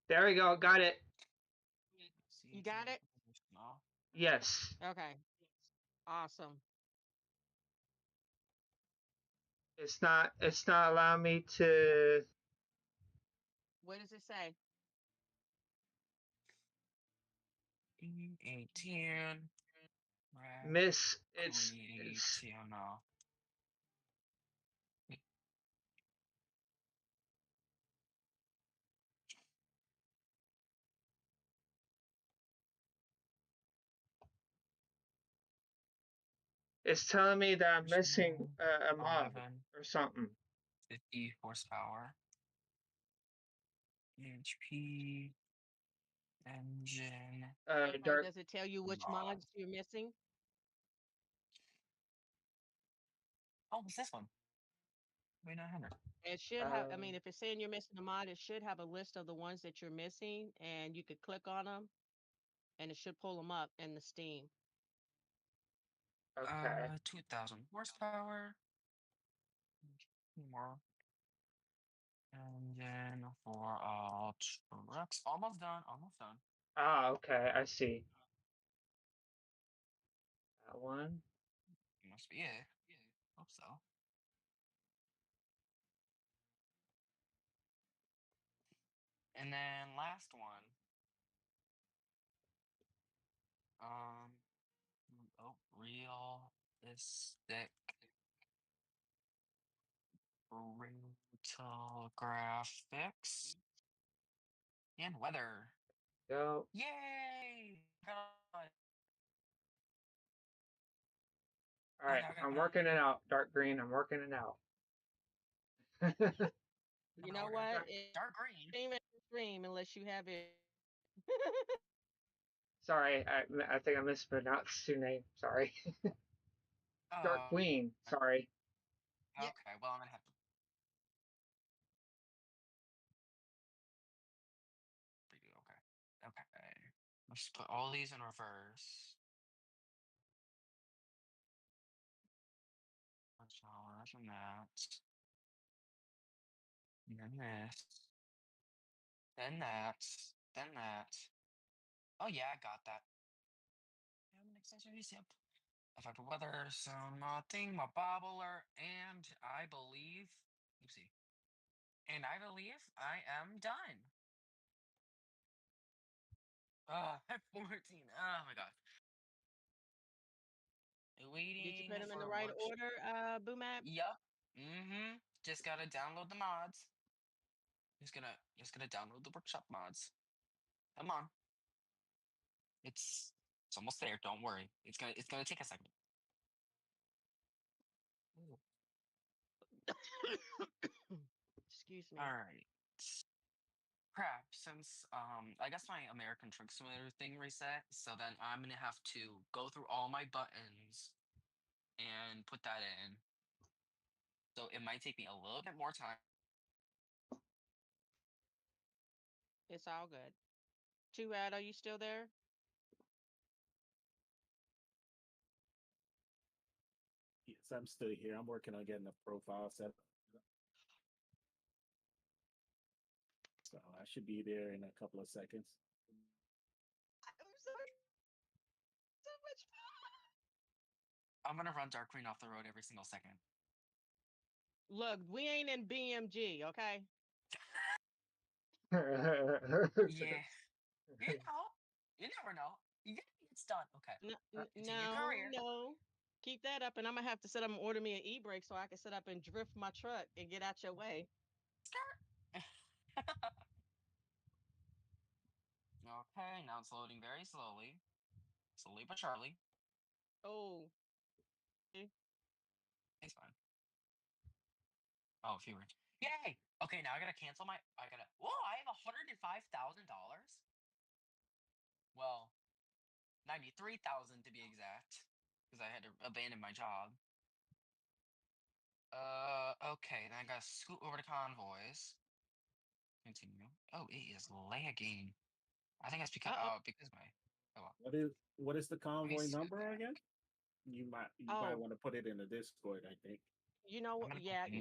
There we go. Got it. See, You got it? no. Yes. Okay. Awesome. It's not allowing me to What does it say? 18. Red. miss Create. Oh no. it's telling me that I'm missing Personal. a mod 11. or something. 50 horsepower. HP. Engine. Okay. Dark. Does it tell you which Mod. mods you're missing? Oh, what's this one? Wait, 900. It should have, I Uh, mean, if it's saying you're missing a mod, it should have a list of the ones that you're missing, and you could click on them, and it should pull them up in the Steam. okay. 2000 horsepower. More engine for all trucks. Almost done. Almost done. Ah, okay. I see that one. Must be it. Hope so. And then last one. Um. Oh, realistic brutal graphics and weather. Go. Yay! All Oh, right. yeah, I got I'm it. working it out. Dark green. I'm working it out. You The know order. what? Dark green. It ain't even a stream unless you have it. Sorry. I think I mispronounced your name. Sorry. Dark Uh, Queen. Sorry. Yeah. okay, well, I'm gonna have to redo. Okay. Okay. Let's put all these in reverse. That's and that. And then this. Then that. Then that. Oh, yeah, I got that. Yeah, I'm an accessories, yep. Effective weather, some thing, my bobbler, and I believe. Oopsie. And I believe I am done. 14. Oh my god. Did you Waiting put them in the for right works. order, Boomap? Yup. Mm-hmm. Just gotta download the mods. Just gonna download the workshop mods. Come on. It's almost there. Don't worry. It's gonna take a second. Ooh. Excuse All me. right. Crap. Since I guess my American Truck Simulator thing reset, so then I'm gonna have to go through all my buttons and put that in. So it might take me a little bit more time. It's all good. Too bad. Are you still there? Yes, I'm still here. I'm working on getting a profile set up. So I should be there in a couple of seconds. I'm sorry so much. I'm gonna run Dark Green off the road every single second. Look, we ain't in BMG, okay? Yeah. You know. You never know. You get it's done. Okay. Continue No, career. no. Keep that up, and I'm gonna have to set up and order me an e-brake so I can sit up and drift my truck and get out your way. Skirt. Okay, now it's loading very slowly. Slowly but surely. Oh, It's fine. Oh, if you were. Yay! Okay, now I gotta cancel my. I gotta. Whoa! I have $105,000. Well, 93,000 to be exact, because I had to abandon my job. Okay. Then I gotta scoot over to convoys. Continue. Oh, it is lagging. I think that's because uh oh. because my. Oh well. What is the Let me convoy scoot number back. again? You might Oh, want to put it in the Discord, I think. you know I'm what? gonna put Yeah, in